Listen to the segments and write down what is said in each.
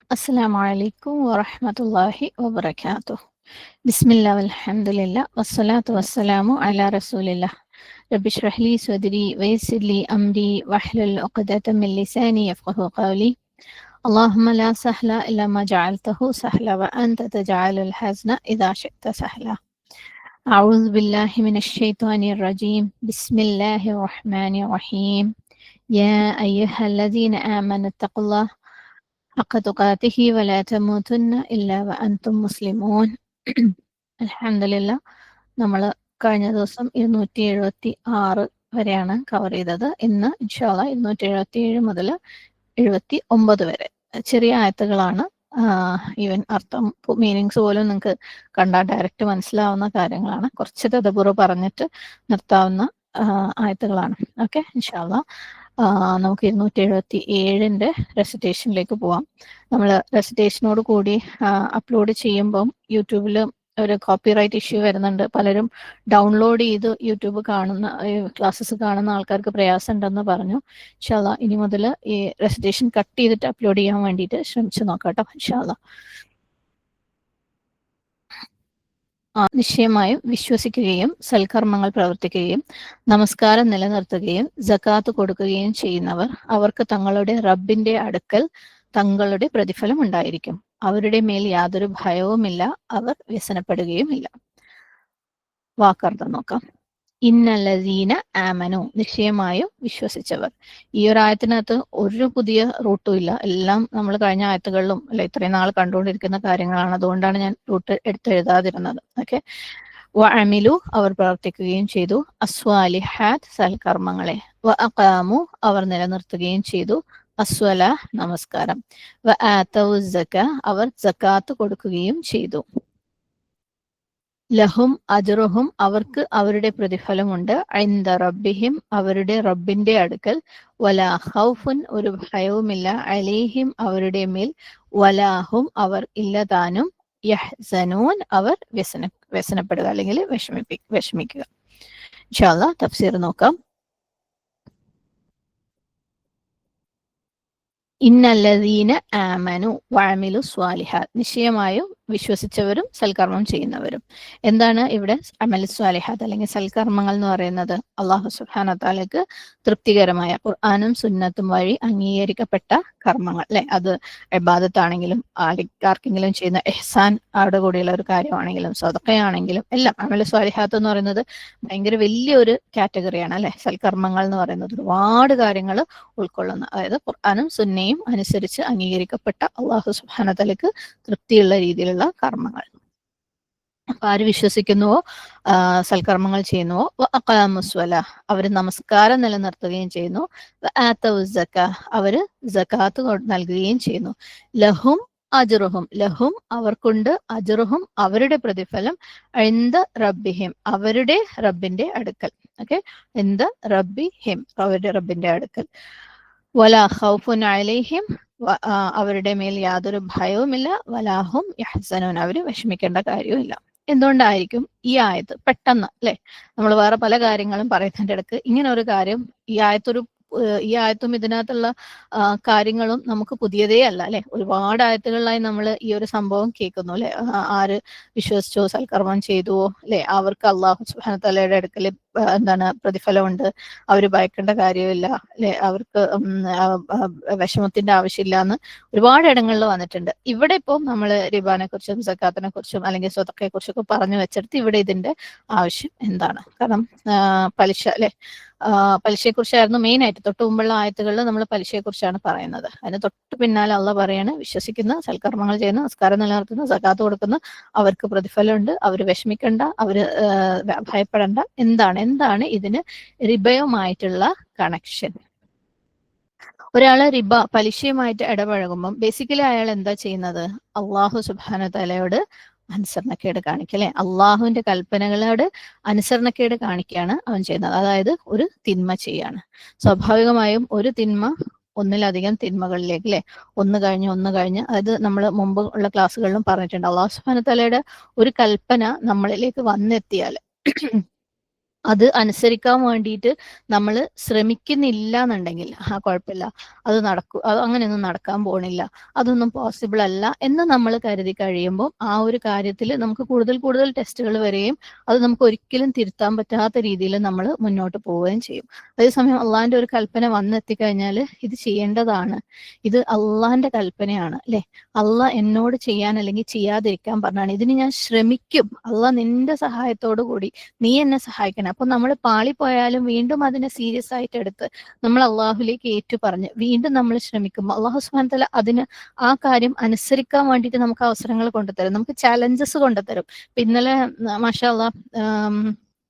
Assalamu alaikum wa rahmatullahi wa barakatuh. Bismillah walhamdulillah wassalatu wassalamu ala rasulillah. Rabbi shrah li sadri wa yassir li amri wahlul 'uqdatam min lisani yafqahu qawli. Allahumma la sahla illa ma ja'altahu sahla wa anta taj'alul hazna idha shi'ta sahla. A'udzu billahi minash shaitanir rajim. Bismillahir rahmanir rahim. Ya ayyuhalladzina amanu taqullaha حق تقاته ولا تموتن إلا وأنتم مسلمون. അൽഹംദുലില്ലാ, നമ്മൾ കഴിഞ്ഞ ദിവസം 276 വരെയാണ് cover ചെയ്തത്. ഇന്ന് ഇൻഷാ അല്ലാഹ് 277 മുതൽ 79 വരെ ചെറിയ ആയത്തുകളാണ്. ഈവൻ അർത്ഥം മീനിങ്സ് പോലും നിങ്ങൾക്ക് കണ്ടാൽ ഡയറക്റ്റ് മനസ്സിലാവുന്ന കാര്യങ്ങളാണ്. കുറച്ച് തദബുറ് പറഞ്ഞിട്ട് നിർത്താവുന്ന ആയത്തുകളാണ്. ഓക്കെ, ഇൻഷാ അല്ലാഹ് നമുക്ക് 277ന്റെ റെസിറ്റേഷനിലേക്ക് പോവാം. നമ്മൾ റെസിറ്റേഷനോട് കൂടി അപ്ലോഡ് ചെയ്യുമ്പം യൂട്യൂബിൽ ഒരു കോപ്പിറൈറ്റ് ഇഷ്യൂ വരുന്നുണ്ട്. പലരും ഡൗൺലോഡ് ചെയ്ത് യൂട്യൂബ് കാണുന്ന ക്ലാസ്സസ് കാണുന്ന ആൾക്കാർക്ക് പ്രയാസം ഉണ്ടെന്ന് പറഞ്ഞു. ഇൻഷാ അല്ലാഹ് ഇനി മുതൽ ഈ റെസിറ്റേഷൻ കട്ട് ചെയ്തിട്ട് അപ്ലോഡ് ചെയ്യാൻ വേണ്ടിയിട്ട് ശ്രമിച്ചു നോക്കാം കേട്ടോ, ഇൻഷാ അല്ലാഹ്. നിശ്ചയമായും വിശ്വസിക്കുകയും സൽക്കർമ്മങ്ങൾ പ്രവർത്തിക്കുകയും നമസ്കാരം നിലനിർത്തുകയും സകാത്ത് കൊടുക്കുകയും ചെയ്യുന്നവർ അവർക്ക് തങ്ങളുടെ റബ്ബിന്റെ അടുക്കൽ തങ്ങളുടെ പ്രതിഫലം ഉണ്ടായിരിക്കും. അവരുടെ മേൽ യാതൊരു ഭയവുമില്ല, അവർ വ്യസനപ്പെടുകയുമില്ല. വാക്കർത്ഥം നോക്കാം. ഇന്നല്ലദീന ആമനു, നിശ്ചയമായും വിശ്വസിച്ചവർ. ഈ ഒരു ആയത്തിനകത്ത് ഒരു പുതിയ റൂട്ടും ഇല്ല. എല്ലാം നമ്മൾ കഴിഞ്ഞ ആയത്തുകളിലും അല്ല ഇത്രയും നാൾ കണ്ടുകൊണ്ടിരിക്കുന്ന കാര്യങ്ങളാണ്. അതുകൊണ്ടാണ് ഞാൻ റൂട്ട് എടുത്തെഴുതാതിരുന്നത്. ഓക്കെ, വഅമിലു, അവർ പ്രവർത്തിക്കുകയും ചെയ്തു, അസ്വാലിഹാത്ത്, സൽക്കർമ്മങ്ങളെ, വഅഖാമു, അവർ നിലനിർത്തുകയും ചെയ്തു, അസ്വല, നമസ്കാരം, വആതൗ സക, അവർ സകാത്ത് കൊടുക്കുകയും ചെയ്തു. ലഹും അജ്റുഹും, അവർക്ക് അവരുടെ പ്രതിഫലമുണ്ട്, ഇൻദ റബ്ബിഹിം, അവരുടെ റബ്ബിന്റെ അടുക്കൽ, വലാ ഖൗഫുൻ, ഒരു ഭയവുമില്ല, അലൈഹിം, അവരുടെ മേൽ, വലാഹും, അവർ ഇല്ലതാനും, യഹ്സനൂൻ, അവർ വ്യസനപ്പെടുക അല്ലെങ്കിൽ വിഷമിക്കുക. ഇൻഷാ അല്ലാഹ് തഫ്സീർ നോക്കാം. ഇന്നല്ലദീന ആമനു വഅമിലു സ്വാലിഹാത്ത്, നിശ്ചയമായും വിശ്വസിച്ചവരും സൽക്കർമ്മം ചെയ്യുന്നവരും. എന്താണ് ഇവിടെ അമലു സ്വാലിഹാത്ത് അല്ലെങ്കിൽ സൽക്കർമ്മങ്ങൾ എന്ന് പറയുന്നത്? അല്ലാഹു സുബ്ഹാനഹു വ തആലക്ക് തൃപ്തികരമായ ഖുർആനും സുന്നത്തും വഴി അംഗീകരിക്കപ്പെട്ട കർമ്മങ്ങൾ, അല്ലെ? അത് ഇബാദത്താണെങ്കിലും ആർക്കെങ്കിലും ചെയ്യുന്ന ഇഹ്സാൻ അവിടെ കൂടിയുള്ള ഒരു കാര്യമാണെങ്കിലും സദഖയാണെങ്കിലും എല്ലാം അമലു സ്വാലിഹാത്ത് എന്ന് പറയുന്നത് ഭയങ്കര വലിയൊരു കാറ്റഗറിയാണ്, അല്ലെ? സൽക്കർമ്മങ്ങൾ എന്ന് പറയുന്നത് ഒരുപാട് കാര്യങ്ങൾ ഉൾക്കൊള്ളുന്ന, അതായത് ഖുർആനും സുന്നയും അനുസരിച്ച് അംഗീകരിക്കപ്പെട്ട അല്ലാഹു സുബ്ഹാനഹു വ തആലക്ക് തൃപ്തിയുള്ള രീതിയിലുള്ള കർമ്മങ്ങൾ. അപ്പൊ ആര് വിശ്വസിക്കുന്നുവോ, സൽക്കർമ്മങ്ങൾ ചെയ്യുന്നുവോ, വഅഖാമുസ്വല, അവര് നമസ്കാരം നിലനിർത്തുകയും ചെയ്യുന്നു, വആതൗ സക, അവര് സകാത്ത് നൽകുകയും ചെയ്യുന്നു, ലഹും അജ്റുഹും, ലഹും അവർക്കുണ്ട്, അജ്റുഹും അവരുടെ പ്രതിഫലം, ഇൻദ റബ്ബിഹിം, അവരുടെ റബ്ബിന്റെ അടുക്കൽ. ഓക്കെ, ഇൻദ റബ്ബിഹിം, അവരുടെ റബ്ബിന്റെ അടുക്കൽ, വലാ ഖൗഫുൻ അലൈഹിം, അവരുടെ മേൽ യാതൊരു ഭയവുമില്ല, വലാഹും യഹ്സനൂൻ, അവര് വിഷമിക്കേണ്ട കാര്യവുമില്ല. എന്തുകൊണ്ടായിരിക്കും ഈ ആയത്ത് പെട്ടെന്ന്, അല്ലെ? നമ്മൾ വേറെ പല കാര്യങ്ങളും പറയുന്നതിന്റെ ഇടക്ക് ഇങ്ങനെ ഒരു കാര്യം, ഈ ആയത്തും ഇതിനകത്തുള്ള കാര്യങ്ങളും നമുക്ക് പുതിയതേ അല്ല, അല്ലെ? ഒരുപാട് ആയത്തുകളിലായി നമ്മൾ ഈ ഒരു സംഭവം കേൾക്കുന്നു, അല്ലെ? ആര് വിശ്വസിച്ചോ സൽക്കർമ്മം ചെയ്തുവോ, അല്ലെ, അവർക്ക് അല്ലാഹു സുബ്ഹാനഹു വ തആലയുടെ അടുക്കൽ എന്താണ് പ്രതിഫലമുണ്ട്, അവര് ഭയക്കേണ്ട കാര്യമില്ല, അല്ലെ? അവർക്ക് വിഷമത്തിന്റെ ആവശ്യമില്ല എന്ന് ഒരുപാട് ഇടങ്ങളിൽ വന്നിട്ടുണ്ട്. ഇവിടെ ഇപ്പോൾ നമ്മൾ റിബാനെ കുറിച്ചും സക്കാത്തിനെ കുറിച്ചും അല്ലെങ്കിൽ സ്വതക്കയെ കുറിച്ചൊക്കെ പറഞ്ഞു വെച്ചെടുത്ത് ഇവിടെ ഇതിന്റെ ആവശ്യം എന്താണ്? കാരണം പലിശ, അല്ലെ? പലിശയെ കുറിച്ചായിരുന്നു മെയിൻ ആയിട്ട്. തൊട്ട് മുമ്പുള്ള ആയത്തുകളിൽ നമ്മൾ പലിശയെ കുറിച്ചാണ് പറയുന്നത്. അതിന് തൊട്ട് പിന്നാലെ അള്ളാഹ് പറയാണ്, വിശ്വസിക്കുന്ന, സൽക്കർമ്മങ്ങൾ ചെയ്യുന്ന, നമസ്കാരം നിലനിർത്തുന്ന, സകാത്ത് കൊടുക്കുന്ന അവർക്ക് പ്രതിഫലമുണ്ട്, അവര് വിഷമിക്കണ്ട, അവര് ഭയപ്പെടേണ്ട. എന്താണ് ഇതിന് റിബയുമായിട്ടുള്ള കണക്ഷൻ? ഒരാള് റിബ, പലിശയുമായിട്ട് ഇടപഴകുമ്പം ബേസിക്കലി അയാൾ എന്താ ചെയ്യുന്നത്? അള്ളാഹു സുബ്ഹാനഹു വ തആലയോട് അനുസരണക്കേട് കാണിക്കുക, അല്ലെ? അള്ളാഹുവിന്റെ കൽപ്പനകളോട് അനുസരണക്കേട് കാണിക്കുകയാണ് അവൻ ചെയ്യുന്നത്. അതായത് ഒരു തിന്മ ചെയ്യാണ്. സ്വാഭാവികമായും ഒരു തിന്മ ഒന്നിലധികം തിന്മകളിലേക്ക്, അല്ലെ? ഒന്ന് കഴിഞ്ഞ് അതായത് നമ്മൾ മുമ്പ് ഉള്ള ക്ലാസ്സുകളിലും പറഞ്ഞിട്ടുണ്ട്, അള്ളാഹു സുബ്ഹാനഹു വ തആലയുടെ ഒരു കൽപ്പന നമ്മളിലേക്ക് വന്നെത്തിയാൽ അത് അനുസരിക്കാൻ വേണ്ടിയിട്ട് നമ്മൾ ശ്രമിക്കുന്നില്ല എന്നുണ്ടെങ്കിൽ കുഴപ്പമില്ല, അത് അങ്ങനെയൊന്നും നടക്കാൻ പോണില്ല, അതൊന്നും പോസിബിൾ അല്ല എന്ന് നമ്മൾ കരുതി കഴിയുമ്പോൾ ആ ഒരു കാര്യത്തിൽ നമുക്ക് കൂടുതൽ കൂടുതൽ ടെസ്റ്റുകൾ വരികയും അത് നമുക്ക് ഒരിക്കലും തിരുത്താൻ പറ്റാത്ത രീതിയിൽ നമ്മൾ മുന്നോട്ട് പോവുകയും ചെയ്യും. അതേസമയം അള്ളാഹിന്റെ ഒരു കൽപ്പന വന്നെത്തിക്കഴിഞ്ഞാൽ ഇത് ചെയ്യേണ്ടതാണ്, ഇത് അള്ളാഹിന്റെ കൽപ്പനയാണ് അല്ലെ, അള്ളാഹ് എന്നോട് ചെയ്യാൻ അല്ലെങ്കിൽ ചെയ്യാതിരിക്കാൻ പറഞ്ഞാണ്, ഇതിന് ഞാൻ ശ്രമിക്കും, അള്ളാഹ് നിന്റെ സഹായത്തോടു കൂടി നീ എന്നെ സഹായിക്കണം. അപ്പൊ നമ്മൾ പാളിപ്പോയാലും വീണ്ടും അതിനെ സീരിയസ് ആയിട്ട് എടുത്ത് നമ്മൾ അള്ളാഹുലേക്ക് ഏറ്റു പറഞ്ഞ് വീണ്ടും നമ്മൾ ശ്രമിക്കും. അള്ളാഹു സുബ്ഹാനഹു വ തആല അതിന് ആ കാര്യം അനുസരിക്കാൻ വേണ്ടിയിട്ട് നമുക്ക് അവസരങ്ങൾ കൊണ്ടുതരും, നമുക്ക് ചാലഞ്ചസ് കൊണ്ടുതരും. ഇന്നലെ മാഷാ അള്ളാഹ്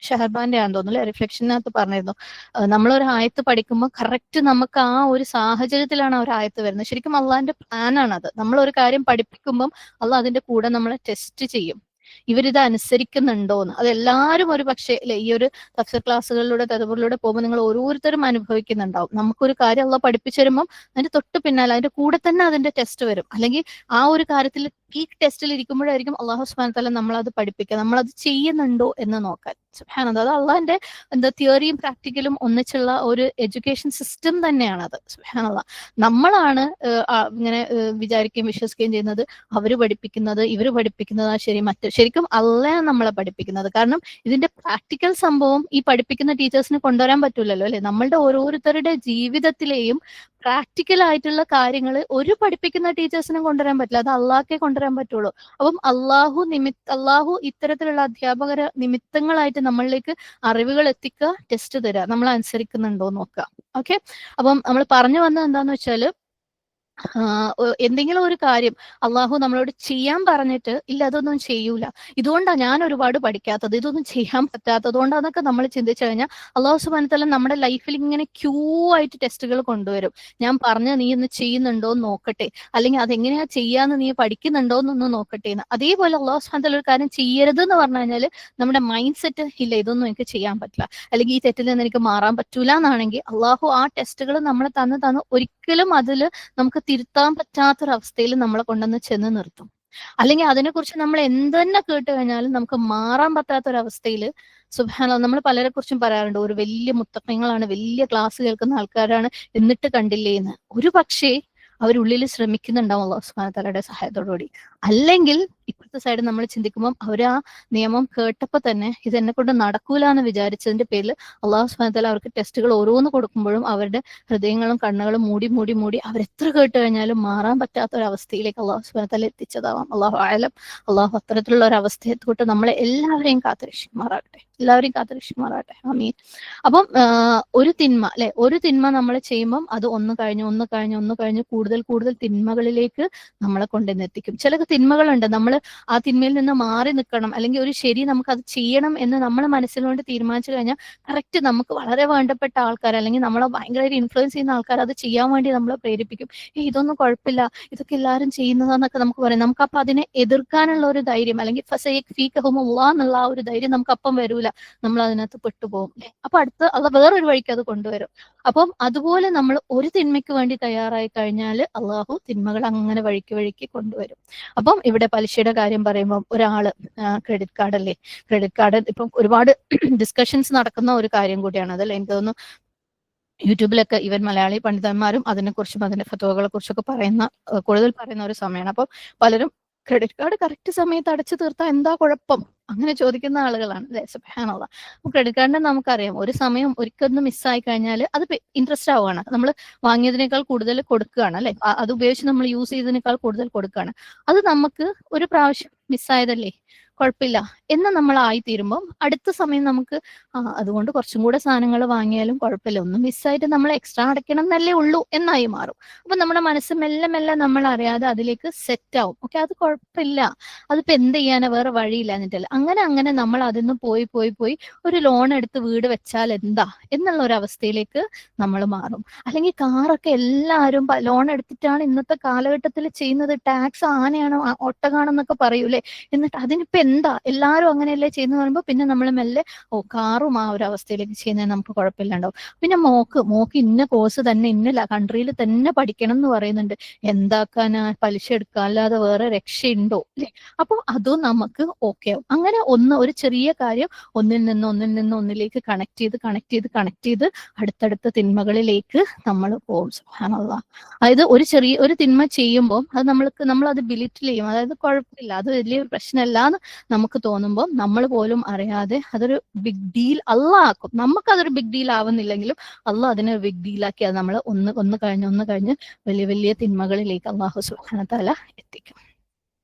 ഷഹർബാന്റെ ആണെന്ന് തോന്നുന്നു അല്ലെ, റിഫ്ലക്ഷനകത്ത് പറഞ്ഞിരുന്നു, നമ്മളൊരു ആയത്ത് പഠിക്കുമ്പോൾ കറക്റ്റ് നമുക്ക് ആ ഒരു സാഹചര്യത്തിലാണ് ആ ഒരു ആയത്ത് വരുന്നത്. ശരിക്കും അള്ളാഹിന്റെ പ്ലാനാണ് അത്. നമ്മൾ ഒരു കാര്യം പഠിപ്പിക്കുമ്പം അള്ളാഹ് അതിന്റെ കൂടെ നമ്മളെ ടെസ്റ്റ് ചെയ്യും, ഇവരിത് അനുസരിക്കുന്നുണ്ടോന്ന്. അതെല്ലാവരും ഒരു പക്ഷേ അല്ലെ, ഈ ഒരു തഫ്സീർ ക്ലാസ്സുകളിലൂടെ തദബ്ബറിലൂടെ പോകുമ്പോൾ നിങ്ങൾ ഓരോരുത്തരും അനുഭവിക്കുന്നുണ്ടാവും. നമുക്കൊരു കാര്യം അള്ളാഹ് പഠിപ്പിച്ചു തരുമ്പോൾ അതിന്റെ തൊട്ട് പിന്നാലെ അതിന്റെ കൂടെ തന്നെ അതിന്റെ ടെസ്റ്റ് വരും. അല്ലെങ്കിൽ ആ ഒരു കാര്യത്തിൽ പീക്ക് ടെസ്റ്റിൽ ഇരിക്കുമ്പോഴായിരിക്കും അള്ളാഹു സുബ്ഹാനഹു വ തആല നമ്മളത് പഠിപ്പിക്കുക, നമ്മളത് ചെയ്യുന്നുണ്ടോ എന്ന് നോക്കാൻ. സുബ്ഹാനല്ലാഹ്, അത് അള്ളാഹിന്റെ തിയറിയും പ്രാക്ടിക്കലും ഒന്നിച്ചുള്ള ഒരു എഡ്യൂക്കേഷൻ സിസ്റ്റം തന്നെയാണത്. സുബ്ഹാനല്ലാഹ്, നമ്മളാണ് ഇങ്ങനെ വിചാരിക്കുകയും വിശ്വസിക്കുകയും ചെയ്യുന്നത് അവര് പഠിപ്പിക്കുന്നത് ഇവര് പഠിപ്പിക്കുന്നതാ ശരി, ശരിക്കും അള്ളയാണ് നമ്മളെ പഠിപ്പിക്കുന്നത്. കാരണം ഇതിന്റെ പ്രാക്ടിക്കൽ സംഭവം ഈ പഠിപ്പിക്കുന്ന ടീച്ചേഴ്സിന് കൊണ്ടുവരാൻ പറ്റൂലല്ലോ അല്ലെ. നമ്മളുടെ ഓരോരുത്തരുടെ ജീവിതത്തിലെയും പ്രാക്ടിക്കൽ ആയിട്ടുള്ള കാര്യങ്ങൾ ഒരു പഠിപ്പിക്കുന്ന ടീച്ചേഴ്സിനും കൊണ്ടുവരാൻ പറ്റില്ല, അത് അള്ളാഹ്ക്കേ കൊണ്ടുവരാൻ പറ്റുള്ളൂ. അപ്പം അള്ളാഹു ഇത്തരത്തിലുള്ള അധ്യാപകര നിമിത്തങ്ങളായിട്ട് നമ്മളിലേക്ക് അറിവുകൾ എത്തിക്കുക, ടെസ്റ്റ് തരിക, നമ്മൾ അനുസരിക്കുന്നുണ്ടോ നോക്കുക. ഓക്കെ, അപ്പം നമ്മൾ പറഞ്ഞു വന്നത് എന്താന്ന് വെച്ചാല്, എന്തെങ്കിലും ഒരു കാര്യം അള്ളാഹു നമ്മളോട് ചെയ്യാൻ പറഞ്ഞിട്ട് ഇല്ല അതൊന്നും ചെയ്യൂല, ഇതുകൊണ്ടാണ് ഞാൻ ഒരുപാട് പഠിക്കാത്തത്, ഇതൊന്നും ചെയ്യാൻ പറ്റാത്തത് കൊണ്ടാന്നൊക്കെ നമ്മൾ ചിന്തിച്ചു കഴിഞ്ഞാൽ അള്ളാഹു സുബ്ഹാനഹു വ തആല നമ്മുടെ ലൈഫിൽ ഇങ്ങനെ ക്യൂ ആയിട്ട് ടെസ്റ്റുകൾ കൊണ്ടുവരും. ഞാൻ പറഞ്ഞ നീ ഒന്ന് ചെയ്യുന്നുണ്ടോ എന്ന് നോക്കട്ടെ, അല്ലെങ്കിൽ അതെങ്ങനെയാ ചെയ്യാന്ന് നീ പഠിക്കുന്നുണ്ടോ എന്നൊന്ന് നോക്കട്ടെ എന്ന്. അതേപോലെ അള്ളാഹു സുബ്ഹാനഹു വ തആല ഒരു കാര്യം ചെയ്യരുത് എന്ന് പറഞ്ഞു കഴിഞ്ഞാൽ നമ്മുടെ മൈൻഡ് സെറ്റ് ഇല്ല ഇതൊന്നും എനിക്ക് ചെയ്യാൻ പറ്റില്ല, അല്ലെങ്കിൽ ഈ തെറ്റിൽ നിന്ന് എനിക്ക് മാറാൻ പറ്റൂല എന്നാണെങ്കിൽ അള്ളാഹു ആ ടെസ്റ്റുകൾ നമ്മളെ തന്ന് ഒരിക്കലും അതിൽ നമുക്ക് തിരുത്താൻ പറ്റാത്തൊരവസ്ഥയിൽ നമ്മളെ കൊണ്ടുവന്ന് ചെന്ന് നിർത്തും. അല്ലെങ്കിൽ അതിനെക്കുറിച്ച് നമ്മൾ എന്ത് തന്നെ കേട്ട് കഴിഞ്ഞാലും നമുക്ക് മാറാൻ പറ്റാത്തൊരവസ്ഥയിൽ സുബ്ഹാനല്ലാഹ്, നമ്മൾ പലരെ കുറിച്ചും പറയാറുണ്ട്, ഒരു വലിയ മുത്തഖീങ്ങളാണ്, വലിയ ക്ലാസ് കേൾക്കുന്ന ആൾക്കാരാണ്, എന്നിട്ട് കണ്ടില്ലേ എന്ന്. ഒരു പക്ഷേ അവരുള്ളിൽ ശ്രമിക്കുന്നുണ്ടാവും അല്ലാഹു സുബ്ഹാനഹു വ തആലയുടെ സഹായത്തോടുകൂടി. അല്ലെങ്കിൽ ഇപ്പോഴത്തെ സൈഡ് നമ്മൾ ചിന്തിക്കുമ്പോൾ അവർ ആ നിയമം കേട്ടപ്പോൾ തന്നെ ഇത് എന്നെ കൊണ്ട് നടക്കൂല എന്ന് വിചാരിച്ചതിന്റെ പേരിൽ അല്ലാഹു സുബ്ഹാനഹു വ തആല അവർക്ക് ടെസ്റ്റുകൾ ഓരോന്ന് കൊടുക്കുമ്പോഴും അവരുടെ ഹൃദയങ്ങളും കണ്ണുകളും മൂടി അവരെത്ര കേട്ട് കഴിഞ്ഞാലും മാറാൻ പറ്റാത്ത ഒരു അവസ്ഥയിലേക്ക് അല്ലാഹു സുബ്ഹാനഹു വ തആല എത്തിച്ചതാവാം. അല്ലാഹു അഅലം. അല്ലാഹു അത്തരത്തിലുള്ള ഒരു അവസ്ഥയെ തൊട്ട് നമ്മളെ എല്ലാവരെയും കാത്തുരക്ഷിക്കുമാറാകട്ടെ, എല്ലാവരെയും കാത്തുരക്ഷിക്കുമാറാകട്ടെ. ആമീൻ. അപ്പം ഒരു തിന്മ അല്ലെ, ഒരു തിന്മ നമ്മൾ ചെയ്യുമ്പം അത് ഒന്ന് കഴിഞ്ഞ് കൂടുതൽ തിന്മകളിലേക്ക് നമ്മളെ കൊണ്ടുവന്നെത്തിക്കും. ചില തിന്മകളുണ്ട്, നമ്മൾ ആ തിന്മയിൽ നിന്ന് മാറി നിൽക്കണം, അല്ലെങ്കിൽ ഒരു ശരി നമുക്ക് അത് ചെയ്യണം എന്ന് നമ്മളെ മനസ്സിലുകൊണ്ട് തീരുമാനിച്ചു കഴിഞ്ഞാൽ കറക്റ്റ് നമുക്ക് വളരെ വേണ്ടപ്പെട്ട ആൾക്കാർ അല്ലെങ്കിൽ നമ്മളെ ഭയങ്കരമായിട്ട് ഇൻഫ്ലുവൻസ് ചെയ്യുന്ന ആൾക്കാർ അത് ചെയ്യാൻ വേണ്ടി നമ്മളെ പ്രേരിപ്പിക്കും. ഇതൊന്നും കുഴപ്പമില്ല, ഇതൊക്കെ എല്ലാവരും ചെയ്യുന്നതാന്നൊക്കെ നമുക്ക് പറയാം. നമുക്ക് അപ്പൊ അതിനെ എതിർക്കാനുള്ള ഒരു ധൈര്യം, അല്ലെങ്കിൽ ഫസയക്ഫീകഹുമുല്ലാഹ് എന്നുള്ള ആ ഒരു ധൈര്യം നമുക്ക് അപ്പം വരൂല, നമ്മൾ അതിനകത്ത് പെട്ടുപോകും. അപ്പൊ അടുത്ത് അള്ള വേറൊരു വഴിക്ക് അത് കൊണ്ടുവരും. അപ്പം അതുപോലെ നമ്മൾ ഒരു തിന്മയ്ക്ക് വേണ്ടി തയ്യാറായി കഴിഞ്ഞാൽ അള്ളാഹു തിന്മകൾ അങ്ങനെ വഴിക്ക് കൊണ്ടുവരും. അപ്പം ഇവിടെ പലിശയുടെ കാര്യം പറയുമ്പോൾ ഒരാള് ക്രെഡിറ്റ് കാർഡ് അല്ലേ, ക്രെഡിറ്റ് കാർഡ് ഇപ്പം ഒരുപാട് ഡിസ്കഷൻസ് നടക്കുന്ന ഒരു കാര്യം കൂടിയാണ് അതല്ലേ. എനിക്ക് തോന്നുന്നു യൂട്യൂബിലൊക്കെ ഇവൻ മലയാളി പണ്ഡിതന്മാരും അതിനെക്കുറിച്ചും അതിന്റെ ഫത്വകളെ കുറിച്ചൊക്കെ കൂടുതൽ പറയുന്ന ഒരു സമയമാണ്. അപ്പം പലരും ക്രെഡിറ്റ് കാർഡ് കറക്റ്റ് സമയത്ത് അടച്ചു തീർത്താൽ എന്താ കുഴപ്പം അങ്ങനെ ചോദിക്കുന്ന ആളുകളാണ് അല്ലെ. സുബ്ഹാനല്ലാഹ്, ക്രെഡിറ്റ് കാർഡിനെ നമുക്കറിയാം, ഒരു സമയം ഒരിക്കലും മിസ്സായി കഴിഞ്ഞാൽ അത് ഇൻട്രസ്റ്റ് ആവുകയാണ്, നമ്മൾ വാങ്ങിയതിനേക്കാൾ കൂടുതൽ കൊടുക്കുകയാണ് അല്ലെ, അത് ഉപയോഗിച്ച് നമ്മൾ യൂസ് ചെയ്തതിനേക്കാൾ കൂടുതൽ കൊടുക്കുകയാണ്. അത് നമുക്ക് ഒരു പ്രാവശ്യം മിസ്സായതല്ലേ കുഴപ്പമില്ല എന്ന് നമ്മൾ ആയിത്തീരുമ്പോൾ അടുത്ത സമയം നമുക്ക് അതുകൊണ്ട് കുറച്ചും കൂടെ സാധനങ്ങൾ വാങ്ങിയാലും കുഴപ്പമില്ല, ഒന്നും മിസ്സായിട്ട് നമ്മൾ എക്സ്ട്രാ അടയ്ക്കണം എന്നല്ലേ ഉള്ളൂ എന്നായി മാറും. അപ്പൊ നമ്മുടെ മനസ്സ് മെല്ലെ നമ്മൾ അറിയാതെ അതിലേക്ക് സെറ്റ് ആവും. ഓക്കെ, അത് കുഴപ്പമില്ല, അതിപ്പോ എന്ത് ചെയ്യാനാ, വേറെ വഴിയില്ല എന്നിട്ടല്ല. അങ്ങനെ നമ്മൾ അതിന്ന് പോയി ഒരു ലോൺ എടുത്ത് വീട് വെച്ചാൽ എന്താ എന്നുള്ള ഒരു അവസ്ഥയിലേക്ക് നമ്മൾ മാറും. അല്ലെങ്കിൽ കാറൊക്കെ എല്ലാവരും ലോൺ എടുത്തിട്ടാണ് ഇന്നത്തെ കാലഘട്ടത്തിൽ ചെയ്യുന്നത്, ടാക്സ് ആനയാണ് ഒട്ടകാണെന്നൊക്കെ പറയൂലേ, എന്നിട്ട് അതിനിപ്പോ ഇതെന്താ എല്ലാവരും അങ്ങനെയല്ലേ ചെയ്യുന്നത് പറയുമ്പോൾ പിന്നെ നമ്മൾ മെല്ലെ കാറും ആ ഒരു അവസ്ഥയിലേക്ക് ചെയ്യുന്നത് നമുക്ക് കുഴപ്പമില്ലാണ്ടാവും. പിന്നെ മോക്ക് ഇന്ന കോഴ്സ് തന്നെ ഇന്ന കൺട്രിയിൽ തന്നെ പഠിക്കണം എന്ന് പറയുന്നുണ്ട്. എന്താക്കാനാ, പലിശ എടുക്കുക അല്ലാതെ വേറെ രക്ഷയുണ്ടോ അല്ലെ? അപ്പോൾ അതും നമുക്ക് ഓക്കെ ആവും. അങ്ങനെ ഒരു ചെറിയ കാര്യം ഒന്നിൽ നിന്ന് ഒന്നിലേക്ക് കണക്ട് ചെയ്ത് അടുത്തടുത്ത തിന്മകളിലേക്ക് നമ്മൾ പോകും. സുബ്ഹാനല്ലാഹ്. അതായത് ഒരു തിന്മ ചെയ്യുമ്പോൾ അത് നമ്മൾ അത് ബിലിറ്റിൽ ചെയ്യും. അതായത് കുഴപ്പമില്ല, അത് വലിയൊരു പ്രശ്നമല്ല എന്ന് നമുക്ക് തോന്നുമ്പോൾ നമ്മൾ പോലും അറിയാതെ അതൊരു ബിഗ് ഡീൽ ആക്കും. നമുക്കതൊരു ബിഗ് ഡീൽ ആവുന്നില്ലെങ്കിലും അള്ളാഹ് അതിനെ ബിഗ് ഡീലാക്കി അത് നമ്മൾ ഒന്ന് കഴിഞ്ഞ് വലിയ വലിയ തിന്മകളിലേക്ക് അള്ളാഹു സുബ്ഹാനഹു തആല എത്തിക്കും.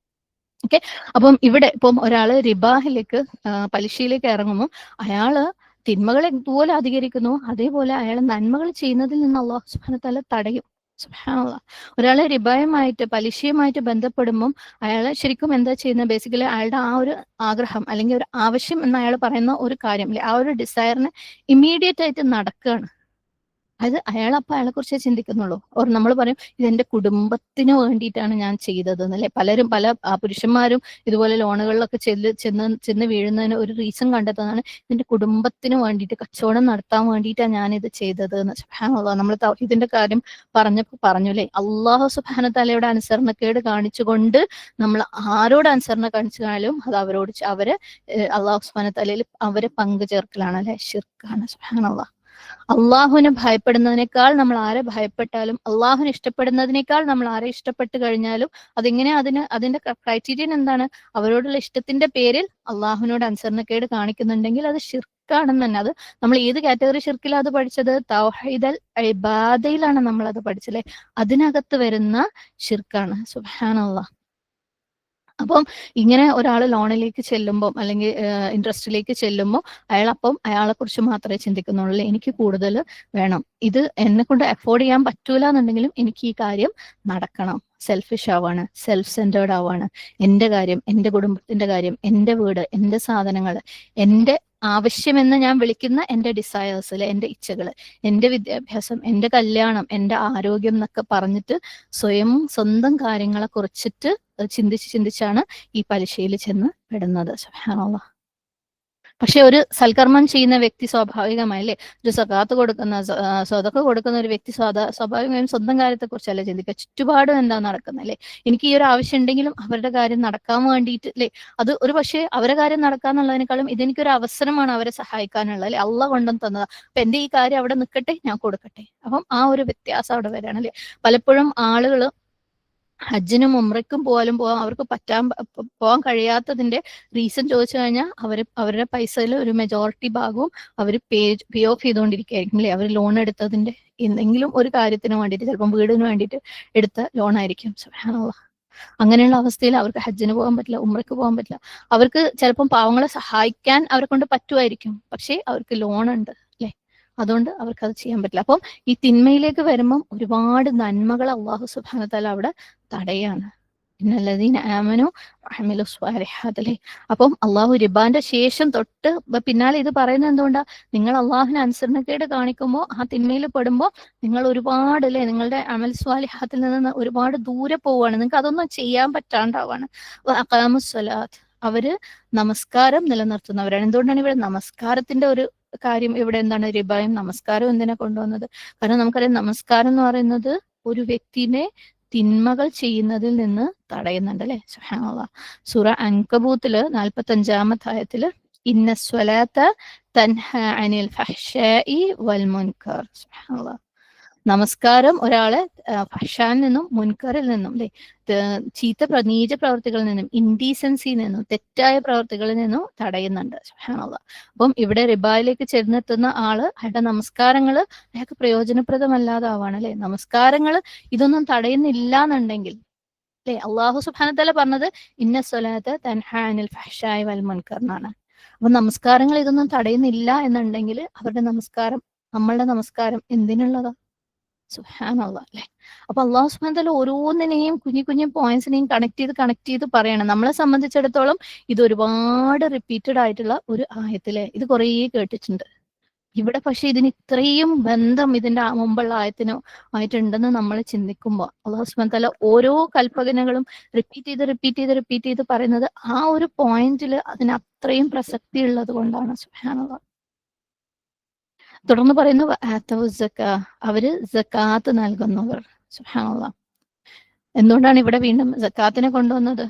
ഓക്കെ. അപ്പം ഇവിടെ ഇപ്പം ഒരാള് റിബാഹിലേക്ക് പലിശയിലേക്ക് ഇറങ്ങുമ്പോൾ അയാള് തിന്മകളെ ഇതുപോലെ അധികരിക്കുന്നു, അതേപോലെ അയാൾ നന്മകൾ ചെയ്യുന്നതിൽ നിന്ന് അള്ളാഹു സുബ്ഹാനഹു തആല തടയും. സുബ്ഹാനല്ലാഹ്. ഒരാളെ റിബായുമായിട്ട് പലിശയുമായിട്ട് ബന്ധപ്പെടുമ്പം അയാൾ ശരിക്കും എന്താ ചെയ്യുന്നത്, ബേസിക്കലി അയാളുടെ ആ ഒരു ആഗ്രഹം അല്ലെങ്കിൽ ഒരു ആവശ്യം എന്ന് അയാൾ പറയുന്ന ഒരു കാര്യം അല്ലെ, ആ ഒരു ഡിസയറിന് ഇമ്മീഡിയറ്റ് ആയിട്ട് നടക്കുകയാണ്. അത് അയാളെ കുറിച്ചേ ചിന്തിക്കുന്നുള്ളൂ. ഓർ നമ്മൾ പറയും ഇതെന്റെ കുടുംബത്തിന് വേണ്ടിയിട്ടാണ് ഞാൻ ചെയ്തത് എന്നല്ലേ. പല പുരുഷന്മാരും ഇതുപോലെ ലോണുകളിലൊക്കെ ചെന്ന് വീഴുന്നതിന് ഒരു റീസൺ കണ്ടെത്തുന്നതാണ്, ഇതിന്റെ കുടുംബത്തിന് വേണ്ടിയിട്ട് കച്ചവടം നടത്താൻ വേണ്ടിയിട്ടാണ് ഞാൻ ഇത് ചെയ്തത് എന്ന്. സുബ്ഹാനല്ലാഹ്. നമ്മൾ തൗഹീദിന്റെ കാര്യം പറഞ്ഞു അല്ലേ, അള്ളാഹു സുബ്ഹാനഹു തആലയുടെ അനുസരണക്കേട് കാണിച്ചുകൊണ്ട് നമ്മൾ ആരോട് അനുസരണ കാണിച്ചാലും അത് അവരെ അള്ളാഹു സുബ്ഹാനഹു തആലയിൽ അവരെ പങ്കു ചേർക്കലാണ് അല്ലെ, ശിർക്കാണ്. സുബ്ഹാനല്ലാഹ്. അള്ളാഹുവിനെ ഭയപ്പെടുന്നതിനേക്കാൾ നമ്മൾ ആരെ ഭയപ്പെട്ടാലും, അള്ളാഹുവിനെ ഇഷ്ടപ്പെടുന്നതിനേക്കാൾ നമ്മൾ ആരെ ഇഷ്ടപ്പെട്ട് കഴിഞ്ഞാലും അതിന്റെ ക്രൈറ്റീരിയൻ എന്താണ്, അവരോടുള്ള ഇഷ്ടത്തിന്റെ പേരിൽ അള്ളാഹുവിനോട് അനുസരണക്കേട് കാണിക്കുന്നുണ്ടെങ്കിൽ അത് ഷിർക്കാണെന്ന് തന്നെ. അത് നമ്മൾ ഏത് കാറ്റഗറി ഷിർക്കിലാണ് അത് പഠിച്ചത്? തൗഹീദൽ ഇബാദയിലാണ് നമ്മൾ അത് പഠിച്ചല്ലേ. അതിനകത്ത് വരുന്ന ഷിർക്കാണ്. സുബ്ഹാനല്ലാഹ്. അപ്പം ഇങ്ങനെ ഒരാൾ ലോണിലേക്ക് ചെല്ലുമ്പോൾ അല്ലെങ്കിൽ ഇൻട്രസ്റ്റിലേക്ക് ചെല്ലുമ്പോൾ അയാളെ കുറിച്ച് മാത്രമേ ചിന്തിക്കുന്നുള്ളൂ. എനിക്ക് കൂടുതൽ വേണം, ഇത് എന്നെ കൊണ്ട് അഫോർഡ് ചെയ്യാൻ പറ്റൂല എന്നുണ്ടെങ്കിലും എനിക്ക് ഈ കാര്യം നടക്കണം. സെൽഫിഷ് ആവാണ്, സെൽഫ് സെന്റേർഡ് ആവാണ്. എന്റെ കാര്യം, എന്റെ കുടുംബത്തിന്റെ കാര്യം, എന്റെ വീട്, എന്റെ സാധനങ്ങൾ, എന്റെ ആവശ്യമെന്ന് ഞാൻ വിളിക്കുന്ന എന്റെ ഡിസയേഴ്സില്, എന്റെ ഇച്ഛകള്, എന്റെ വിദ്യാഭ്യാസം, എന്റെ കല്യാണം, എന്റെ ആരോഗ്യം എന്നൊക്കെ പറഞ്ഞിട്ട് സ്വന്തം കാര്യങ്ങളെ കുറിച്ചിട്ട് ചിന്തിച്ചാണ് ഈ പലിശയിൽ ചെന്ന് പെടുന്നത്. സുബ്ഹാനല്ലാഹ്. പക്ഷെ ഒരു സൽക്കർമ്മം ചെയ്യുന്ന വ്യക്തി സ്വാഭാവികമായല്ലേ, ഒരു സകാത്ത് കൊടുക്കുന്ന സ്വതക്ക കൊടുക്കുന്ന ഒരു വ്യക്തി സ്വാഭാവികമായും സ്വന്തം കാര്യത്തെ കുറിച്ചല്ലേ ചിന്തിക്കുക, ചുറ്റുപാടും എന്താ നടക്കുന്നല്ലേ. എനിക്ക് ഈ ഒരു ആവശ്യം ഉണ്ടെങ്കിലും അവരുടെ കാര്യം നടക്കാൻ വേണ്ടിയിട്ട് അല്ലേ, അത് ഒരു പക്ഷേ അവരുടെ കാര്യം നടക്കാന്നുള്ളതിനേക്കാളും ഇതെനിക്കൊരു അവസരമാണ് അവരെ സഹായിക്കാനുള്ള അല്ലെ, അള്ളാഹ് കൊണ്ടുവന്ന് തന്നതാ. അപ്പൊ എന്റെ ഈ കാര്യം അവിടെ നിൽക്കട്ടെ, ഞാൻ കൊടുക്കട്ടെ. അപ്പം ആ ഒരു വ്യത്യാസം അവിടെ വരികയാണ് അല്ലെ. പലപ്പോഴും ആളുകൾ ഹജ്ജിനും ഉംറയ്ക്കും പോകാൻ അവർക്ക് പോകാൻ കഴിയാത്തതിന്റെ റീസൺ ചോദിച്ചു കഴിഞ്ഞാൽ അവരുടെ പൈസയിൽ ഒരു മെജോറിറ്റി ഭാഗവും അവർ പേ ഓഫ് ചെയ്തുകൊണ്ടിരിക്കുകയായിരിക്കും അല്ലെ. അവർ ലോൺ എടുത്തതിന്റെ എന്തെങ്കിലും ഒരു കാര്യത്തിന് വേണ്ടിയിട്ട്, ചിലപ്പം വീടിന് വേണ്ടിയിട്ട് എടുത്ത ലോൺ ആയിരിക്കും. സുബ്ഹാനല്ലാഹ്. അങ്ങനെയുള്ള അവസ്ഥയിൽ അവർക്ക് ഹജ്ജിന് പോകാൻ പറ്റില്ല, ഉംറയ്ക്ക് പോകാൻ പറ്റില്ല. അവർക്ക് ചിലപ്പം പാവങ്ങളെ സഹായിക്കാൻ അവരെ കൊണ്ട് പറ്റുമായിരിക്കും, പക്ഷേ അവർക്ക് ലോൺ ഉണ്ട് അല്ലെ, അതുകൊണ്ട് അവർക്ക് അത് ചെയ്യാൻ പറ്റില്ല. അപ്പം ഈ തിന്മയിലേക്ക് വരുമ്പം ഒരുപാട് നന്മകൾ അല്ലാഹു സുബ്ഹാനഹു വ തആല അവിടെ തടയാണ്. ഇന്നല്ലദീന ആമനു വഅമിലു സ്വാലിഹാത്ത് അല്ലേ. അപ്പം അള്ളാഹു റിബാന്റെ ശേഷം തൊട്ട് പിന്നാലെ ഇത് പറയുന്നത് എന്തുകൊണ്ടാ, നിങ്ങൾ അള്ളാഹുവിന് അനുസരണക്കേട് കാണിക്കുമ്പോൾ, ആ തിന്മയിൽ പെടുമ്പോൾ നിങ്ങൾ ഒരുപാട് അല്ലെ, നിങ്ങളുടെ അമൽ സ്വാലിഹാത്തിൽ നിന്ന് ഒരുപാട് ദൂരെ പോവുകയാണ്, നിങ്ങൾക്ക് അതൊന്നും ചെയ്യാൻ പറ്റാണ്ടാവാണ്. അഖാമുസ്സലാത്ത്, അവര് നമസ്കാരം നിലനിർത്തുന്നവരാണ്. എന്തുകൊണ്ടാണ് ഇവിടെ നമസ്കാരത്തിന്റെ ഒരു കാര്യം ഇവിടെ എന്താണ്, റിബായും നമസ്കാരം എന്തിനാ കൊണ്ടുവന്നത്? കാരണം നമുക്കറിയാം നമസ്കാരം എന്ന് പറയുന്നത് ഒരു വ്യക്തിനെ തിന്മകൾ ചെയ്യുന്നതിൽ നിന്ന് തടയുന്നുണ്ട് അല്ലെ. സുബ്ഹാനല്ലാഹ്. സൂറ അൻകബൂത്തില് 45-ാമത്തെ ആയത്തില് ഇന്ന സ്വലാത്ത തൻഹ അനിൽ ഫഹ്ശാഇ വൽ മുൻകർ. സുബ്ഹാനല്ലാഹ്. നമസ്കാരം ഒരാളെ ഫഹ്ശാനിൽ നിന്നും മുൻകറിൽ നിന്നും അല്ലെ, നീച പ്രവർത്തികളിൽ നിന്നും, ഇൻഡീസൻസിയിൽ നിന്നും, തെറ്റായ പ്രവർത്തികളിൽ നിന്നും തടയുന്നുണ്ട്. സുബ്ഹാനല്ലാഹ്. അപ്പം ഇവിടെ റിബായിലേക്ക് ചെന്നെത്തുന്ന ആള് അയാളുടെ നമസ്കാരങ്ങള് അയാൾക്ക് പ്രയോജനപ്രദമല്ലാതാവാണ് അല്ലെ. നമസ്കാരങ്ങൾ ഇതൊന്നും തടയുന്നില്ല എന്നുണ്ടെങ്കിൽ അല്ലെ, അള്ളാഹു സുബ്ഹാനഹു വ തആല പറഞ്ഞത് ഇന്ന സ്വലാത്ത തൻഹാ അനിൽ ഫഹ്ശാഇ വൽ മുൻകർ എന്നാണ്. അപ്പൊ നമസ്കാരങ്ങൾ ഇതൊന്നും തടയുന്നില്ല എന്നുണ്ടെങ്കിൽ അവരുടെ നമസ്കാരം, നമ്മളുടെ നമസ്കാരം എന്തിനുള്ളതാ? സുബ്ഹാനല്ലാഹ് അല്ലെ. അപ്പൊ അള്ളാഹു സുബ്ഹാനഹു വ തആല ഓരോന്നിനെയും കുഞ്ഞു പോയിന്റ്സിനെയും കണക്ട് ചെയ്ത് പറയണം. നമ്മളെ സംബന്ധിച്ചിടത്തോളം ഇത് ഒരുപാട് റിപ്പീറ്റഡ് ആയിട്ടുള്ള ഒരു ആയത്തിലെ, ഇത് കുറേ കേട്ടിട്ടുണ്ട് ഇവിടെ പക്ഷെ ഇതിന് ഇത്രയും ബന്ധം ഇതിന്റെ മുമ്പുള്ള ആയത്തിനോ ആയിട്ടുണ്ടെന്ന് നമ്മൾ ചിന്തിക്കുമ്പോൾ അള്ളാഹു സുബ്ഹാനഹു വ തആല ഓരോ കൽപ്പനകളും റിപ്പീറ്റ് ചെയ്ത് പറയുന്നത് ആ ഒരു പോയിന്റിൽ അതിന് അത്രയും പ്രസക്തി ഉള്ളത് കൊണ്ടാണ്. സുബ്ഹാനല്ലാഹ്. തുടർന്ന് പറയുന്നു അവര് സക്കാത്ത് നൽകുന്നവർ. സുബ്ഹാനല്ലാഹ്. എന്തുകൊണ്ടാണ് ഇവിടെ വീണ്ടും സക്കാത്തിനെ കൊണ്ടുവന്നത്?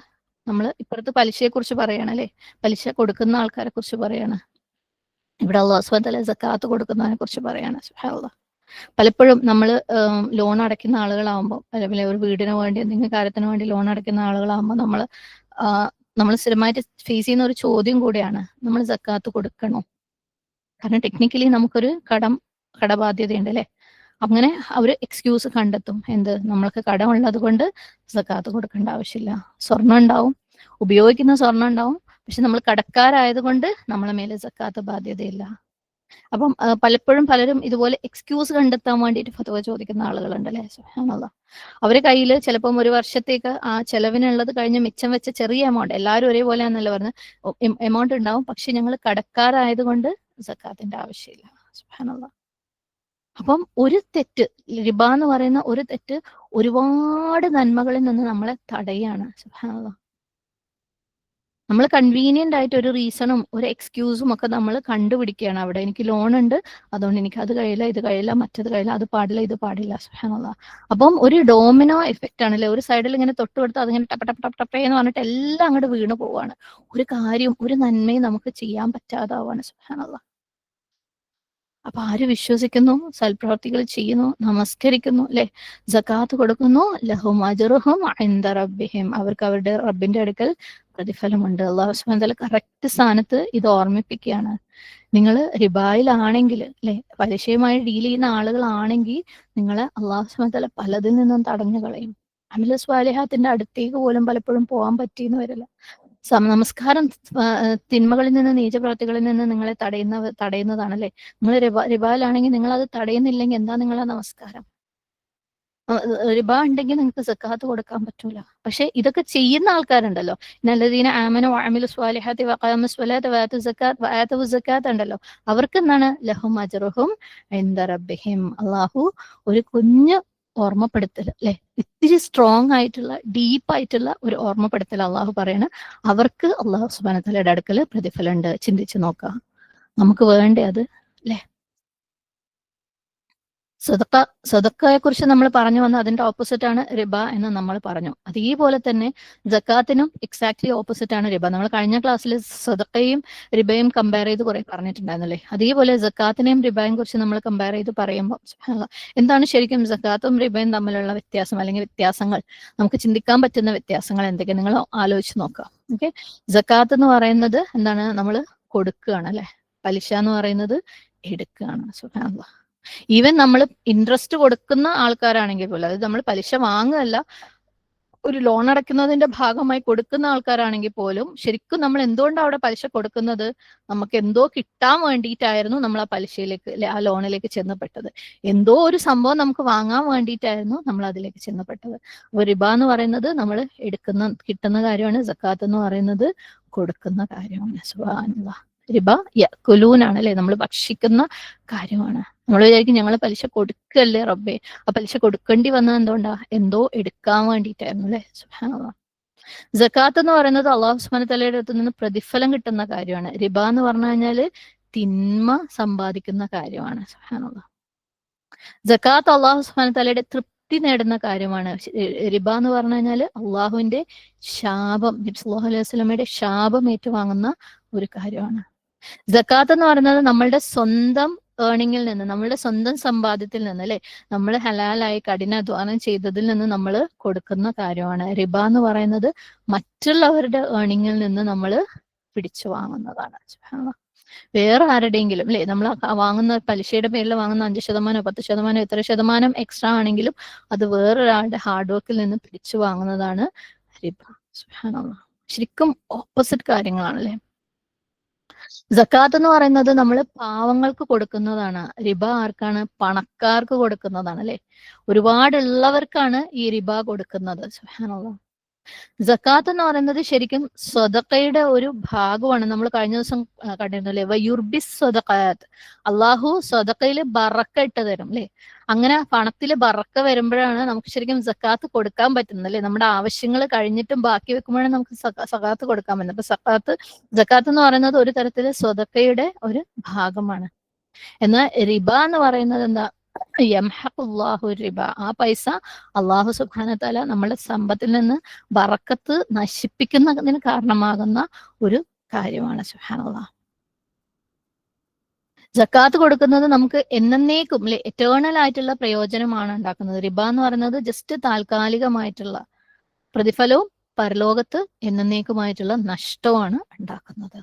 നമ്മൾ ഇപ്പുറത്ത് പലിശയെ കുറിച്ച് പറയണം അല്ലെ, പലിശ കൊടുക്കുന്ന ആൾക്കാരെ കുറിച്ച് പറയാണ്. ഇവിടെ അല്ലാഹു സുബ്ഹാനഹു വ തആല സക്കാത്ത് കൊടുക്കുന്നതിനെ കുറിച്ച് പറയാണ്. സുബ്ഹാനല്ലാഹ്. പലപ്പോഴും നമ്മൾ ലോൺ അടയ്ക്കുന്ന ആളുകളാകുമ്പോൾ, അല്ലെങ്കിൽ ഒരു വീടിന് വേണ്ടി എന്തെങ്കിലും കാര്യത്തിന് വേണ്ടി ലോൺ അടയ്ക്കുന്ന ആളുകളാകുമ്പോൾ നമ്മൾ സ്ഥിരമായിട്ട് ഫേസ് ചെയ്യുന്ന ഒരു ചോദ്യം കൂടിയാണ്, നമ്മൾ സക്കാത്ത് കൊടുക്കണോ? കാരണം ടെക്നിക്കലി നമുക്കൊരു കടബാധ്യതയുണ്ട് അല്ലെ. അങ്ങനെ അവർ എക്സ്ക്യൂസ് കണ്ടെത്തും. എന്ത്? നമ്മൾക്ക് കടമുള്ളത് കൊണ്ട് സക്കാത്ത് കൊടുക്കേണ്ട ആവശ്യമില്ല. സ്വർണ്ണം ഉണ്ടാവും, ഉപയോഗിക്കുന്ന സ്വർണ്ണം ഉണ്ടാവും, പക്ഷെ നമ്മൾ കടക്കാരായത് കൊണ്ട് നമ്മളെ മേലെ സക്കാത്ത് ബാധ്യതയില്ല. അപ്പം പലപ്പോഴും പലരും ഇതുപോലെ എക്സ്ക്യൂസ് കണ്ടെത്താൻ വേണ്ടിയിട്ട് ഫത്വ ചോദിക്കുന്ന ആളുകളുണ്ട് അല്ലെ. സുബ്ഹാനല്ലാഹ്. അവരെ കയ്യിൽ ചിലപ്പം ഒരു വർഷത്തേക്ക് ആ ചെലവിനുള്ളത് കഴിഞ്ഞ് മിച്ചം വെച്ച ചെറിയ എമൗണ്ട്, എല്ലാവരും ഒരേപോലെയാണെന്നല്ല പറഞ്ഞത്, എമൗണ്ട് ഉണ്ടാവും, പക്ഷെ ഞങ്ങൾ കടക്കാരായത് കൊണ്ട് സക്കാത്തിന്റെ ആവശ്യമില്ല. സുബ്ഹാനല്ലാഹ്. അപ്പം ഒരു തെറ്റ്, റിബ എന്ന് പറയുന്ന ഒരു തെറ്റ് ഒരുപാട് നന്മകളിൽ നിന്ന് നമ്മളെ തടയാണ്. സുബ്ഹാനല്ലാഹ്. നമ്മൾ കൺവീനിയന്റ് ആയിട്ട് ഒരു റീസണും ഒരു എക്സ്ക്യൂസും ഒക്കെ നമ്മൾ കണ്ടുപിടിക്കുകയാണ്. അവിടെ എനിക്ക് ലോൺ ഉണ്ട്, അതുകൊണ്ട് എനിക്ക് അത് കഴിയില്ല, ഇത് കഴിയില്ല, മറ്റത് കഴിയില്ല, അത് പാടില്ല, ഇത് പാടില്ല. സുബ്ഹാനല്ലാഹ്. അപ്പം ഒരു ഡോമിനോ എഫക്റ്റ് ആണല്ലേ. ഒരു സൈഡിൽ ഇങ്ങനെ തൊട്ട് കൊടുത്ത് അതിങ്ങനെ ടപ്പ ടപ്പ ടപ്പ ടപ്പേ എന്ന് പറഞ്ഞിട്ട് എല്ലാം അങ്ങോട്ട് വീണ് പോവാണ്. ഒരു കാര്യം, ഒരു നന്മയും നമുക്ക് ചെയ്യാൻ പറ്റാതാവാണ്. സുബ്ഹാനല്ലാഹ്. അപ്പൊ ആര് വിശ്വസിക്കുന്നു, സൽപ്രവർത്തികൾ ചെയ്യുന്നു, നമസ്കരിക്കുന്നു അല്ലെ, സകാത്ത് കൊടുക്കുന്നു, ലഹും അജ്റുഹും ഇൻദ റബ്ബിഹിം, അവർക്ക് അവരുടെ റബ്ബിന്റെ അടുക്കൽ പ്രതിഫലമുണ്ട്. അല്ലാഹു സുബ്ഹാനഹു വ തആല കറക്റ്റ് സ്ഥാനത്ത് ഇത് ഓർമ്മിപ്പിക്കുകയാണ്. നിങ്ങൾ റിബായിലാണെങ്കിൽ അല്ലെ, പലിശയുമായി ഡീൽ ചെയ്യുന്ന ആളുകളാണെങ്കിൽ നിങ്ങളെ അല്ലാഹു സുബ്ഹാനഹു വ തആല പലതിൽ നിന്നും തടഞ്ഞു കളയും. അമല സ്വാലിഹാത്തിന്റെ അടുത്തേക്ക് പോലും പലപ്പോഴും പോകാൻ പറ്റിയെന്ന് വരില്ല. നമസ്കാരം തിന്മകളിൽ നിന്ന്, നീചപ്രവൃത്തികളിൽ നിന്ന് നിങ്ങളെ തടയുന്നതാണല്ലേ. നിങ്ങൾ റിബായിലാണെങ്കിൽ നിങ്ങൾ അത് തടയുന്നില്ലെങ്കിൽ എന്താ നിങ്ങളെ നമസ്കാരം? റിബ ഉണ്ടെങ്കിൽ നിങ്ങൾക്ക് സക്കാത്ത് കൊടുക്കാൻ പറ്റൂല. പക്ഷെ ഇതൊക്കെ ചെയ്യുന്ന ആൾക്കാരുണ്ടല്ലോ, നല്ലദീന ആമനു വഅമിലു സ്വാലിഹാത്തി വഖാമു സ്വലാത്ത വആതു സക്കാത്ത് വആതു സക്കാത്ത് ഉണ്ടല്ലോ, അവർക്ക് എന്താണ്? ലഹും അജ്റുഹും ഇൻദ റബ്ബിഹിം. അല്ലാഹു ഒരു കുഞ്ഞ് ഓർമ്മപ്പെടുത്തൽ അല്ലെ, ഇത്തിരി സ്ട്രോങ് ആയിട്ടുള്ള ഡീപ്പായിട്ടുള്ള ഒരു ഓർമ്മപ്പെടുത്തൽ അള്ളാഹു പറയണ, അവർക്ക് അള്ളാഹു സുബ്ഹാനഹു വ തആലയുടെ അടുക്കൽ പ്രതിഫലമുണ്ട്. ചിന്തിച്ചു നോക്കാം, നമുക്ക് വേണ്ടേ അത് അല്ലെ. സദക്കയെ കുറിച്ച് നമ്മൾ പറഞ്ഞു വന്ന അതിന്റെ ഓപ്പോസിറ്റ് ആണ് റിബ എന്ന് നമ്മൾ പറഞ്ഞു. അതേപോലെ തന്നെ ജക്കാത്തിനും എക്സാക്ട്ലി ഓപ്പോസിറ്റ് ആണ് റിബ. നമ്മൾ കഴിഞ്ഞ ക്ലാസ്സിൽ സദക്കയും റിബയും കമ്പയർ ചെയ്ത് കുറെ പറഞ്ഞിട്ടുണ്ടായിരുന്നല്ലേ. അതേപോലെ ജക്കാത്തിനെയും റിബയും കുറിച്ച് നമ്മൾ കമ്പയർ ചെയ്ത് പറയുമ്പോൾ എന്താണ് ശരിക്കും ജക്കാത്തും റിബയും തമ്മിലുള്ള വ്യത്യാസം, അല്ലെങ്കിൽ വ്യത്യാസങ്ങൾ, നമുക്ക് ചിന്തിക്കാൻ പറ്റുന്ന വ്യത്യാസങ്ങൾ എന്തൊക്കെ നിങ്ങൾ ആലോചിച്ച് നോക്കാം. ഓക്കെ, ജക്കാത്ത് എന്ന് പറയുന്നത് എന്താണ്? നമ്മൾ കൊടുക്കുകയാണ് അല്ലെ. പലിശ എന്ന് പറയുന്നത് എടുക്കുകയാണ്. സുബ്ഹാനല്ലാഹ്. ഈവൻ നമ്മൾ ഇൻട്രസ്റ്റ് കൊടുക്കുന്ന ആൾക്കാരാണെങ്കിൽ പോലും, അതായത് നമ്മൾ പലിശ വാങ്ങുകയല്ല, ഒരു ലോൺ അടയ്ക്കുന്നതിന്റെ ഭാഗമായി കൊടുക്കുന്ന ആൾക്കാരാണെങ്കിൽ പോലും, ശരിക്കും നമ്മൾ എന്തുകൊണ്ടാണ് അവിടെ പലിശ കൊടുക്കുന്നത്? നമുക്ക് എന്തോ കിട്ടാൻ വേണ്ടിയിട്ടായിരുന്നു നമ്മൾ ആ പലിശയിലേക്ക്, ആ ലോണിലേക്ക് ചെന്നപ്പെട്ടത്. എന്തോ ഒരു സംഭവം നമുക്ക് വാങ്ങാൻ വേണ്ടിയിട്ടായിരുന്നു നമ്മൾ അതിലേക്ക് ചെന്നപ്പെട്ടത്. അപ്പൊ റിബ എന്ന് പറയുന്നത് നമ്മൾ കിട്ടുന്ന കാര്യമാണ്. സക്കാത്ത് എന്ന് പറയുന്നത് കൊടുക്കുന്ന കാര്യമാണ്. സുബ്ഹാനല്ലാഹ്. റിബ യഅ്കുലൂനാണ് അല്ലെ, നമ്മൾ ഭക്ഷിക്കുന്ന കാര്യമാണ്. നമ്മൾ വിചാരിക്കും ഞങ്ങൾ പലിശ കൊടുക്കല്ലേ റബ്ബേ, ആ പലിശ കൊടുക്കേണ്ടി വന്നത് എന്തുകൊണ്ടാ? എന്തോ എടുക്കാൻ വേണ്ടിയിട്ടായിരുന്നു അല്ലെ. സുബ്ഹാനല്ലാഹ്. സക്കാത്ത് എന്ന് പറയുന്നത് അല്ലാഹു സുബ്ഹാനഹു വ തആലയുടെ അടുത്ത് നിന്ന് പ്രതിഫലം കിട്ടുന്ന കാര്യമാണ്. റിബ എന്ന് പറഞ്ഞു കഴിഞ്ഞാല് തിന്മ സമ്പാദിക്കുന്ന കാര്യമാണ്. സുബ്ഹാനല്ലാഹ്. സക്കാത്ത് അല്ലാഹു സുബ്ഹാനഹു വ തആലയുടെ തൃപ്തി നേടുന്ന കാര്യമാണ്. റിബ എന്ന് പറഞ്ഞു കഴിഞ്ഞാല് അള്ളാഹുവിന്റെ ശാപം, നബി സല്ലല്ലാഹു അലൈഹി വസല്ലമയുടെ ശാപം ഏറ്റുവാങ്ങുന്ന ഒരു കാര്യമാണ്. സക്കാത്ത് എന്ന് പറയുന്നത് നമ്മളുടെ സ്വന്തം ഏർണിങ്ങിൽ നിന്ന്, നമ്മളുടെ സ്വന്തം സമ്പാദ്യത്തിൽ നിന്ന് അല്ലെ, നമ്മൾ ഹലാലായി കഠിനാധ്വാനം ചെയ്തതിൽ നിന്ന് നമ്മൾ കൊടുക്കുന്ന കാര്യമാണ്. റിബ എന്ന് പറയുന്നത് മറ്റുള്ളവരുടെ ഏർണിങ്ങിൽ നിന്ന് നമ്മൾ പിടിച്ചു വാങ്ങുന്നതാണ്. വേറെ ആരുടെയെങ്കിലും അല്ലെ, നമ്മൾ വാങ്ങുന്ന പലിശയുടെ പേരിൽ വാങ്ങുന്ന 5%, 10%, എത്ര ശതമാനം എക്സ്ട്രാ ആണെങ്കിലും അത് വേറൊരാളുടെ ഹാർഡ് വർക്കിൽ നിന്ന് പിടിച്ചു വാങ്ങുന്നതാണ് റിബ. സുബ്ഹാനല്ലാഹ്. ശരിക്കും ഓപ്പോസിറ്റ് കാര്യങ്ങളാണ് അല്ലെ. സക്കാത്ത് എന്ന് പറയുന്നത് നമ്മൾ പാവങ്ങൾക്ക് കൊടുക്കുന്നതാണ്. റിബ ആർക്കാണ്? പണക്കാർക്ക് കൊടുക്കുന്നതാണ് അല്ലെ. ഒരുപാടുള്ളവർക്കാണ് ഈ റിബ കൊടുക്കുന്നത്. സുബ്ഹാനല്ലാഹ്. സക്കാത്ത് എന്ന് പറയുന്നത് ശരിക്കും സ്വതക്കയുടെ ഒരു ഭാഗമാണ്. നമ്മൾ കഴിഞ്ഞ ദിവസം കണ്ടിരുന്നല്ലേ, വയുർബിസ് സ്വതക്കാത്ത്, അള്ളാഹു സ്വതക്കയിൽ ബറക്ക ഇട്ട് തരും അല്ലെ. അങ്ങനെ പണത്തിൽ ബറക്ക വരുമ്പോഴാണ് നമുക്ക് ശരിക്കും സക്കാത്ത് കൊടുക്കാൻ പറ്റുന്നത് അല്ലെ. നമ്മുടെ ആവശ്യങ്ങൾ കഴിഞ്ഞിട്ടും ബാക്കി വെക്കുമ്പോഴാണ് നമുക്ക് സക്കാത്ത് കൊടുക്കാൻ പറ്റുന്നത്. അപ്പൊ സക്കാത്ത് എന്ന് പറയുന്നത് ഒരു തരത്തില് സ്വതക്കയുടെ ഒരു ഭാഗമാണ്. എന്നാൽ റിബ എന്ന് പറയുന്നത് എന്താ? യംഹഖുല്ലാഹു റിബ, ആ പൈസ അള്ളാഹു സുബ്ഹാനഹു വതആല നമ്മുടെ സമ്പത്തിൽ നിന്ന് ബറക്കത്ത് നശിപ്പിക്കുന്നതിന് കാരണമാകുന്ന ഒരു കാര്യമാണ്. സുബ്ഹാനല്ലാഹ്. സക്കാത്ത് കൊടുക്കുന്നത് നമുക്ക് എന്നേക്കും അല്ലെ, എറ്റേണൽ ആയിട്ടുള്ള പ്രയോജനമാണ് ഉണ്ടാക്കുന്നത്. റിബ എന്ന് പറയുന്നത് ജസ്റ്റ് താൽക്കാലികമായിട്ടുള്ള പ്രതിഫലവും പരലോകത്ത് എന്നേക്കുമായിട്ടുള്ള നഷ്ടമാണ് ഉണ്ടാക്കുന്നത്.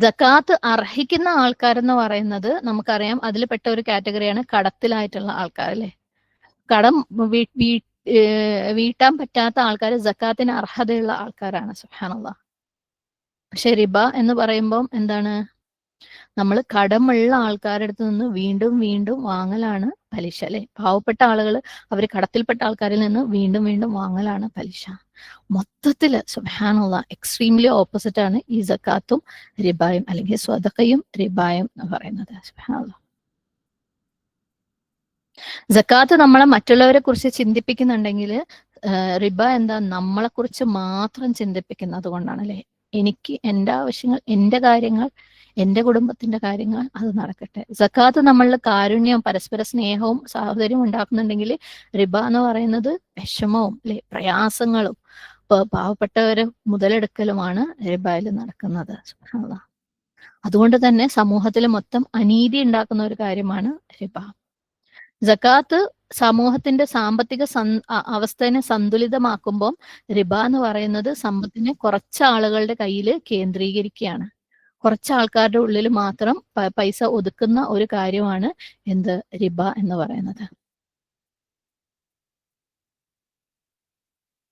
സക്കാത്ത് അർഹിക്കുന്ന ആൾക്കാരെന്ന് പറയുന്നത് നമുക്കറിയാം, അതിൽ പെട്ട ഒരു കാറ്റഗറിയാണ് കടത്തിലായിട്ടുള്ള ആൾക്കാർ അല്ലെ. കടം വീട്ടാൻ പറ്റാത്ത ആൾക്കാർ സക്കാത്തിന് അർഹതയുള്ള ആൾക്കാരാണ്. സുബ്ഹാനല്ലാഹ്. പക്ഷെ റിബ എന്ന് പറയുമ്പോൾ എന്താണ്? നമ്മൾ കടമുള്ള ആൾക്കാരുടെ അടുത്ത് നിന്ന് വീണ്ടും വീണ്ടും വാങ്ങലാണ് പലിശ അല്ലെ. പാവപ്പെട്ട ആളുകൾ അവർ കടത്തിൽപ്പെട്ട ആൾക്കാരിൽ നിന്ന് വീണ്ടും വീണ്ടും വാങ്ങലാണ് പലിശ. മൊത്തത്തില് സുബ്ഹാനല്ലാഹ് എക്സ്ട്രീംലി ഓപ്പോസിറ്റ് ആണ് ഈ സക്കാത്തും റിബായും, അല്ലെങ്കിൽ സ്വതക്കയും റിബായും എന്ന് പറയുന്നത്. സുബ്ഹാനല്ലാഹ്. സക്കാത്ത് നമ്മളെ മറ്റുള്ളവരെ കുറിച്ച് ചിന്തിപ്പിക്കുന്നുണ്ടെങ്കിൽ റിബ എന്താ? നമ്മളെ കുറിച്ച് മാത്രം ചിന്തിപ്പിക്കുന്നത് കൊണ്ടാണ് അല്ലെ. എനിക്ക് എന്റെ ആവശ്യങ്ങൾ, എന്റെ കാര്യങ്ങൾ, എന്റെ കുടുംബത്തിന്റെ കാര്യങ്ങൾ അത് നടക്കട്ടെ. സക്കാത്ത് നമ്മളിൽ കാരുണ്യവും പരസ്പര സ്നേഹവും സാഹോദര്യവും ഉണ്ടാക്കുന്നുണ്ടെങ്കിൽ റിബ എന്ന് പറയുന്നത് വിഷമവും അല്ലെ, പ്രയാസങ്ങളും പാവപ്പെട്ടവരെ മുതലെടുക്കലുമാണ് റിബയിൽ നടക്കുന്നത്. സുബ്ഹാനല്ലാഹ്. അതുകൊണ്ട് തന്നെ സമൂഹത്തിൽ മൊത്തം അനീതി ഉണ്ടാക്കുന്ന ഒരു കാര്യമാണ് റിബ. സക്കാത്ത് സമൂഹത്തിന്റെ സാമ്പത്തിക അവസ്ഥയെ സന്തുലിതമാക്കുമ്പോൾ റിബ എന്ന് പറയുന്നത് സമ്പത്തിനെ കുറച്ച് ആളുകളുടെ കയ്യിൽ കേന്ദ്രീകരിക്കുകയാണ്. കുറച്ച് ആൾക്കാരുടെ ഉള്ളിൽ മാത്രം പൈസ ഒതുക്കുന്ന ഒരു കാര്യമാണ് എന്ത്? റിബ എന്ന് പറയുന്നത്.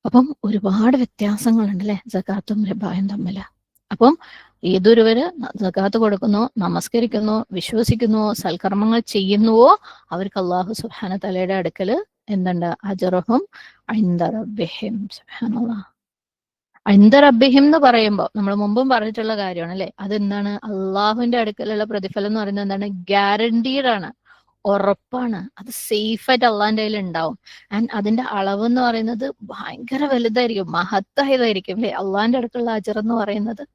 അപ്പം ഒരുപാട് വ്യത്യാസങ്ങളുണ്ട് അല്ലെ സക്കാത്തും റിബായും തമ്മിൽ. അപ്പം ഏതൊരുവര് സക്കാത്ത് കൊടുക്കുന്നോ, നമസ്കരിക്കുന്നോ, വിശ്വസിക്കുന്നുവോ, സൽക്കർമ്മങ്ങൾ ചെയ്യുന്നുവോ അവർക്ക് അല്ലാഹു സുബ്ഹാനഹു തആലയുടെ അടുക്കല് എന്തുണ്ട്? അജ്റുഹും ഇൻദ റബ്ബിഹിം. സുബ്ഹാനല്ലാഹ്. ഇൻദ റബ്ബിഹിം എന്ന് പറയുമ്പോൾ നമ്മൾ മുമ്പും പറഞ്ഞിട്ടുള്ള കാര്യമാണ് അല്ലെ. അതെന്താണ്? അള്ളാഹുവിന്റെ അടുക്കലുള്ള പ്രതിഫലം എന്ന് പറയുന്നത് എന്താണ്? ഗ്യാരണ്ടീഡ് ആണ്, ഉറപ്പാണ്. അത് സേഫ് ആയിട്ട് അള്ളാഹിന്റെ കയ്യിൽ ഉണ്ടാവും. ആൻഡ് അതിന്റെ അളവ് എന്ന് പറയുന്നത് ഭയങ്കര വലുതായിരിക്കും, മഹത്തായതായിരിക്കും അല്ലെ. അള്ളാഹിന്റെ അടുക്കുള്ള അജർ എന്ന് പറയുന്നത്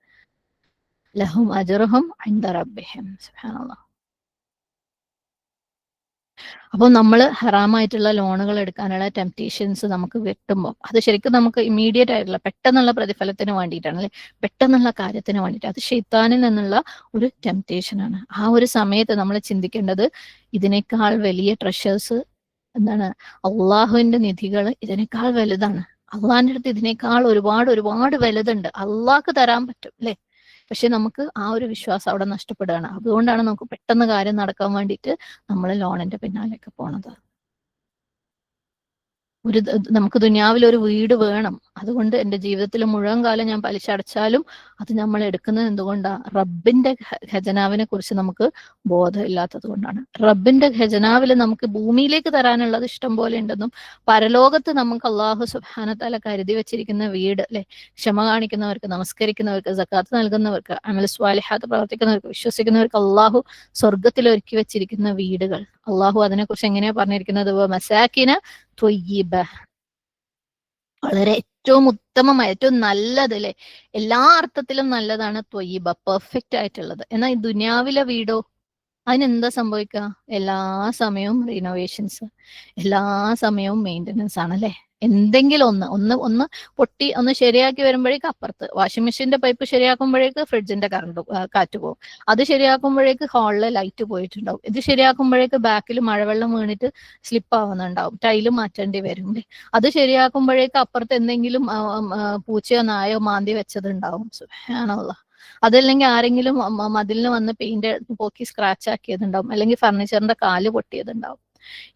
ലഹും അജ്റുഹും ഇൻദ റബ്ബിഹിം. സുബ്ഹാനല്ലാഹ്. അപ്പോൾ നമ്മൾ ഹറാമായിട്ടുള്ള ലോണുകൾ എടുക്കാനുള്ള ടെംപ്റ്റേഷൻസ് നമുക്ക് വെട്ടുമ്പോൾ അത് ശരിക്കും നമുക്ക് ഇമ്മീഡിയറ്റ് ആയിട്ടുള്ള പെട്ടെന്നുള്ള പ്രതിഫലത്തിന് വേണ്ടിയിട്ടാണ് അല്ലെ, പെട്ടെന്നുള്ള കാര്യത്തിന് വേണ്ടിയിട്ട്. അത് ശൈത്താനിൽ നിന്നുള്ള ഒരു ടെംപ്റ്റേഷൻ ആണ്. ആ ഒരു സമയത്ത് നമ്മൾ ചിന്തിക്കേണ്ടത് ഇതിനേക്കാൾ വലിയ ട്രഷേഴ്സ് എന്താണ്? അള്ളാഹുവിന്റെ നിധികൾ ഇതിനേക്കാൾ വലുതാണ്. അള്ളാഹിന്റെ അടുത്ത് ഇതിനേക്കാൾ ഒരുപാട് ഒരുപാട് വലുതുണ്ട്, അള്ളാഹ്ക്ക് തരാൻ പറ്റും അല്ലെ. പക്ഷെ നമുക്ക് ആ ഒരു വിശ്വാസം അവിടെ നഷ്ടപ്പെടുകയാണ്. അതുകൊണ്ടാണ് നമുക്ക് പെട്ടെന്ന് കാര്യം നടക്കാൻ വേണ്ടിയിട്ട് നമ്മൾ ലോണിന്റെ പിന്നാലേക്ക് പോണത്. നമുക്ക് ദുനിയാവിൽ ഒരു വീട് വേണം. അതുകൊണ്ട് എൻ്റെ ജീവിതത്തിൽ മുഴുവൻ കാലം ഞാൻ പലിശ അടച്ചാലും അത് നമ്മൾ എടുക്കുന്നത് എന്തുകൊണ്ടാ? റബ്ബിന്റെ ഖജനാവിനെ കുറിച്ച് നമുക്ക് ബോധമില്ലാത്തത് കൊണ്ടാണ്. റബ്ബിന്റെ ഖജനാവിൽ നമുക്ക് ഭൂമിയിലേക്ക് തരാനുള്ളത് ഇഷ്ടം പോലെ ഉണ്ടെന്നും പരലോകത്ത് നമുക്ക് അല്ലാഹു സുബ്ഹാനഹു തആല കരുതി വെച്ചിരിക്കുന്ന വീട് അല്ലെ, ക്ഷമ കാണിക്കുന്നവർക്ക്, നമസ്കരിക്കുന്നവർക്ക്, സക്കാത്ത് നൽകുന്നവർക്ക്, അമൽ സ്വാലിഹാത്ത് പ്രവർത്തിക്കുന്നവർക്ക്, വിശ്വസിക്കുന്നവർക്ക് അല്ലാഹു സ്വർഗത്തിൽ ഒരുക്കി വെച്ചിരിക്കുന്ന വീടുകൾ. അല്ലാഹു അതിനെക്കുറിച്ച് എങ്ങനെയാ പറഞ്ഞിരിക്കുന്നത്? മസാകിന ത്വയ്യിബ, വളരെ ഏറ്റവും ഉത്തമമായ, ഏറ്റവും നല്ലത് അല്ലെ, എല്ലാ അർത്ഥത്തിലും നല്ലതാണ് ത്വയ്യിബ, പെർഫെക്റ്റ് ആയിട്ടുള്ളത്. എന്നാൽ ഈ ദുനിയാവിലെ വീടോ, അതിനെന്താ സംഭവിക്കുക? എല്ലാ സമയവും റിനോവേഷൻസ്, എല്ലാ സമയവും മെയിൻ്റനൻസ് ആണ് അല്ലെ. എന്തെങ്കിലും ഒന്ന് പൊട്ടി ഒന്ന് ശരിയാക്കി വരുമ്പോഴേക്ക് അപ്പുറത്ത് വാഷിംഗ് മെഷീന്റെ പൈപ്പ് ശരിയാക്കുമ്പോഴേക്ക് ഫ്രിഡ്ജിന്റെ കാറ്റ് പോകും. അത് ശരിയാക്കുമ്പോഴേക്ക് ഹാളിലെ ലൈറ്റ് പോയിട്ടുണ്ടാവും. ഇത് ശരിയാക്കുമ്പോഴേക്ക് ബാക്കിൽ മഴവെള്ളം വീണിട്ട് സ്ലിപ്പ് ആവുന്നുണ്ടാവും, ടൈല് മാറ്റേണ്ടി വരും. അത് ശരിയാക്കുമ്പോഴേക്ക് അപ്പുറത്ത് എന്തെങ്കിലും പൂച്ചയോ നായോ മാന്തി വെച്ചതുണ്ടാവും. സുബ്ഹാനല്ലാഹ്. അതല്ലെങ്കിൽ ആരെങ്കിലും മതിലിന് വന്ന് പെയിന്റ് പോക്കി സ്ക്രാച്ച് ആക്കിയതുണ്ടാവും, അല്ലെങ്കിൽ ഫർണിച്ചറിന്റെ കാല് പൊട്ടിയതുണ്ടാവും.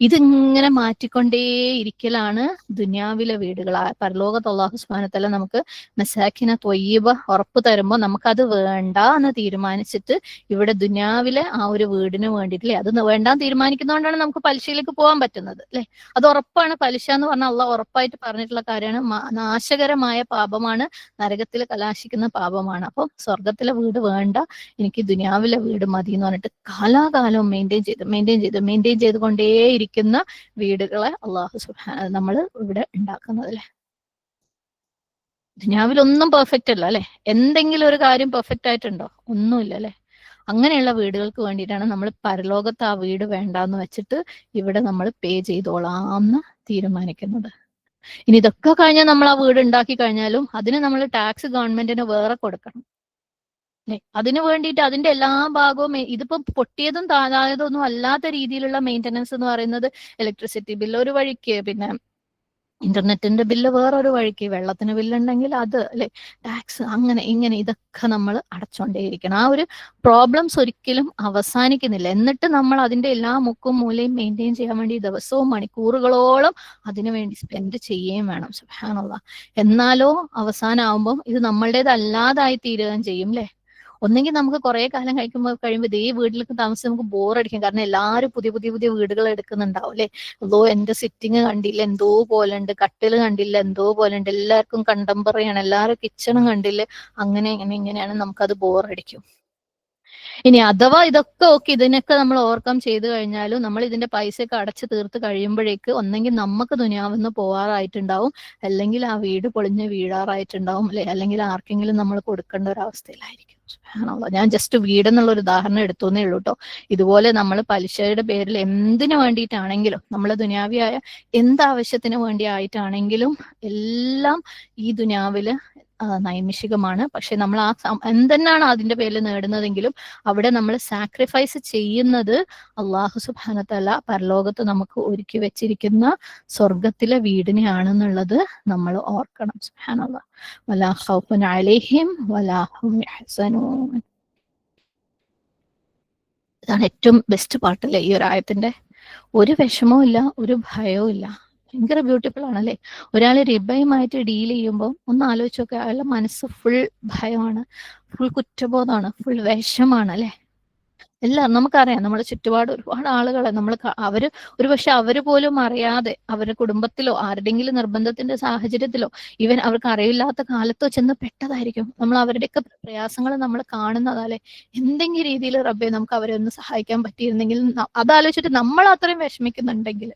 ഇതിങ്ങനെ മാറ്റിക്കൊണ്ടേയിരിക്കലാണ് ദുനിയാവിലെ വീടുകൾ. പരലോകത്ത് അല്ലാഹു സുബ്ഹാനഹു വ തആല നമുക്ക് മസാക്കിന ത്വയ്യിബ ഉറപ്പ് തരുമ്പോൾ നമുക്കത് വേണ്ട എന്ന് തീരുമാനിച്ചിട്ട് ഇവിടെ ദുനിയാവിലെ ആ ഒരു വീടിന് വേണ്ടിയിട്ടില്ലേ, അത് വേണ്ടാന്ന് തീരുമാനിക്കുന്നതുകൊണ്ടാണ് നമുക്ക് പലിശയിലേക്ക് പോകാൻ പറ്റുന്നത് അല്ലെ. അത് ഉറപ്പാണ്. പലിശ എന്ന് പറഞ്ഞാൽ അള്ളാഹ് ഉറപ്പായിട്ട് പറഞ്ഞിട്ടുള്ള കാര്യമാണ്. നാശകരമായ പാപമാണ്, നരകത്തിൽ കലാശിക്കുന്ന പാപമാണ്. അപ്പം സ്വർഗത്തിലെ വീട് വേണ്ട, എനിക്ക് ദുനിയാവിലെ വീട് മതി എന്ന് പറഞ്ഞിട്ട് കാലാകാലം മെയിൻറ്റെയിൻ ചെയ്തുകൊണ്ടേയിരിക്കുന്ന വീടുകളെ അള്ളാഹു സുബ്ഹാനഹു നമ്മൾ ഇവിടെ ഉണ്ടാക്കുന്നത് അല്ലെ. ദുനിയാവിലൊന്നും പെർഫെക്റ്റ് അല്ല അല്ലെ. എന്തെങ്കിലും ഒരു കാര്യം പെർഫെക്റ്റ് ആയിട്ടുണ്ടോ? ഒന്നുമില്ല അല്ലെ. അങ്ങനെയുള്ള വീടുകൾക്ക് വേണ്ടിയിട്ടാണ് നമ്മൾ പരലോകത്ത് ആ വീട് വേണ്ടാന്ന് വെച്ചിട്ട് ഇവിടെ നമ്മൾ പേ ചെയ്തോളാന്ന് തീരുമാനിക്കുന്നത്. ഇനി ഇതൊക്കെ കഴിഞ്ഞാൽ നമ്മൾ ആ വീട് ഉണ്ടാക്കി കഴിഞ്ഞാലും അതിന് നമ്മൾ ടാക്സ് ഗവൺമെന്റിന് വേറെ കൊടുക്കണം അല്ലെ. അതിന് വേണ്ടിയിട്ട് അതിന്റെ എല്ലാ ഭാഗവും ഇതിപ്പോ പൊട്ടിയതും താഴായതൊന്നും അല്ലാത്ത രീതിയിലുള്ള മെയിൻ്റനൻസ് എന്ന് പറയുന്നത് ഇലക്ട്രിസിറ്റി ബില്ല് ഒരു വഴിക്ക്, പിന്നെ ഇന്റർനെറ്റിന്റെ ബില്ല് വേറൊരു വഴിക്ക്, വെള്ളത്തിന് ബില്ലുണ്ടെങ്കിൽ അത് അല്ലെ, ടാക്സ് അങ്ങനെ ഇങ്ങനെ ഇതൊക്കെ നമ്മൾ അടച്ചോണ്ടേയിരിക്കണം. ആ ഒരു പ്രോബ്ലംസ് ഒരിക്കലും അവസാനിക്കുന്നില്ല. എന്നിട്ട് നമ്മൾ അതിന്റെ എല്ലാ മുക്കും മൂലയും മെയിൻറ്റെയിൻ ചെയ്യാൻ വേണ്ടി ദിവസവും മണിക്കൂറുകളോളം അതിനു വേണ്ടി സ്പെൻഡ് ചെയ്യുകയും വേണം. സുബ്ഹാനല്ലാഹ്. എന്നാലോ അവസാനമാകുമ്പോൾ ഇത് നമ്മളുടേതല്ലാതായി തീരുകയും ചെയ്യും അല്ലെ. ഒന്നെങ്കിൽ നമുക്ക് കുറെ കാലം കഴിയുമ്പോൾ ഇതേ വീട്ടിലേക്ക് താമസിച്ച് നമുക്ക് ബോറടിക്കും. കാരണം എല്ലാവരും പുതിയ പുതിയ പുതിയ വീടുകൾ എടുക്കുന്നുണ്ടാവും അല്ലെ. എന്തോ എന്റെ സിറ്റിങ് കണ്ടില്ല എന്തോ പോലെ ഉണ്ട്, കട്ടില് കണ്ടില്ല എന്തോ പോലെ ഉണ്ട്, എല്ലാവർക്കും കണ്ടംപററിയാണ്, എല്ലാവരും കിച്ചണും കണ്ടില്ല, അങ്ങനെ ഇങ്ങനെയാണ്, നമുക്കത് ബോറടിക്കും. ഇനി അഥവാ ഇതൊക്കെ ഓക്കെ, ഇതിനൊക്കെ നമ്മൾ ഓവർകം ചെയ്ത് കഴിഞ്ഞാലും നമ്മൾ ഇതിന്റെ പൈസയൊക്കെ അടച്ചു തീർത്ത് കഴിയുമ്പോഴേക്ക് ഒന്നെങ്കിൽ നമുക്ക് ദുനിയാവിന്ന് പോവാറായിട്ടുണ്ടാവും, അല്ലെങ്കിൽ ആ വീട് പൊളിഞ്ഞ് വീഴാറായിട്ടുണ്ടാവും അല്ലെ, അല്ലെങ്കിൽ ആർക്കെങ്കിലും നമ്മൾ കൊടുക്കേണ്ട ഒരു അവസ്ഥയിലായിരിക്കും. ഞാൻ ജസ്റ്റ് വീടെന്നുള്ള ഒരു ഉദാഹരണം എടുത്തോന്നേ ഉള്ളൂ കേട്ടോ. ഇതുപോലെ നമ്മൾ പലിശയുടെ പേരിൽ എന്തിനു വേണ്ടിയിട്ടാണെങ്കിലും, നമ്മളെ ദുനിയാവിയായ എന്താവശ്യത്തിന് വേണ്ടി ആയിട്ടാണെങ്കിലും എല്ലാം ഈ ദുനിയാവില് നൈമിഷികമാണ്. പക്ഷെ നമ്മൾ എന്തെന്നാണ് അതിന്റെ പേരിൽ നേടുന്നതെങ്കിലും അവിടെ നമ്മൾ സാക്രിഫൈസ് ചെയ്യുന്നത് അള്ളാഹു സുബ്ഹാനഹു വ തആല പരലോകത്ത് നമുക്ക് ഒരുക്കി വെച്ചിരിക്കുന്ന സ്വർഗത്തിലെ വീടിനെയാണെന്നുള്ളത് നമ്മൾ ഓർക്കണം. സുബ്ഹാനല്ലാഹ്. വലാ ഖൗഫുൻ അലൈഹിം വലാ ഹും യഹ്സനൂൻ. ഇതാണ് ഏറ്റവും ബെസ്റ്റ് പാർട്ടല്ലേ ഈ ഒരു ആയത്തിന്റെ. ഒരു വിഷമവും ഇല്ല, ഒരു ഭയവും ഇല്ല. ഭയങ്കര ബ്യൂട്ടിഫുൾ ആണല്ലേ. ഒരാൾ റിബയുമായിട്ട് ഡീൽ ചെയ്യുമ്പോൾ ഒന്ന് ആലോചിച്ച് നോക്കുക, അയാളുടെ മനസ്സ് ഫുൾ ഭയമാണ്, ഫുൾ കുറ്റബോധമാണ്, ഫുൾ വിഷമാണ് അല്ലെ. എല്ലാം നമുക്കറിയാം, നമ്മുടെ ചുറ്റുപാട് ഒരുപാട് ആളുകളെ അവര് ഒരുപക്ഷെ അവര് പോലും അറിയാതെ അവരുടെ കുടുംബത്തിലോ ആരുടെങ്കിലും നിർബന്ധത്തിന്റെ സാഹചര്യത്തിലോ ഇവൻ അവർക്ക് അറിയില്ലാത്ത കാലത്തോ ചെന്ന് പെട്ടതായിരിക്കും. നമ്മൾ അവരുടെയൊക്കെ പ്രയാസങ്ങൾ നമ്മൾ കാണുന്നതല്ലേ. എന്തെങ്കിലും രീതിയിൽ റബ്ബെ നമുക്ക് അവരെ ഒന്ന് സഹായിക്കാൻ പറ്റിയിരുന്നെങ്കിൽ, അതാലോചിച്ചിട്ട് നമ്മൾ അത്രയും വിഷമിക്കുന്നുണ്ടെങ്കിൽ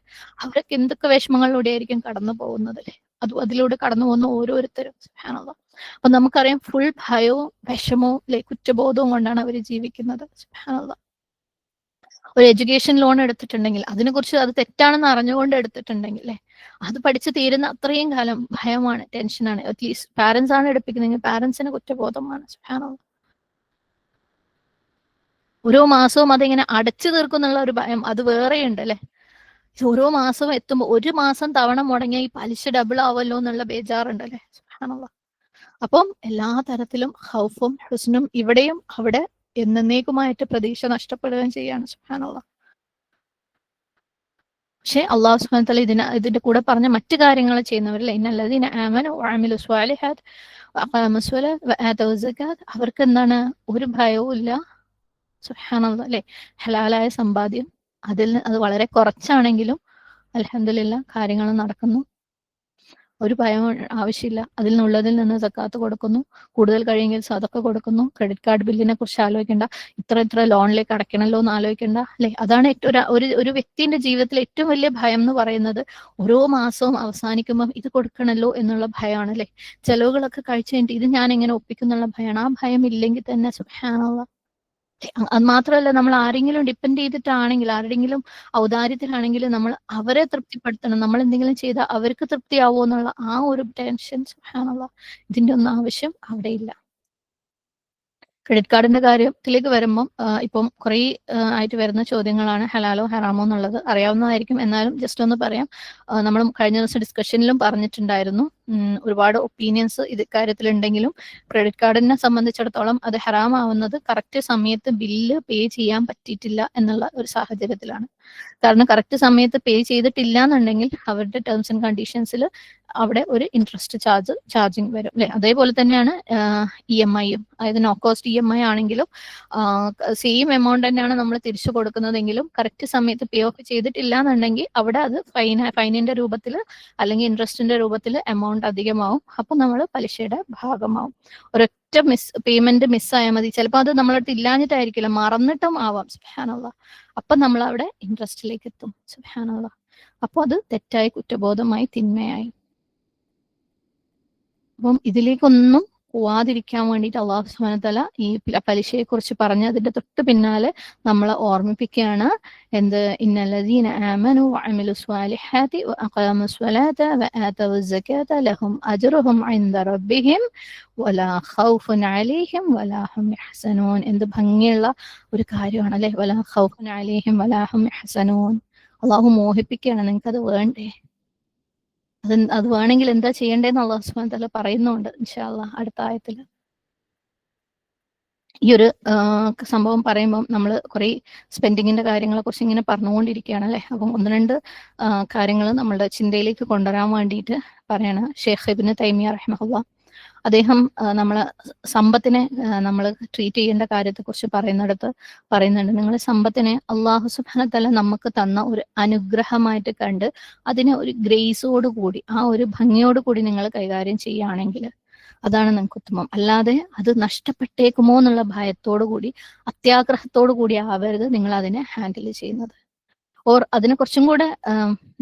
അവരൊക്കെ എന്തൊക്കെ വിഷമങ്ങളിലൂടെ ആയിരിക്കും കടന്നു പോകുന്നതല്ലേ. അതിലൂടെ കടന്നു പോകുന്ന ഓരോരുത്തരും. സുബ്ഹാനല്ലാഹ്. അപ്പൊ നമുക്കറിയാം ഫുൾ ഭയവും വിഷമവും അല്ലെ കുറ്റബോധവും കൊണ്ടാണ് അവർ ജീവിക്കുന്നത്. സുബ്ഹാനല്ലാഹ്. ഒരു എഡ്യൂക്കേഷൻ ലോൺ എടുത്തിട്ടുണ്ടെങ്കിൽ അതിനെക്കുറിച്ച് അത് തെറ്റാണെന്ന് അറിഞ്ഞുകൊണ്ട് എടുത്തിട്ടുണ്ടെങ്കിൽ അല്ലെ, അത് പഠിച്ചു തീരുന്ന അത്രയും കാലം ഭയമാണ്, ടെൻഷനാണ്. അറ്റ്ലീസ്റ്റ് പാരന്റ്സ് ആണ് എടുപ്പിക്കുന്നെങ്കിൽ പാരന്റ്സിന് കുറ്റബോധമാണ്. സുബ്ഹാനല്ലാഹ്. ഓരോ മാസവും അതിങ്ങനെ അടച്ചു തീർക്കുന്നുള്ള ഒരു ഭയം അത് വേറെയുണ്ട് അല്ലെ. ഓരോ മാസവും എത്തുമ്പോൾ ഒരു മാസം തവണ മുടങ്ങിയ ഈ പലിശ ഡബിൾ ആവല്ലോ എന്നുള്ള ബേജാറുണ്ടല്ലേ. സുബ്ഹാനല്ലാഹ്. അപ്പം എല്ലാ തരത്തിലും ഹൗഫും ഹുസ്നും ഇവിടെയും അവിടെ എന്നേക്കുമായിട്ട് പ്രതീക്ഷ നഷ്ടപ്പെടുകയും ചെയ്യാണ്. സുബ്ഹാനല്ലാഹ്. പക്ഷെ അള്ളാഹു സുബ്ഹാനഹു വ തആല ഇതിന്റെ കൂടെ പറഞ്ഞ മറ്റു കാര്യങ്ങൾ ചെയ്യുന്നവരില്ല, ഇന്നല്ലദീന ആമനു വഅമിലു സ്വാലിഹാത്ത് വഅഖാമു സ്വലാത്ത് വആതവു സകാത്ത്, അവർക്ക് എന്താണ് ഒരു ഭയവും ഇല്ല. സുബ്ഹാനല്ലാഹ് അല്ലെ. ഹലാലായ സമ്പാദ്യം അത് വളരെ കുറച്ചാണെങ്കിലും അൽഹംദുലില്ലാഹ് കാര്യങ്ങൾ നടക്കുന്നു. ഒരു ഭയം ആവശ്യമില്ല. അതിൽ നിന്നുള്ളതിൽ നിന്ന് സക്കാത്ത് കൊടുക്കുന്നു, കൂടുതൽ കഴിയുമെങ്കിൽ സദക്ക കൊടുക്കുന്നു. ക്രെഡിറ്റ് കാർഡ് ബില്ലിനെ കുറിച്ച് ആലോചിക്കേണ്ട, ഇത്ര ലോണിലേക്ക് അടയ്ക്കണല്ലോ എന്ന് ആലോചിക്കേണ്ട അല്ലെ. അതാണ് ഒരു വ്യക്തിന്റെ ജീവിതത്തിൽ ഏറ്റവും വലിയ ഭയം എന്ന് പറയുന്നത്. ഓരോ മാസവും അവസാനിക്കുമ്പോൾ ഇത് കൊടുക്കണല്ലോ എന്നുള്ള ഭയമാണ് അല്ലെ. ചെലവുകളൊക്കെ കഴിച്ചു കഴിഞ്ഞിട്ട് ഇത് ഞാൻ എങ്ങനെ ഒപ്പിക്കുന്നുള്ള ഭയമാണ്. ആ ഭയം ഇല്ലെങ്കിൽ തന്നെ സുബ്ഹാനല്ലാഹ്. അത് മാത്രമല്ല, നമ്മൾ ആരെങ്കിലും ഡിപ്പെൻഡ് ചെയ്തിട്ടാണെങ്കിൽ, ആരുടെങ്കിലും ഔദാര്യത്തിലാണെങ്കിലും നമ്മൾ അവരെ തൃപ്തിപ്പെടുത്തണം. നമ്മൾ എന്തെങ്കിലും ചെയ്താൽ അവർക്ക് തൃപ്തിയാവോ എന്നുള്ള ആ ഒരു ടെൻഷൻ. സുബ്ഹാനല്ലാഹ്. ഇതിന്റെ ഒന്നും ആവശ്യം അവിടെയില്ല. ക്രെഡിറ്റ് കാർഡിന്റെ കാര്യത്തിലേക്ക് വരുമ്പം ഇപ്പം കുറേ ആയിട്ട് വരുന്ന ചോദ്യങ്ങളാണ് ഹലാലോ ഹറാമോ എന്നുള്ളത്. അറിയാവുന്നതായിരിക്കും, എന്നാലും ജസ്റ്റ് ഒന്ന് പറയാം. നമ്മൾ കഴിഞ്ഞ ദിവസം ഡിസ്കഷനിലും പറഞ്ഞിട്ടുണ്ടായിരുന്നു. ഒരുപാട് ഒപ്പീനിയൻസ് ഇത് കാര്യത്തിലുണ്ടെങ്കിലും ക്രെഡിറ്റ് കാർഡിനെ സംബന്ധിച്ചിടത്തോളം അത് ഹറാമാവുന്നത് കറക്റ്റ് സമയത്ത് ബില്ല് പേ ചെയ്യാൻ പറ്റിയിട്ടില്ല എന്നുള്ള ഒരു സാഹചര്യത്തിലാണ്. കാരണം കറക്റ്റ് സമയത്ത് പേ ചെയ്തിട്ടില്ല എന്നുണ്ടെങ്കിൽ അവരുടെ ടേംസ് ആൻഡ് കണ്ടീഷൻസിൽ അവിടെ ഒരു ഇൻട്രസ്റ്റ് ചാർജിങ് വരും അല്ലെ. അതേപോലെ തന്നെയാണ് EMI-യും, അതായത് നോ കോസ്റ്റ് EMI ആണെങ്കിലും സെയിം എമൗണ്ട് തന്നെയാണ് നമ്മൾ തിരിച്ചു കൊടുക്കുന്നതെങ്കിലും കറക്റ്റ് സമയത്ത് പേ ഓഫ് ചെയ്തിട്ടില്ല എന്നുണ്ടെങ്കിൽ അവിടെ അത് ഫൈനിന്റെ രൂപത്തിൽ അല്ലെങ്കിൽ ഇൻട്രസ്റ്റിന്റെ രൂപത്തിൽ എമൗണ്ട് അധികമാവും. അപ്പൊ നമ്മൾ പലിശയുടെ ഭാഗമാവും. ഒരൊറ്റ പേയ്മെന്റ് മിസ്സായാൽ മതി. ചിലപ്പോൾ അത് നമ്മളടുത്ത് ഇല്ലാഞ്ഞിട്ടായിരിക്കില്ല, മറന്നിട്ടും ആവാം. സുബ്ഹാനല്ലാഹ്. അപ്പൊ നമ്മൾ അവിടെ ഇൻട്രസ്റ്റിലേക്ക് എത്തും. സുബ്ഹാനല്ലാഹ്. അപ്പൊ അത് തെറ്റായി, കുറ്റബോധമായി, തിന്മയായി. അപ്പം ഇതിലേക്കൊന്നും പോവാതിരിക്കാൻ വേണ്ടിയിട്ട് അള്ളാഹു സുബ്ഹാനഹു വ തആല ഈ പലിശയെ കുറിച്ച് പറഞ്ഞ് അതിന്റെ തൊട്ട് പിന്നാലെ നമ്മളെ ഓർമ്മിപ്പിക്കുകയാണ്. എന്ത്? ഇന്നല്ലദീന ആമനു വഅമിലു സ്വാലിഹാതി വഅഖാമു സ്വലാത വആതവു സകാത ലഹും അജ്റുഹും ഇൻദ റബ്ബിഹിം വലാ ഖൗഫുൻ അലൈഹിം വലാ ഹും യഹ്സനൂൻ. എന്ത് ഭംഗിയുള്ള ഒരു കാര്യമാണ് അല്ലെ. വലാ ഖൗഫുൻ അലൈഹിം വലാ ഹും യഹ്സനൂൻ. അള്ളാഹു മോഹിപ്പിക്കുകയാണ്, നിങ്ങൾക്കത് വേണ്ടേ? അത് വേണമെങ്കിൽ എന്താ ചെയ്യേണ്ടതെന്ന് അള്ളാഹു സുബ്ഹാനഹു വ തആല പറയുന്നുണ്ട് ഇൻഷാ അല്ലാഹ് അടുത്ത ആയത്തിൽ. ഈ ഒരു സംഭവം പറയുമ്പോൾ നമ്മൾ കുറേ സ്പെൻഡിങ്ങിന്റെ കാര്യങ്ങളെ കുറിച്ച് ഇങ്ങനെ പറഞ്ഞുകൊണ്ടിരിക്കുകയാണ് അല്ലെ. അപ്പം ഒന്ന് രണ്ട് കാര്യങ്ങൾ നമ്മുടെ ചിന്തയിലേക്ക് കൊണ്ടുവരാൻ വേണ്ടിയിട്ട് പറയണ ഷെയ്ഖ് ഇബ്നു തൈമിയ റഹിമഹുല്ലാഹ്. അദ്ദേഹം നമ്മളെ സമ്പത്തിനെ നമ്മൾ ട്രീറ്റ് ചെയ്യേണ്ട കാര്യത്തെക്കുറിച്ച് പറയുന്നുണ്ട്. നിങ്ങൾ സമ്പത്തിനെ അള്ളാഹു സുബ്ഹാനഹു വ തആല നമുക്ക് തന്ന ഒരു അനുഗ്രഹമായിട്ട് കണ്ട് അതിനെ ഒരു ഗ്രേസോട് കൂടി, ആ ഒരു ഭംഗിയോട് കൂടി നിങ്ങൾ കൈകാര്യം ചെയ്യുകയാണെങ്കിൽ അതാണ് നിങ്ങൾക്ക് ഉത്തമം. അല്ലാതെ അത് നഷ്ടപ്പെട്ടേക്കുമോ എന്നുള്ള ഭയത്തോടു കൂടി, അത്യാഗ്രഹത്തോടു കൂടി ആവരുത് നിങ്ങൾ അതിനെ ഹാൻഡിൽ ചെയ്യുന്നത്. ഓർ അതിനെ കുറച്ചും കൂടെ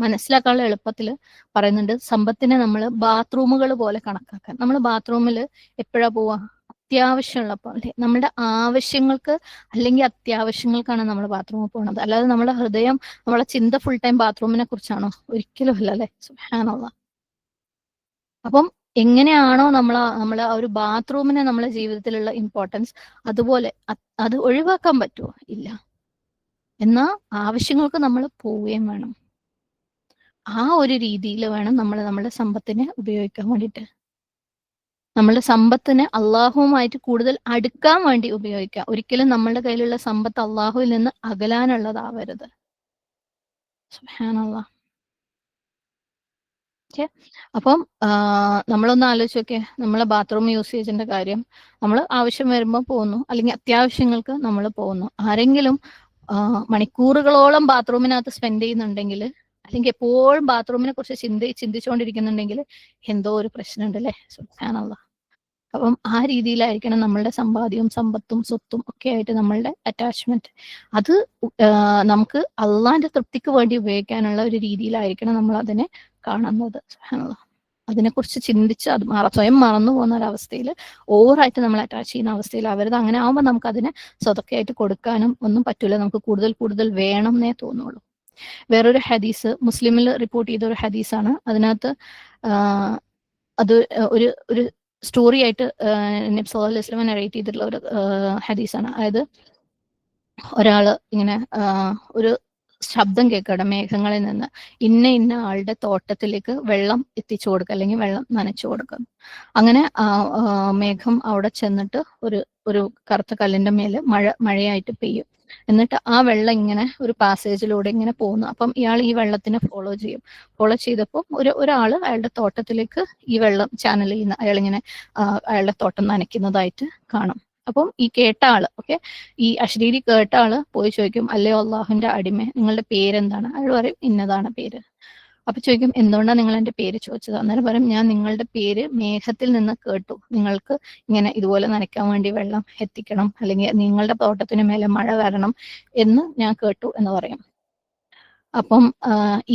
മനസ്സിലാക്കാനുള്ള എളുപ്പത്തിൽ പറയുന്നുണ്ട്, സമ്പത്തിനെ നമ്മൾ ബാത്റൂമുകൾ പോലെ കണക്കാക്കാൻ. നമ്മൾ ബാത്റൂമിൽ എപ്പോഴാ പോവാ? അത്യാവശ്യമുള്ളപ്പോൾ അല്ലെ. നമ്മുടെ ആവശ്യങ്ങൾക്ക് അല്ലെങ്കിൽ അത്യാവശ്യങ്ങൾക്കാണ് നമ്മൾ ബാത്റൂമിൽ പോകുന്നത്. അല്ലാതെ നമ്മുടെ ഹൃദയം, നമ്മളെ ചിന്ത ഫുൾ ടൈം ബാത്റൂമിനെ കുറിച്ചാണോ? ഒരിക്കലും അല്ല അല്ലെ. സുബ്ഹാനല്ലാഹ്. അപ്പം എങ്ങനെയാണോ നമ്മൾ ആ ഒരു ബാത്റൂമിനെ നമ്മളെ ജീവിതത്തിലുള്ള ഇമ്പോർട്ടൻസ്, അതുപോലെ അത് ഒഴിവാക്കാൻ പറ്റുമോ? ഇല്ല. എന്നാ ആവശ്യങ്ങൾക്ക് നമ്മൾ പോവുകയും വേണം. ആ ഒരു രീതിയിൽ വേണം നമ്മൾ നമ്മുടെ സമ്പത്തിനെ ഉപയോഗിക്കാൻ വേണ്ടിയിട്ട്. നമ്മളുടെ സമ്പത്തിനെ അള്ളാഹുവുമായിട്ട് കൂടുതൽ അടുക്കാൻ വേണ്ടി ഉപയോഗിക്കാം. ഒരിക്കലും നമ്മളുടെ കയ്യിലുള്ള സമ്പത്ത് അള്ളാഹുവിൽ നിന്ന് അകലാനുള്ളതാവരുത്. സുബ്ഹാനല്ലാഹ്. അപ്പം നമ്മളൊന്ന് ആലോചിച്ച് നോക്കിയേ, നമ്മളെ ബാത്റൂം യൂസേജിന്റെ കാര്യം. നമ്മൾ ആവശ്യം വരുമ്പോൾ പോകുന്നു, അല്ലെങ്കിൽ അത്യാവശ്യങ്ങൾക്ക് നമ്മൾ പോകുന്നു. ആരെങ്കിലും മണിക്കൂറുകളോളം ബാത്റൂമിനകത്ത് സ്പെൻഡ് ചെയ്യുന്നുണ്ടെങ്കിൽ, അല്ലെങ്കിൽ എപ്പോഴും ബാത്റൂമിനെ കുറിച്ച് ചിന്തിച്ചുകൊണ്ടിരിക്കുന്നുണ്ടെങ്കിൽ എന്തോ ഒരു പ്രശ്നമുണ്ട് അല്ലേ. സുബ്ഹാനല്ലാഹ്. അപ്പം ആ രീതിയിലായിരിക്കണം നമ്മളുടെ സമ്പാദ്യവും സമ്പത്തും സ്വത്തും ഒക്കെ ആയിട്ട് നമ്മളുടെ അറ്റാച്ച്മെന്റ്. അത് നമുക്ക് അള്ളാന്റെ തൃപ്തിക്ക് വേണ്ടി ഉപയോഗിക്കാനുള്ള ഒരു രീതിയിലായിരിക്കണം നമ്മൾ അതിനെ കാണുന്നത്. സുബ്ഹാനല്ലാഹ്. അതിനെക്കുറിച്ച് ചിന്തിച്ച് അത് സ്വയം മറന്നു പോകുന്ന ഒരവസ്ഥയിൽ, ഓവറായിട്ട് നമ്മൾ അറ്റാച്ച് ചെയ്യുന്ന അവസ്ഥയിൽ ആവരുത്. അങ്ങനെ ആകുമ്പോൾ നമുക്ക് അതിനെ സ്വതക്കെയായിട്ട് കൊടുക്കാനും ഒന്നും പറ്റൂല. നമുക്ക് കൂടുതൽ കൂടുതൽ വേണം എന്നേ തോന്നുള്ളൂ. വേറൊരു ഹദീസ് മുസ്ലിമിൽ റിപ്പോർട്ട് ചെയ്ത ഒരു ഹദീസാണ്. അതിനകത്ത് അത് ഒരു സ്റ്റോറി ആയിട്ട് നബി സല്ലല്ലാഹു അലൈഹി വസല്ലം നറേറ്റ് ചെയ്തിട്ടുള്ള ഒരു ഹദീസാണ്. അതായത് ഒരാള് ഇങ്ങനെ ഒരു ശബ്ദം കേൾക്കട മേഘങ്ങളിൽ നിന്ന്, ഇന്ന ആളുടെ തോട്ടത്തിലേക്ക് വെള്ളം എത്തിച്ചു കൊടുക്കുക, അല്ലെങ്കിൽ വെള്ളം നനച്ചു കൊടുക്കുക. അങ്ങനെ മേഘം അവിടെ ചെന്നിട്ട് ഒരു കറുത്ത കല്ലിന്റെ മേലെ മഴയായിട്ട് പെയ്യും. എന്നിട്ട് ആ വെള്ളം ഇങ്ങനെ ഒരു പാസേജിലൂടെ ഇങ്ങനെ പോകുന്നു. അപ്പം ഇയാൾ ഈ വെള്ളത്തിനെ ഫോളോ ചെയ്തപ്പോൾ ഒരാള് അയാളുടെ തോട്ടത്തിലേക്ക് ഈ വെള്ളം ചാനൽ ചെയ്യുന്ന, അയാളിങ്ങനെ അയാളുടെ തോട്ടം നനയ്ക്കുന്നതായിട്ട് കാണും. അപ്പം ഈ കേട്ട ആള്, ഈ അശ്ലീലി കേട്ട ആള് പോയി ചോദിക്കും, അല്ലയോ അള്ളാഹുവിന്റെ അടിമ, നിങ്ങളുടെ പേരെന്താണ്? അയാൾ പറയും, ഇന്നതാണ് പേര്. അപ്പൊ ചോദിക്കും, എന്തുകൊണ്ടാണ് നിങ്ങൾ എന്റെ പേര് ചോദിച്ചത്? അന്നേരം പറയും, ഞാൻ നിങ്ങളുടെ പേര് മേഘത്തിൽ നിന്ന് കേട്ടു, നിങ്ങൾക്ക് ഇങ്ങനെ ഇതുപോലെ നനയ്ക്കാൻ വേണ്ടി വെള്ളം എത്തിക്കണം, അല്ലെങ്കിൽ നിങ്ങളുടെ തോട്ടത്തിന് മേലെ മഴ വരണം എന്ന് ഞാൻ കേട്ടു എന്ന് പറയും. അപ്പം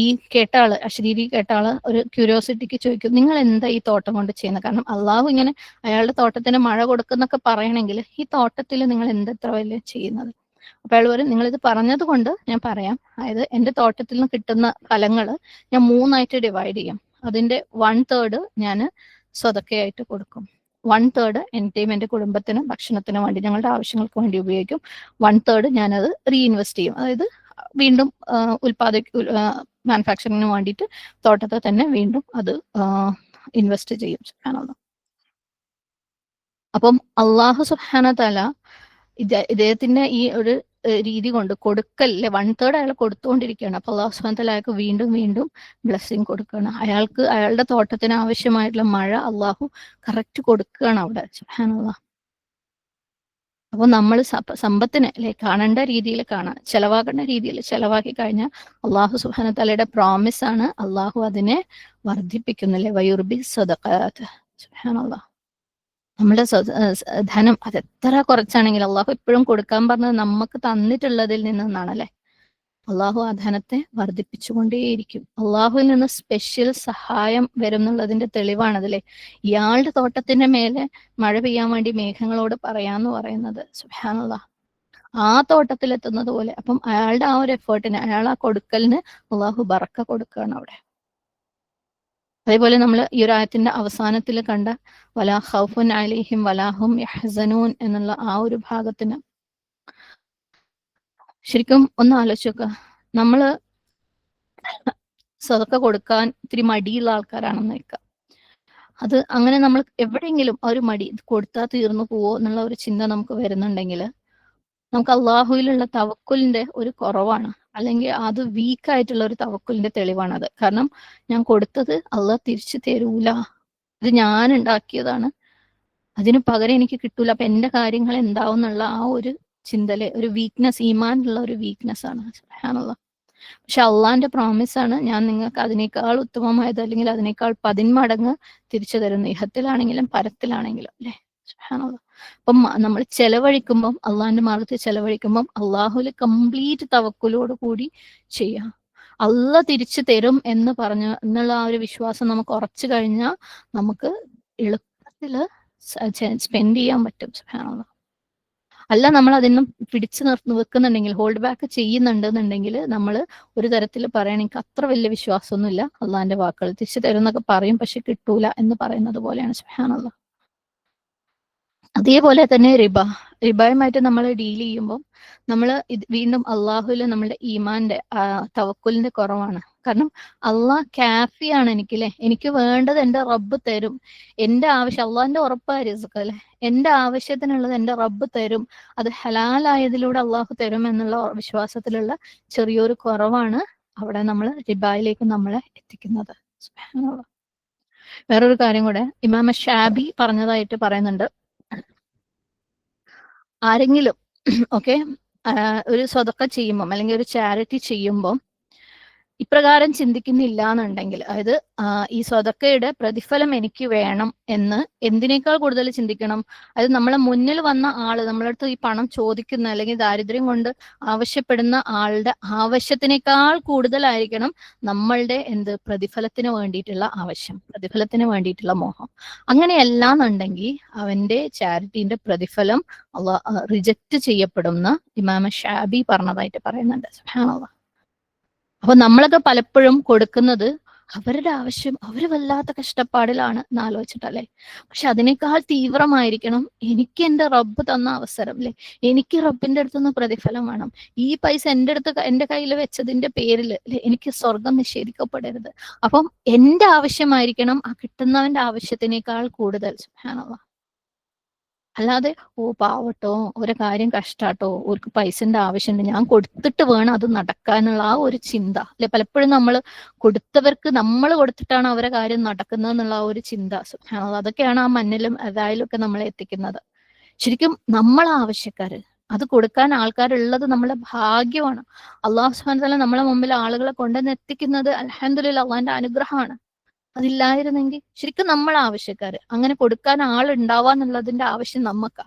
ഈ കേട്ടാള്, അശ്ലീലി കേട്ടാള് ഒരു ക്യൂരിയോസിറ്റിക്ക് ചോദിക്കും, നിങ്ങൾ എന്താ ഈ തോട്ടം കൊണ്ട് ചെയ്യുന്നത്? കാരണം അള്ളാഹു ഇങ്ങനെ അയാളുടെ തോട്ടത്തിന് മഴ കൊടുക്കുന്നൊക്കെ പറയണമെങ്കിൽ ഈ തോട്ടത്തിൽ നിങ്ങൾ എന്തെത്ര വലിയ ചെയ്യുന്നത്? അപ്പൊ അയാൾ പറയും, നിങ്ങളിത് പറഞ്ഞത് കൊണ്ട് ഞാൻ പറയാം. അതായത് എന്റെ തോട്ടത്തിൽ നിന്ന് കിട്ടുന്ന ഫലങ്ങൾ ഞാൻ 3ആയിട്ട് ഡിവൈഡ് ചെയ്യും. അതിന്റെ 1/3 ഞാൻ സ്വതക്കയായിട്ട് കൊടുക്കും. 1/3 എന്റെയും എന്റെ കുടുംബത്തിന് ഭക്ഷണത്തിന് വേണ്ടി, ഞങ്ങളുടെ ആവശ്യങ്ങൾക്ക് വേണ്ടി ഉപയോഗിക്കും. 1/3 ഞാനത് റീഇൻവെസ്റ്റ് ചെയ്യും. അതായത് വീണ്ടും മാനുഫാക്ചറിങ്ങിന് വേണ്ടിയിട്ട് തോട്ടത്തെ തന്നെ വീണ്ടും അത് ഇൻവെസ്റ്റ് ചെയ്യും. സുബ്ഹാനല്ലാഹ്. അപ്പം അള്ളാഹു സുബ്ഹാനഹു തആല ഇദ്ദേഹത്തിന്റെ ഈ ഒരു രീതി കൊണ്ട് കൊടുക്കല്ലേ 1/3 അയാൾ കൊടുത്തുകൊണ്ടിരിക്കുകയാണ്. അപ്പൊ അള്ളാഹു സുബ്ഹാനഹു തആല അയാൾക്ക് വീണ്ടും വീണ്ടും ബ്ലെസ്സിങ് കൊടുക്കുകയാണ്. അയാൾക്ക് അയാളുടെ തോട്ടത്തിന് ആവശ്യമായിട്ടുള്ള മഴ അള്ളാഹു കറക്റ്റ് കൊടുക്കുകയാണ് അവിടെ. സുബ്ഹാനല്ലാഹ്. അപ്പോൾ നമ്മൾ സമ്പത്തിനെ അല്ലെ കാണേണ്ട രീതിയിൽ കാണാൻ, ചെലവാക്കേണ്ട രീതിയിൽ ചെലവാക്കി കഴിഞ്ഞാൽ അള്ളാഹു സുബ്ഹാനഹു തആലയുടെ പ്രോമിസ് ആണ്, അള്ളാഹു അതിനെ വർദ്ധിപ്പിക്കുന്നില്ലേ, വയുർബി സദഖാത്ത്. സുബ്ഹാനല്ലാഹ്. നമ്മുടെ ധനം അതെത്ര കുറച്ചാണെങ്കിലും അള്ളാഹു എപ്പോഴും കൊടുക്കാൻ പറഞ്ഞത് നമുക്ക് തന്നിട്ടുള്ളതിൽ നിന്നാണല്ലേ. അള്ളാഹു ആ ധനത്തെ വർദ്ധിപ്പിച്ചുകൊണ്ടേയിരിക്കും. അള്ളാഹുവിൽ നിന്ന് സ്പെഷ്യൽ സഹായം വരും എന്നുള്ളതിന്റെ തെളിവാണതല്ലേ ഇയാളുടെ തോട്ടത്തിന്റെ മേലെ മഴ പെയ്യാൻ വേണ്ടി മേഘങ്ങളോട് പറയാന്ന് പറയുന്നത്. സുബ്ഹാനല്ലാഹ്. ആ തോട്ടത്തിലെത്തുന്നത് പോലെ. അപ്പം അയാളുടെ ആ ഒരു എഫേർട്ടിന്, അയാൾ ആ കൊടുക്കലിന് അള്ളാഹു ബറക്ക കൊടുക്കുകയാണ് അവിടെ. അതേപോലെ നമ്മൾ ഈ ഒരു ആയത്തിന്റെ അവസാനത്തിൽ കണ്ട വലാ ഖൗഫുൻ അലൈഹിം വലാഹും യഹ്സനൂൻ എന്നുള്ള ആ ഒരു ഭാഗത്തിന് ശരിക്കും ഒന്ന് ആലോചിച്ച് നോക്കുക. നമ്മള് സദക്ക കൊടുക്കാൻ ഇത്തിരി മടിയുള്ള ആൾക്കാരാണെന്ന് വെക്കുക. അത് അങ്ങനെ നമ്മൾ എവിടെയെങ്കിലും ഒരു മടി, കൊടുത്താൽ തീർന്നു പോവോ എന്നുള്ള ഒരു ചിന്ത നമുക്ക് വരുന്നുണ്ടെങ്കിൽ നമുക്ക് അള്ളാഹുവിലുള്ള തവക്കുലിന്റെ ഒരു കുറവാണ്, അല്ലെങ്കിൽ അത് വീക്കായിട്ടുള്ള ഒരു തവക്കുലിന്റെ തെളിവാണത്. കാരണം ഞാൻ കൊടുത്തത് അള്ളാഹ് തിരിച്ചു തരൂല, ഇത് ഞാൻ ഉണ്ടാക്കിയതാണ്, അതിന് പകരം എനിക്ക് കിട്ടൂല, അപ്പൊ എന്റെ കാര്യങ്ങൾ എന്താവും എന്നുള്ള ആ ഒരു ചിന്തയിലെ ഒരു വീക്ക്നെസ്, ഈമാനുള്ള ഒരു വീക്ക്നെസ് ആണ്. സുബ്ഹാനല്ലാഹ്. പക്ഷെ അള്ളാന്റെ പ്രോമിസ് ആണ്, ഞാൻ നിങ്ങൾക്ക് അതിനേക്കാൾ ഉത്തമമായത് അല്ലെങ്കിൽ അതിനേക്കാൾ 10 മടങ്ങ് തിരിച്ചു തരുന്നു, ഇഹത്തിലാണെങ്കിലും പരത്തിലാണെങ്കിലും അല്ലെ. സുബ്ഹാനല്ലാഹ്. അപ്പം നമ്മൾ ചെലവഴിക്കുമ്പം, അള്ളാന്റെ മാർഗത്തിൽ ചെലവഴിക്കുമ്പം അള്ളാഹുല് കംപ്ലീറ്റ് തവക്കുലോട് കൂടി ചെയ്യാം. അള്ളാഹ് തിരിച്ചു തരും എന്ന് പറഞ്ഞു എന്നുള്ള ആ ഒരു വിശ്വാസം നമുക്ക് ഉറച്ചു കഴിഞ്ഞാൽ നമുക്ക് എളുപ്പത്തില് സ്പെൻഡ് ചെയ്യാൻ പറ്റും. സുബ്ഹാനല്ലാഹ്. അല്ല നമ്മൾ അതിനും പിടിച്ചു വെക്കുന്നുണ്ടെങ്കിൽ, ഹോൾഡ് ബാക്ക് ചെയ്യുന്നുണ്ടെന്നുണ്ടെങ്കിൽ നമ്മൾ ഒരു തരത്തിൽ പറയണം, എനിക്ക് അത്ര വലിയ വിശ്വാസമൊന്നുമില്ല അള്ളാന്റെ വാക്കുകൾ തിരിച്ചു തരും എന്നൊക്കെ പറയും, പക്ഷെ കിട്ടൂല എന്ന് പറയുന്നത് പോലെയാണ്. സുബ്ഹാനല്ലാഹ്. അതേപോലെ തന്നെ റിബയുമായിട്ട് നമ്മൾ ഡീൽ ചെയ്യുമ്പോൾ നമ്മൾ വീണ്ടും അള്ളാഹുല് നമ്മളുടെ ഈമാന്റെ തവക്കുലിന്റെ കുറവാണ്. കാരണം അള്ളാഹ് കാഫിയാണ് എനിക്ക് അല്ലെ, എനിക്ക് വേണ്ടത് എന്റെ റബ്ബ് തരും, എന്റെ ആവശ്യം അള്ളാഹിന്റെ ഉറപ്പായ റിസ്ക് അല്ലെ, എന്റെ ആവശ്യത്തിനുള്ളത് എന്റെ റബ്ബ് തരും, അത് ഹലാലായതിലൂടെ അള്ളാഹു തരും എന്നുള്ള വിശ്വാസത്തിലുള്ള ചെറിയൊരു കുറവാണ് അവിടെ നമ്മൾ റിബയിലേക്ക് നമ്മളെ എത്തിക്കുന്നത്. സുബ്ഹാനല്ലാഹ്. വേറൊരു കാര്യം കൂടെ ഇമാം ഷാബി പറഞ്ഞതായിട്ട് പറയുന്നുണ്ട്. ആരെങ്കിലും ഓക്കെ ഒരു സ്വതക്ക ചെയ്യുമ്പം അല്ലെങ്കിൽ ഒരു ചാരിറ്റി ചെയ്യുമ്പം ഇപ്രകാരം ചിന്തിക്കുന്നില്ല എന്നുണ്ടെങ്കിൽ, അതായത് ഈ സ്വതക്കയുടെ പ്രതിഫലം എനിക്ക് വേണം എന്ന് എന്തിനേക്കാൾ കൂടുതൽ ചിന്തിക്കണം, അതായത് നമ്മളെ മുന്നിൽ വന്ന ആള് നമ്മളടുത്ത് ഈ പണം ചോദിക്കുന്ന അല്ലെങ്കിൽ ദാരിദ്ര്യം കൊണ്ട് ആവശ്യപ്പെടുന്ന ആളുടെ ആവശ്യത്തിനേക്കാൾ കൂടുതലായിരിക്കണം നമ്മളുടെ പ്രതിഫലത്തിന് വേണ്ടിയിട്ടുള്ള ആവശ്യം, പ്രതിഫലത്തിന് വേണ്ടിയിട്ടുള്ള മോഹം. അങ്ങനെയല്ല എന്നുണ്ടെങ്കിൽ അവന്റെ ചാരിറ്റീന്റെ പ്രതിഫലം റിജക്റ്റ് ചെയ്യപ്പെടുന്ന ഇമാം ഷാബി പറഞ്ഞതായിട്ട് പറയുന്നുണ്ട്. സുബ്ഹാനല്ലാഹ്. അപ്പൊ നമ്മളൊക്കെ പലപ്പോഴും കൊടുക്കുന്നത് അവരുടെ ആവശ്യം, അവര് വല്ലാത്ത കഷ്ടപ്പാടിലാണ് എന്ന് ആലോചിച്ചിട്ടല്ലേ. പക്ഷെ അതിനേക്കാൾ തീവ്രമായിരിക്കണം എനിക്ക് എന്റെ റബ്ബ് തന്ന അവസരം അല്ലെ, എനിക്ക് റബ്ബിന്റെ അടുത്തുനിന്ന് പ്രതിഫലം വേണം, ഈ പൈസ എന്റെ കയ്യിൽ വെച്ചതിന്റെ പേരിൽ അല്ലെ എനിക്ക് സ്വർഗം നിഷേധിക്കപ്പെടരുത്. അപ്പം എന്റെ ആവശ്യമായിരിക്കണം ആ കിട്ടുന്നവന്റെ ആവശ്യത്തിനേക്കാൾ കൂടുതൽ. സുബ്ഹാനല്ലാഹ്. അല്ലാതെ പാവട്ടോ, ഒരു കാര്യം കഷ്ടാട്ടോ, അവർക്ക് പൈസന്റെ ആവശ്യമുണ്ട്, ഞാൻ കൊടുത്തിട്ട് വേണം അത് നടക്കാനുള്ള ആ ഒരു ചിന്ത അല്ലെ. പലപ്പോഴും നമ്മൾ കൊടുത്തവർക്ക് നമ്മൾ കൊടുത്തിട്ടാണ് അവരെ കാര്യം നടക്കുന്നത് എന്നുള്ള ആ ഒരു ചിന്ത. അതൊക്കെയാണ് ആ മണ്ണിലും അതായാലും ഒക്കെ നമ്മളെ എത്തിക്കുന്നത്. ശരിക്കും നമ്മൾ ആവശ്യക്കാര്, അത് കൊടുക്കാൻ ആൾക്കാരുള്ളത് നമ്മളെ ഭാഗ്യമാണ്. അള്ളാഹു സുബ്ഹാനഹു വ തആല നമ്മളെ മുമ്പിൽ ആളുകളെ കൊണ്ടുവന്ന് എത്തിക്കുന്നത് അൽഹംദുലില്ലാഹ് അള്ളാഹിന്റെ അനുഗ്രഹമാണ്. അതില്ലായിരുന്നെങ്കിൽ ശരിക്കും നമ്മൾ ആവശ്യക്കാര്, അങ്ങനെ കൊടുക്കാൻ ആളുണ്ടാവാന്നുള്ളതിന്റെ ആവശ്യം നമുക്കാ.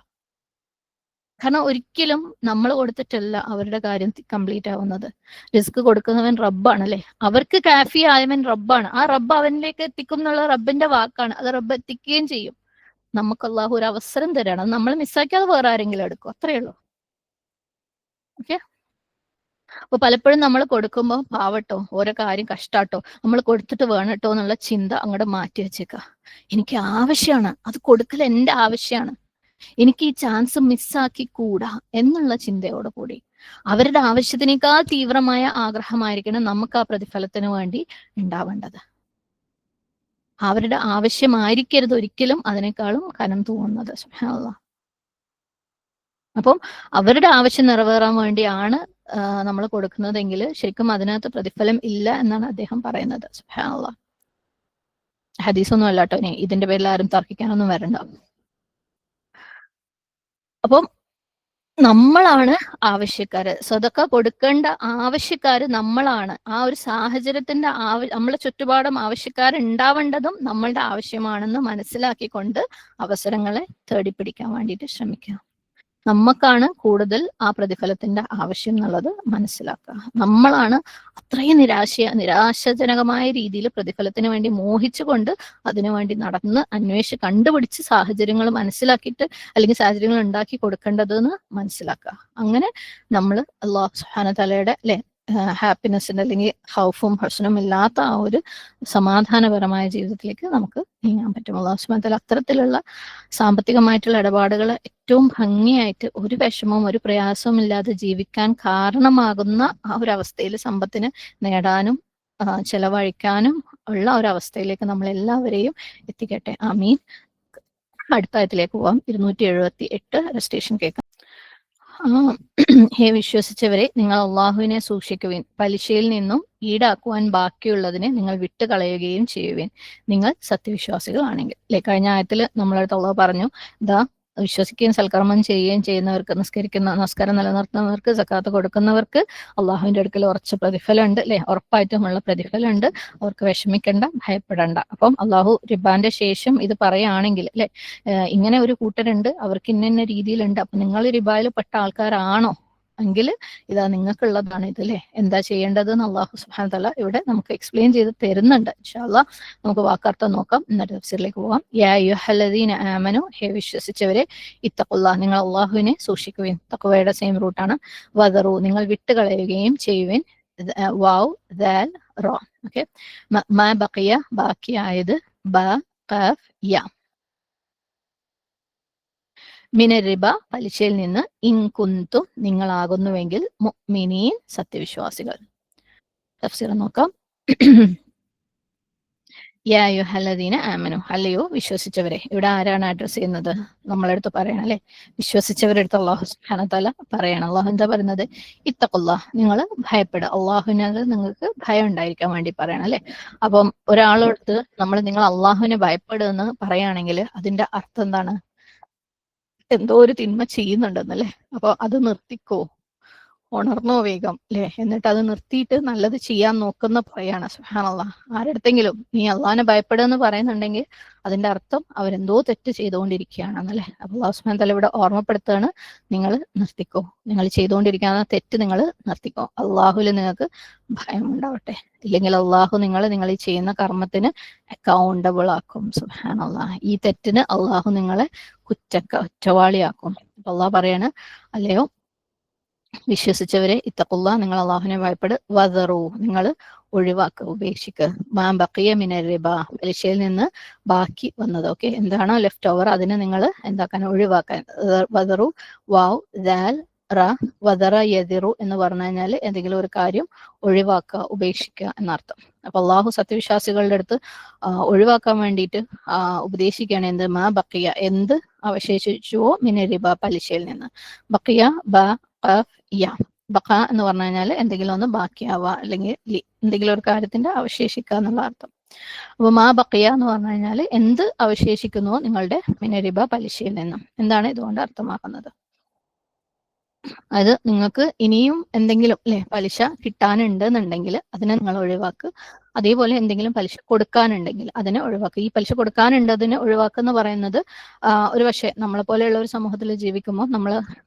കാരണം ഒരിക്കലും നമ്മൾ കൊടുത്തിട്ടല്ല അവരുടെ കാര്യം കംപ്ലീറ്റ് ആവുന്നത്. റിസ്ക് കൊടുക്കുന്നവൻ റബ്ബാണ് അല്ലെ, അവർക്ക് കാഫി ആയവൻ റബ്ബാണ്. ആ റബ്ബ് അവനിലേക്ക് എത്തിക്കും എന്നുള്ള റബ്ബിന്റെ വാക്കാണ്, അത് റബ്ബ് എത്തിക്കുകയും ചെയ്യും. നമുക്ക് അള്ളാഹു ഒരു അവസരം തരാണ്, അത് നമ്മൾ മിസ്സാക്കിയാൽ വേറെ ആരെങ്കിലും എടുക്കും, അത്രയേ ഉള്ളൂ. ഓക്കെ. അപ്പൊ പലപ്പോഴും നമ്മൾ കൊടുക്കുമ്പോൾ പാവട്ടോ, ഓരോ കാര്യം കഷ്ടാട്ടോ, നമ്മൾ കൊടുത്തിട്ട് വേണം കേട്ടോ എന്നുള്ള ചിന്ത അങ്ങോട്ട് മാറ്റി വെച്ചേക്ക. എനിക്ക് ആവശ്യമാണ്, അത് കൊടുക്കൽ എന്റെ ആവശ്യമാണ്, എനിക്ക് ഈ ചാൻസ് മിസ്സാക്കി കൂടാ എന്നുള്ള ചിന്തയോട് കൂടി അവരുടെ ആവശ്യത്തിനേക്കാൾ തീവ്രമായ ആഗ്രഹമായിരിക്കണം നമുക്ക് ആ പ്രതിഫലത്തിന് വേണ്ടി ഉണ്ടാവേണ്ടത്. അവരുടെ ആവശ്യമായിരിക്കരുത് ഒരിക്കലും അതിനേക്കാളും കനം തൂങ്ങുന്നത്. സുബ്ഹാനല്ലാഹ്. അപ്പം അവരുടെ ആവശ്യം നിറവേറാൻ വേണ്ടിയാണ് നമ്മൾ കൊടുക്കുന്നതെങ്കിൽ ശരിക്കും അതിനകത്ത് പ്രതിഫലം ഇല്ല എന്നാണ് അദ്ദേഹം പറയുന്നത്. സുബ്ഹാനല്ലാഹ്. ഹദീസൊന്നും അല്ല കേട്ടോ, ഇനി ഇതിന്റെ പേരിൽ ആരും തർക്കിക്കാനൊന്നും വരണ്ട. അപ്പം നമ്മളാണ് ആവശ്യക്കാര്. സദക്ക കൊടുക്കേണ്ട ആവശ്യക്കാര് നമ്മളാണ്. ആ ഒരു സാഹചര്യത്തിന്റെ നമ്മളെ ചുറ്റുപാടും ആവശ്യക്കാരുണ്ടാവേണ്ടതും നമ്മളുടെ ആവശ്യമാണെന്ന് മനസ്സിലാക്കിക്കൊണ്ട് അവസരങ്ങളെ തേടിപ്പിടിക്കാൻ വേണ്ടിയിട്ട് ശ്രമിക്കുക. നമുക്കാണ് കൂടുതൽ ആ പ്രതിഫലത്തിന്റെ ആവശ്യം എന്നുള്ളത് മനസ്സിലാക്കുക. നമ്മളാണ് അത്രയും നിരാശാജനകമായ രീതിയിൽ പ്രതിഫലത്തിന് വേണ്ടി മോഹിച്ചുകൊണ്ട് അതിനുവേണ്ടി നടന്ന് അന്വേഷിച്ച് കണ്ടുപിടിച്ച് സാഹചര്യങ്ങൾ മനസ്സിലാക്കിയിട്ട് അല്ലെങ്കിൽ സാഹചര്യങ്ങൾ ഉണ്ടാക്കി കൊടുക്കേണ്ടതെന്ന് മനസ്സിലാക്കുക. അങ്ങനെ നമ്മൾ അല്ലാഹു സുബ്ഹാനഹു തആലയുടെ ഹാപ്പിനെസ്സിന്റെ അല്ലെങ്കിൽ ഹൗഫും ഹസനും ഇല്ലാത്ത ആ ഒരു സമാധാനപരമായ ജീവിതത്തിലേക്ക് നമുക്ക് നീങ്ങാൻ പറ്റും. അല്ലാഹു സുബ്ഹാനഹു തആല അത്തരത്തിലുള്ള സാമ്പത്തികമായിട്ടുള്ള ഇടപാടുകൾ ഏറ്റവും ഭംഗിയായിട്ട് ഒരു വിഷമവും ഒരു പ്രയാസവും ഇല്ലാതെ ജീവിക്കാൻ കാരണമാകുന്ന ആ ഒരു അവസ്ഥയിൽ സമ്പത്തിനെ നേടാനും ചെലവഴിക്കാനും ഉള്ള ഒരവസ്ഥയിലേക്ക് നമ്മൾ എല്ലാവരെയും എത്തിക്കട്ടെ. ആമീൻ. അടുത്ത ആയത്തിലേക്ക് പോവാം. 278 രജിസ്ട്രേഷൻ കേൾക്കാം. ഹേ വിശ്വസിച്ചവരെ, നിങ്ങൾ അള്ളാഹുവിനെ സൂക്ഷിക്കുവിൻ. പലിശയിൽ നിന്നും ഈടാക്കുവാൻ ബാക്കിയുള്ളതിനെ നിങ്ങൾ വിട്ടുകളയുകയും ചെയ്യുവിൻ, നിങ്ങൾ സത്യവിശ്വാസികളാണെങ്കിൽ. കഴിഞ്ഞ ആയത്തിൽ നമ്മളടുത്ത് അള്ളാഹു പറഞ്ഞു, വിശ്വസിക്കുകയും സൽക്കർമ്മം ചെയ്യുകയും ചെയ്യുന്നവർക്ക്, നമസ്കാരം നിലനിർത്തുന്നവർക്ക്, സക്കാത്ത് കൊടുക്കുന്നവർക്ക് അള്ളാഹുവിന്റെ അടുക്കൽ ഉറച്ച പ്രതിഫലമുണ്ട്, ഉറപ്പായിട്ടുമുള്ള പ്രതിഫലമുണ്ട്. അവർക്ക് വിഷമിക്കണ്ട, ഭയപ്പെടണ്ട. അപ്പം അള്ളാഹു റിബാന്റെ ശേഷം ഇത് പറയുകയാണെങ്കിൽ ഇങ്ങനെ ഒരു കൂട്ടരുണ്ട്, അവർക്ക് ഇന്ന രീതിയിലുണ്ട്, അപ്പൊ നിങ്ങൾ റിബായിൽ പെട്ട ആൾക്കാരാണോ എങ്കിൽ ഇതാ നിങ്ങൾക്കുള്ളതാണ് ഇത്. എന്താ ചെയ്യേണ്ടത് എന്ന് അള്ളാഹു സുബ്ഹാനഹു തആല ഇവിടെ നമുക്ക് എക്സ്പ്ലെയിൻ ചെയ്ത് തരുന്നുണ്ട്. ഇൻഷാ അല്ലാഹ് നമുക്ക് വാക്കർത്ഥം നോക്കാം, എന്നിട്ട് തഫ്സീറിലേക്ക് പോവാം. യാ അയ്യുഹല്ലദീന ആമനു, ഹേ വിശ്വസിച്ചവരെ, ഇത്തഖുല്ലാഹ്, നിങ്ങൾ അള്ളാഹുവിനെ സൂക്ഷിക്കുവിൻ. തഖ്വയുടെ സെയിം റൂട്ടാണ്. വദറു, നിങ്ങൾ വിട്ടുകളയുകയും ചെയ്യുവിൻ. വാവ് ദാൽ റോ. ഓക്കെ. മാ ബഖിയ, ബാക്കിയായത്. ബ ഖാഫ് യ. മിനരിബ, പലിശയിൽ നിന്ന്. ഇൻ കുന്തും, നിങ്ങളാകുന്നുവെങ്കിൽ. മുഅ്മിനീൻ, സത്യവിശ്വാസികൾ. തഫ്സീർ നോക്കാം. യാ അയ്യുഹല്ലദീന ആമനു, അല്ലയോ വിശ്വസിച്ചവരെ. ഇവിടെ ആരാണ് അഡ്രസ് ചെയ്യുന്നത്? നമ്മളെടുത്ത് പറയണം അല്ലെ, വിശ്വസിച്ചവരെടുത്ത് അള്ളാഹു സുബ്ഹാനഹു തആല പറയണം. അള്ളാഹു എന്താ പറയുന്നത്? ഇത്തഖുല്ലാഹ്, നിങ്ങൾ ഭയപ്പെടുക. അള്ളാഹുവിനത് നിങ്ങൾക്ക് ഭയം ഉണ്ടായിരിക്കാൻ വേണ്ടി പറയണം അല്ലെ. അപ്പം ഒരാളോടത്ത് നിങ്ങൾ അള്ളാഹുവിനെ ഭയപ്പെടുമെന്ന് പറയുകയാണെങ്കിൽ അതിന്റെ അർത്ഥം എന്താണ്? എന്തോ ഒരു തിന്മ ചെയ്യുന്നുണ്ടെന്നല്ലേ. അപ്പൊ അത് നിർത്തിക്കോ, ഉണർന്നോ വേഗം എന്നിട്ട് അത് നിർത്തിയിട്ട് നല്ലത് ചെയ്യാൻ നോക്കുന്ന പറയാണ്. സുബ്ഹാനല്ലാഹ്. ആരടുത്തെങ്കിലും നീ അള്ളാഹിനെ ഭയപ്പെടുമെന്ന് പറയുന്നുണ്ടെങ്കിൽ അതിന്റെ അർത്ഥം അവരെന്തോ തെറ്റ് ചെയ്തുകൊണ്ടിരിക്കുകയാണെന്നല്ലേ. അപ്പൊ അല്ലാഹു സുബ്ഹാനഹു തആല ഇവിടെ ഓർമ്മപ്പെടുത്തുകയാണ്, നിങ്ങൾ നിർത്തിക്കോ, നിങ്ങൾ ചെയ്തുകൊണ്ടിരിക്കുന്ന തെറ്റ് നിങ്ങൾ നിർത്തിക്കോ. അള്ളാഹുവിൽ നിങ്ങൾക്ക് ഭയം ഉണ്ടാവട്ടെ, ഇല്ലെങ്കിൽ അള്ളാഹു നിങ്ങൾ ഈ ചെയ്യുന്ന കർമ്മത്തിന് അക്കൗണ്ടബിൾ ആക്കും. സുബ്ഹാനല്ലാഹ്. ഈ തെറ്റിന് അള്ളാഹു നിങ്ങളെ കുറ്റവാളിയാക്കും. അപ്പൊ അള്ളാഹു പറയാണ്, അല്ലയോ വിശ്വസിച്ചവരെ, ഇത്തഖുല്ലാ, നിങ്ങൾ അള്ളാഹുവിനെ ഭയപ്പെട്. വദറു, നിങ്ങൾ ഒഴിവാക്കുക, ഉപേക്ഷിക്കുക. മാ ബഖിയ മിനർ റിബ, പലിശയിൽ നിന്ന് ബാക്കി വന്നത്. ഓക്കെ, എന്താണോ ലെഫ്റ്റ് ഓവർ അതിനെ നിങ്ങൾ എന്താക്കാൻ? ഒഴിവാക്കാൻ. വദറു, വാവ് ദാൽ റ. വദറ യദിറു എന്ന് പറഞ്ഞു കഴിഞ്ഞാൽ എന്തെങ്കിലും ഒരു കാര്യം ഒഴിവാക്കുക, ഉപേക്ഷിക്കുക എന്നർത്ഥം. അപ്പൊ അള്ളാഹു സത്യവിശ്വാസികളുടെ അടുത്ത് ഒഴിവാക്കാൻ വേണ്ടിയിട്ട് ഉപദേശിക്കുകയാണ്. എന്ത്? മാ ബഖിയ, എന്ത് അവശേഷിച്ചുവോ, മിനർ റിബ, പലിശയിൽ നിന്ന്. ബഖിയ ബ യ. ബഖ എന്ന് പറഞ്ഞു കഴിഞ്ഞാൽ എന്തെങ്കിലും ഒന്ന് ബാക്കിയാവുക, അല്ലെങ്കിൽ എന്തെങ്കിലും ഒരു കാര്യത്തിന്റെ അവശേഷിക്കുക എന്നുള്ള അർത്ഥം. അപ്പൊ മാ ബഖിയ എന്ന് പറഞ്ഞു കഴിഞ്ഞാൽ എന്ത് അവശേഷിക്കുന്നുവോ നിങ്ങളുടെ മിനരിബ, പലിശയിൽ നിന്നും. എന്താണ് ഇതുകൊണ്ട് അർത്ഥമാക്കുന്നത്? അത് നിങ്ങൾക്ക് ഇനിയും എന്തെങ്കിലും പലിശ കിട്ടാനുണ്ട് എന്നുണ്ടെങ്കിൽ അതിനെ നിങ്ങൾ ഒഴിവാക്കുക. അതേപോലെ എന്തെങ്കിലും പലിശ കൊടുക്കാനുണ്ടെങ്കിൽ അതിനെ ഒഴിവാക്കുക. ഈ പലിശ കൊടുക്കാനുണ്ട് അതിനെ ഒഴിവാക്കുക എന്ന് പറയുന്നത് ഒരു പക്ഷേ നമ്മളെ പോലെയുള്ള ഒരു സമൂഹത്തിൽ ജീവിക്കുമ്പോൾ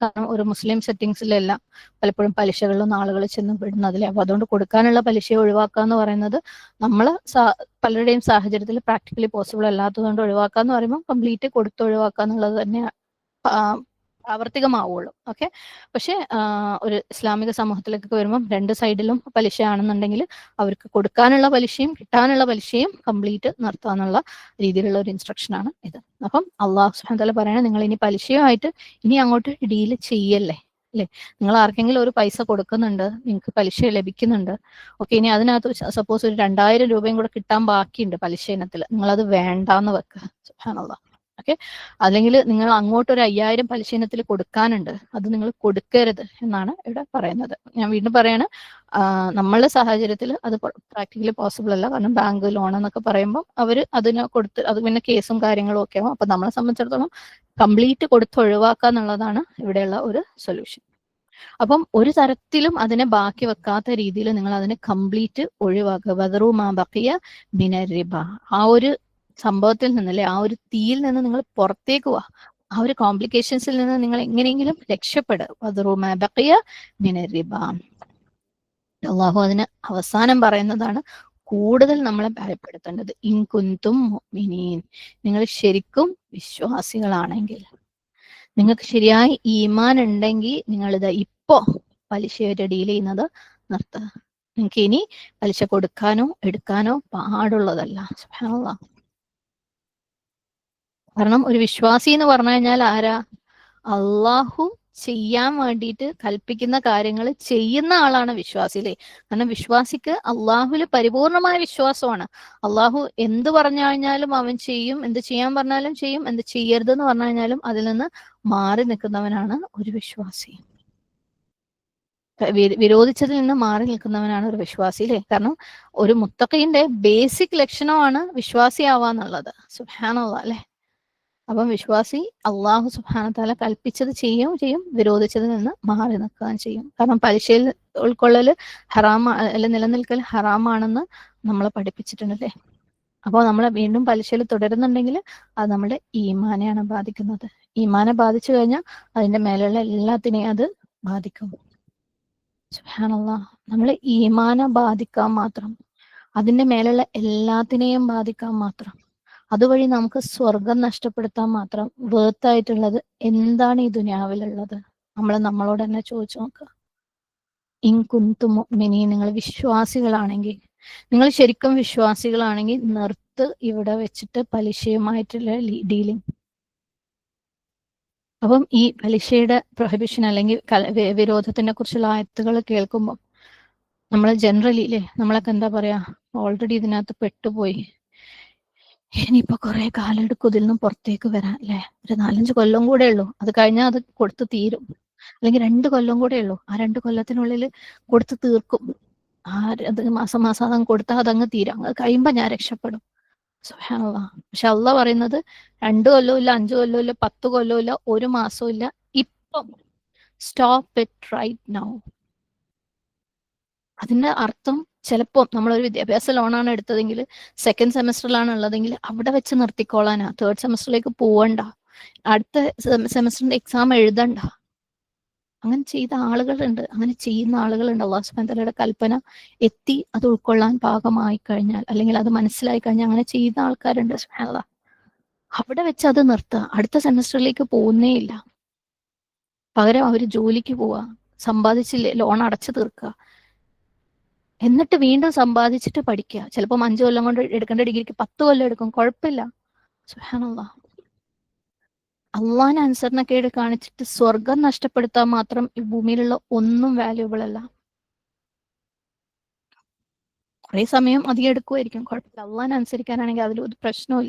കാരണം ഒരു മുസ്ലിം സെറ്റിങ്സിലെല്ലാം പലപ്പോഴും പലിശകളിലും ആളുകൾ ചെന്ന് വിടുന്നതില്ലേ. അപ്പൊ അതുകൊണ്ട് കൊടുക്കാനുള്ള പലിശയെ ഒഴിവാക്കുക എന്ന് പറയുന്നത് നമ്മൾ പലരുടെയും സാഹചര്യത്തിൽ പ്രാക്ടിക്കലി പോസിബിൾ അല്ലാത്തതുകൊണ്ട് ഒഴിവാക്കുക എന്ന് പറയുമ്പോൾ കംപ്ലീറ്റ് കൊടുത്ത് ഒഴിവാക്കുക എന്നുള്ളത് തന്നെ പ്രാവർത്തികമാവുള്ളൂ. ഓക്കെ. പക്ഷെ ഒരു ഇസ്ലാമിക സമൂഹത്തിലേക്കൊക്കെ വരുമ്പോൾ രണ്ട് സൈഡിലും പലിശ ആണെന്നുണ്ടെങ്കിൽ അവർക്ക് കൊടുക്കാനുള്ള പലിശയും കിട്ടാനുള്ള പലിശയും കംപ്ലീറ്റ് നിർത്താനുള്ള രീതിയിലുള്ള ഒരു ഇൻസ്ട്രക്ഷനാണ് ഇത്. അപ്പം അള്ളാഹു സുബ്ഹാനഹു വ തആല പറയണേ, നിങ്ങൾ ഇനി പലിശയുമായിട്ട് ഇനി അങ്ങോട്ട് ഡീല് ചെയ്യല്ലേ. അല്ലെ? നിങ്ങൾ ആർക്കെങ്കിലും ഒരു പൈസ കൊടുക്കുന്നുണ്ട്, നിങ്ങൾക്ക് പലിശ ലഭിക്കുന്നുണ്ട്. ഓക്കെ, ഇനി അതിനകത്ത് സപ്പോസ് ഒരു 2000 രൂപയും കൂടെ കിട്ടാൻ ബാക്കിയുണ്ട് പലിശ ഇനത്തിൽ, നിങ്ങളത് വേണ്ടാന്ന് വെക്കുക. സുബ്ഹാനല്ലാഹ്. ഓക്കെ, അല്ലെങ്കിൽ നിങ്ങൾ അങ്ങോട്ട് ഒരു 5000 പലിശ ഇനത്തിൽ കൊടുക്കാനുണ്ട്, അത് നിങ്ങൾ കൊടുക്കരുത് എന്നാണ് ഇവിടെ പറയുന്നത്. ഞാൻ വീണ്ടും പറയാണ്, നമ്മളുടെ സാഹചര്യത്തിൽ അത് പ്രാക്ടിക്കലി പോസിബിൾ അല്ല. കാരണം ബാങ്ക് ലോൺ എന്നൊക്കെ പറയുമ്പോൾ അവർ അതിന് കൊടുത്ത് അത് പിന്നെ കേസും കാര്യങ്ങളും ഒക്കെ ആവും. അപ്പൊ നമ്മളെ സംബന്ധിച്ചിടത്തോളം കംപ്ലീറ്റ് കൊടുത്ത് ഒഴിവാക്കുക എന്നുള്ളതാണ് ഇവിടെയുള്ള ഒരു സൊല്യൂഷൻ. അപ്പം ഒരു തരത്തിലും അതിനെ ബാക്കി വെക്കാത്ത രീതിയിൽ നിങ്ങൾ അതിനെ കംപ്ലീറ്റ് ഒഴിവാക്കുക. വദറു മാ ബഖിയ മിനർ റിബ. ആ ഒരു സംഭവത്തിൽ നിന്നല്ലേ, ആ ഒരു തീയിൽ നിന്ന് നിങ്ങൾ പുറത്തേക്ക് പോവാ. ആ ഒരു കോംപ്ലിക്കേഷൻസിൽ നിന്ന് നിങ്ങൾ എങ്ങനെയെങ്കിലും രക്ഷപ്പെടുക. വദറു മാ ബഖിയ മിനർ റിബ. അള്ളാഹു അതിന് അവസാനം പറയുന്നതാണ് കൂടുതൽ നമ്മളെ ഭയപ്പെടുത്തേണ്ടത്. ഇൻ കുന്തും മുഅ്മിനീൻ, നിങ്ങൾ ശരിക്കും വിശ്വാസികളാണെങ്കിൽ, നിങ്ങൾക്ക് ശരിയായി ഈമാൻ ഉണ്ടെങ്കിൽ നിങ്ങളിത് ഇപ്പോ പലിശയായിട്ട് ഡീൽ ചെയ്യുന്നത് നിർത്തുക. നിങ്ങൾക്ക് ഇനി പലിശ കൊടുക്കാനോ എടുക്കാനോ പാടുള്ളതല്ല. സുബ്ഹാനല്ലാഹ്. കാരണം ഒരു വിശ്വാസി എന്ന് പറഞ്ഞു കഴിഞ്ഞാൽ ആരാ? അള്ളാഹു ചെയ്യാൻ വേണ്ടിയിട്ട് കൽപ്പിക്കുന്ന കാര്യങ്ങൾ ചെയ്യുന്ന ആളാണ് വിശ്വാസി, അല്ലേ? കാരണം വിശ്വാസിക്ക് അള്ളാഹുല് പരിപൂർണമായ വിശ്വാസമാണ്. അള്ളാഹു എന്ത് പറഞ്ഞു കഴിഞ്ഞാലും അവൻ ചെയ്യും, എന്ത് ചെയ്യാൻ പറഞ്ഞാലും ചെയ്യും, എന്ത് ചെയ്യരുതെന്ന് പറഞ്ഞു കഴിഞ്ഞാലും അതിൽ നിന്ന് മാറി നിൽക്കുന്നവനാണ് ഒരു വിശ്വാസി. വിരോധിച്ചതിൽ നിന്ന് മാറി നിൽക്കുന്നവനാണ് ഒരു വിശ്വാസി, അല്ലേ? കാരണം ഒരു മുത്തഖീന്റെ ബേസിക് ലക്ഷണമാണ് വിശ്വാസിയാവാന്നുള്ളത്. സുബ്ഹാനല്ലാഹ്, അല്ലെ? അപ്പം വിശ്വാസി അള്ളാഹു സുബ്ഹാനഹു വതആല കൽപ്പിച്ചത് ചെയ്യുകയും ചെയ്യും, വിരോധിച്ചതിൽ നിന്ന് മാറി നിൽക്കുകയും ചെയ്യും. കാരണം പലിശയിൽ ഉൾക്കൊള്ളൽ അല്ല നിലനിൽക്കൽ ഹറാമാണെന്ന് നമ്മളെ പഠിപ്പിച്ചിട്ടുണ്ട്, അല്ലേ? അപ്പോൾ നമ്മൾ വീണ്ടും പലിശയിൽ തുടരുന്നുണ്ടെങ്കിൽ അത് നമ്മുടെ ഈമാനെയാണ് ബാധിക്കുന്നത്. ഈമാനെ ബാധിച്ചു കഴിഞ്ഞാൽ അതിന്റെ മേലുള്ള എല്ലാത്തിനെയും അത് ബാധിക്കും. സുബ്ഹാനല്ലാഹ്. നമ്മൾ ഈമാനെ ബാധിക്കാൻ മാത്രം, അതിന്റെ മേലുള്ള എല്ലാത്തിനെയും ബാധിക്കാൻ മാത്രം, അതുവഴി നമുക്ക് സ്വർഗം നഷ്ടപ്പെടുത്താൻ മാത്രം വേർത്തായിട്ടുള്ളത് എന്താണ് ഈ ദുനിയാവിലുള്ളത്? നമ്മളോട് തന്നെ ചോദിച്ചു നോക്കുക. ഇൻ കുന്തും മുഅ്മിനീൻ, നിങ്ങൾ വിശ്വാസികളാണെങ്കിൽ, നിങ്ങൾ ശരിക്കും വിശ്വാസികളാണെങ്കിൽ നിർത്ത് ഇവിടെ വെച്ചിട്ട് പലിശയുമായിട്ടുള്ള ഡീലിംഗ്. അപ്പം ഈ പലിശയുടെ പ്രൊഹിബിഷൻ അല്ലെങ്കിൽ വിരോധത്തിനെ കുറിച്ചുള്ള ആയത്തുകൾ കേൾക്കുമ്പോൾ നമ്മൾ ജനറലി, അല്ലേ, നമ്മളൊക്കെ എന്താ പറയാ, ഓൾറെഡി ഇതിനകത്ത് പെട്ടുപോയി, ഇനിയിപ്പോ കുറെ കാലം എടുക്കും ഇതിൽ നിന്നും പുറത്തേക്ക് വരാൻ, അല്ലെ? ഒരു 4-5 കൊല്ലം കൂടെ ഉള്ളൂ, അത് കഴിഞ്ഞാൽ അത് കൊടുത്ത് തീരും. അല്ലെങ്കിൽ 2 കൊല്ലം കൂടെ ഉള്ളൂ, ആ 2 കൊല്ലത്തിനുള്ളിൽ കൊടുത്ത് തീർക്കും. അത് മാസം മാസം അതങ്ങ് കൊടുത്താൽ അതങ്ങ് തീരും, അത് കഴിയുമ്പോ ഞാൻ രക്ഷപ്പെടും. സുബ്ഹാനല്ലാഹ്. പക്ഷെ അള്ളാഹ് പറയുന്നത് 2 കൊല്ലവും ഇല്ല, 5 കൊല്ലവും ഇല്ല, 10 കൊല്ലവും ഇല്ല, 1 മാസവും ഇല്ല, ഇപ്പം സ്റ്റോപ്പ് ഇറ്റ് റൈറ്റ് നൗ. അതിന്റെ അർത്ഥം ചിലപ്പോൾ നമ്മളൊരു വിദ്യാഭ്യാസ ലോണാണ് എടുത്തതെങ്കിൽ, സെക്കൻഡ് സെമസ്റ്ററിലാണ് ഉള്ളതെങ്കിൽ അവിടെ വെച്ച് നിർത്തിക്കോളാനാ. 3rd സെമസ്റ്ററിലേക്ക് പോവണ്ട, അടുത്ത സെമസ്റ്ററിന്റെ എക്സാം എഴുതണ്ട. അങ്ങനെ ചെയ്ത ആളുകളുണ്ട്, അങ്ങനെ ചെയ്യുന്ന ആളുകളുണ്ട്. അല്ലാഹു സുബ്ഹാനഹു വതആലയുടെ കൽപ്പന എത്തി അത് ഉൾക്കൊള്ളാൻ പാകമായി കഴിഞ്ഞാൽ, അല്ലെങ്കിൽ അത് മനസ്സിലായി കഴിഞ്ഞാൽ അങ്ങനെ ചെയ്യുന്ന ആൾക്കാരുണ്ട്. സുബ്ഹാനല്ലാഹ്. അവിടെ വെച്ച് അത് നിർത്തുക, അടുത്ത സെമസ്റ്ററിലേക്ക് പോകുന്നേ ഇല്ല. പകരം അവർ ജോലിക്ക് പോവുക, സമ്പാദിച്ചില്ലേ ലോൺ അടച്ചു തീർക്കുക, എന്നിട്ട് വീണ്ടും സമ്പാദിച്ചിട്ട് പഠിക്കുക. ചിലപ്പോൾ 5 കൊല്ലം കൊണ്ട് എടുക്കേണ്ട ഡിഗ്രിക്ക് 10 കൊല്ലം എടുക്കും, കുഴപ്പമില്ല. സുബ്ഹാനല്ലാഹ്. അള്ളാഹിനെ അനുസരണക്കേട് കാണിച്ചിട്ട് സ്വർഗം നഷ്ടപ്പെടുത്താൻ മാത്രം ഈ ഭൂമിയിലുള്ള ഒന്നും വാല്യൂബിൾ അല്ല. കുറെ സമയം അധികം എടുക്കുമായിരിക്കും, കുഴപ്പമില്ല. അള്ളാഹിനെ അനുസരിക്കാനാണെങ്കിൽ അതിലൊരു പ്രശ്നവും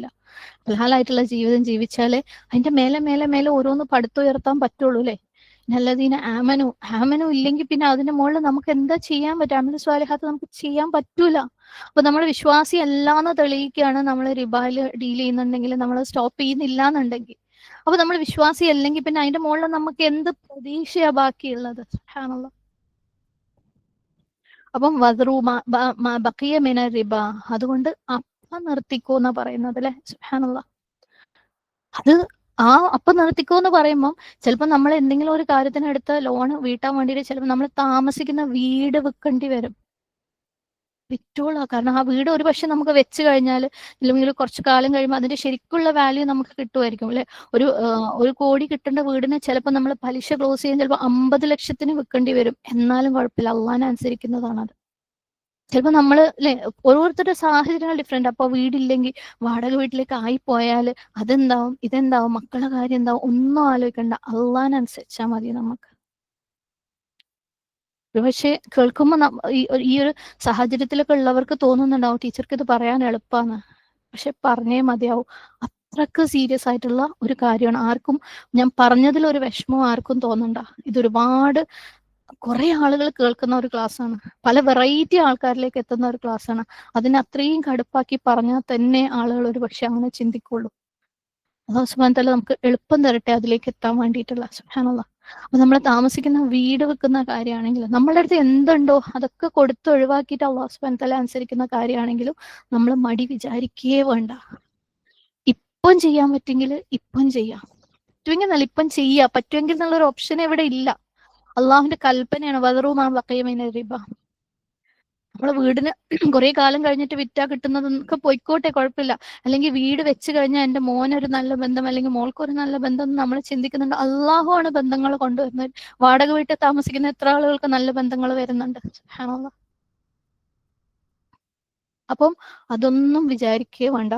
ഹലാലായിട്ടുള്ള ജീവിതം ജീവിച്ചാലേ അതിന്റെ മേലെ മേലെ മേലെ ഓരോന്ന് പടുത്തുയർത്താൻ പറ്റുള്ളൂ, അല്ലെ? നല്ലതീന ആമനു ഇല്ലെങ്കിൽ പിന്നെ അതിന്റെ മുകളിൽ നമുക്ക് എന്താ ചെയ്യാൻ പറ്റും? അമലു സ്വാലിഹാത്ത് നമുക്ക് ചെയ്യാൻ പറ്റൂല. അപ്പൊ നമ്മൾ വിശ്വാസി അല്ലാന്ന് തെളിയിക്കുകയാണ് നമ്മൾ റിബായിൽ ഡീൽ ചെയ്യുന്നുണ്ടെങ്കിൽ, നമ്മൾ സ്റ്റോപ്പ് ചെയ്യുന്നില്ല എന്നുണ്ടെങ്കിൽ. അപ്പൊ നമ്മൾ വിശ്വാസി അല്ലെങ്കിൽ പിന്നെ അതിന്റെ മുകളിൽ നമുക്ക് എന്ത് പ്രതീക്ഷയാ ബാക്കിയുള്ളത്? സുബ്ഹാനല്ലാഹ്. അപ്പം വദ്റു ബഖിയ മിന റിബ, അതുകൊണ്ട് അപ്പം നിർത്തിക്കോ എന്നാ പറയുന്നത്, അല്ലെ? സുബ്ഹാനല്ലാഹ്. അത് അപ്പം നിർത്തിക്കോ എന്ന് പറയുമ്പോൾ ചിലപ്പോൾ നമ്മൾ എന്തെങ്കിലും ഒരു കാര്യത്തിന് എടുത്ത ലോൺ വീട്ടാൻ വേണ്ടിയിട്ട് ചിലപ്പോൾ നമ്മൾ താമസിക്കുന്ന വീട് വിൽക്കേണ്ടി വരും. വിറ്റോളാം. കാരണം ആ വീട് ഒരു പക്ഷെ നമുക്ക് വെച്ച് കഴിഞ്ഞാൽ, ഇല്ലെങ്കിൽ കുറച്ച് കാലം കഴിയുമ്പോൾ അതിന്റെ ശരിക്കുള്ള വാല്യൂ നമുക്ക് കിട്ടുമായിരിക്കും, അല്ലെ? ഒരു 1 കോടി കിട്ടേണ്ട വീടിന് ചിലപ്പോൾ നമ്മൾ പലിശ ക്ലോസ് ചെയ്യാൻ ചിലപ്പോൾ 50 ലക്ഷത്തിന് വിൽക്കേണ്ടി വരും. എന്നാലും കുഴപ്പമില്ല, അള്ളാഹിനെ അനുസരിക്കുന്നതാണ് അത്. ചിലപ്പോൾ നമ്മൾ, അല്ലെ, ഓരോരുത്തരുടെ സാഹചര്യങ്ങൾ ഡിഫറെന്റ്. അപ്പൊ വീടില്ലെങ്കിൽ വാടക വീട്ടിലേക്ക് ആയിപ്പോയാൽ അതെന്താവും, ഇതെന്താവും, മക്കളുടെ കാര്യം എന്താവും, ഒന്നും ആലോചിക്കണ്ട, അള്ളാഹിനെ അനുസരിച്ചാൽ മതി നമുക്ക്. പക്ഷെ കേൾക്കുമ്പോൾ ഈ ഒരു സാഹചര്യത്തിലൊക്കെ ഉള്ളവർക്ക് തോന്നുന്നുണ്ടാവും ടീച്ചർക്ക് ഇത് പറയാൻ എളുപ്പമാണ്, പക്ഷെ പറഞ്ഞേ മതിയാവും. അത്രക്ക് സീരിയസ് ആയിട്ടുള്ള ഒരു കാര്യമാണ്. ആർക്കും ഞാൻ പറഞ്ഞതിൽ ഒരു വിഷമവും ആർക്കും തോന്നണ്ട. ഇതൊരുപാട് കുറെ ആളുകൾ കേൾക്കുന്ന ഒരു ക്ലാസ്സാണ്, പല വെറൈറ്റി ആൾക്കാരിലേക്ക് എത്തുന്ന ഒരു ക്ലാസ്സാണ്. അതിനെ അത്രയും കടുപ്പാക്കി പറഞ്ഞാൽ തന്നെ ആളുകൾ ഒരു പക്ഷെ അങ്ങനെ ചിന്തിക്കുള്ളൂ. അള്ളാഹു സുബ്ഹാനഹു വ തആല നമുക്ക് എളുപ്പം തരട്ടെ അതിലേക്ക് എത്താൻ വേണ്ടിയിട്ടുള്ള. സുബ്ഹാനല്ലാഹ്. അപ്പൊ നമ്മൾ താമസിക്കുന്ന വീട് വെക്കുന്ന കാര്യമാണെങ്കിലും നമ്മളുടെ അടുത്ത് എന്തുണ്ടോ അതൊക്കെ കൊടുത്ത് ഒഴിവാക്കിയിട്ട് അള്ളാഹു സുബ്ഹാനഹു വ തആല അനുസരിക്കുന്ന കാര്യമാണെങ്കിലും നമ്മൾ മടി വിചാരിക്കേ വേണ്ട. ഇപ്പം ചെയ്യാൻ പറ്റുമെങ്കിൽ ഇപ്പം ചെയ്യാം, പറ്റുമെങ്കിൽ നല്ല ഇപ്പം ചെയ്യാം, പറ്റുമെങ്കിൽ എന്നുള്ളൊരു ഓപ്ഷൻ ഇവിടെ ഇല്ല. അള്ളാഹുവിന്റെ കൽപ്പനയാണ് വദറൂ മാ ബഖിയ മിന റിബ. നമ്മളെ വീടിന് കുറെ കാലം കഴിഞ്ഞിട്ട് വിറ്റാ കിട്ടുന്നതൊക്കെ പൊയ്ക്കോട്ടെ, കുഴപ്പമില്ല. അല്ലെങ്കിൽ വീട് വെച്ച് കഴിഞ്ഞാൽ എൻ്റെ മോനൊരു നല്ല ബന്ധം അല്ലെങ്കിൽ മോൾക്കൊരു നല്ല ബന്ധം നമ്മൾ ചിന്തിക്കുന്നുണ്ട്. അള്ളാഹു ആണ് ബന്ധങ്ങൾ കൊണ്ടുവരുന്നത്. വാടക വീട്ടിൽ താമസിക്കുന്ന എത്ര ആളുകൾക്ക് നല്ല ബന്ധങ്ങൾ വരുന്നുണ്ട്. സുബ്ഹാനല്ലാഹ്. അപ്പം അതൊന്നും വിചാരിക്കുകയോ വേണ്ട.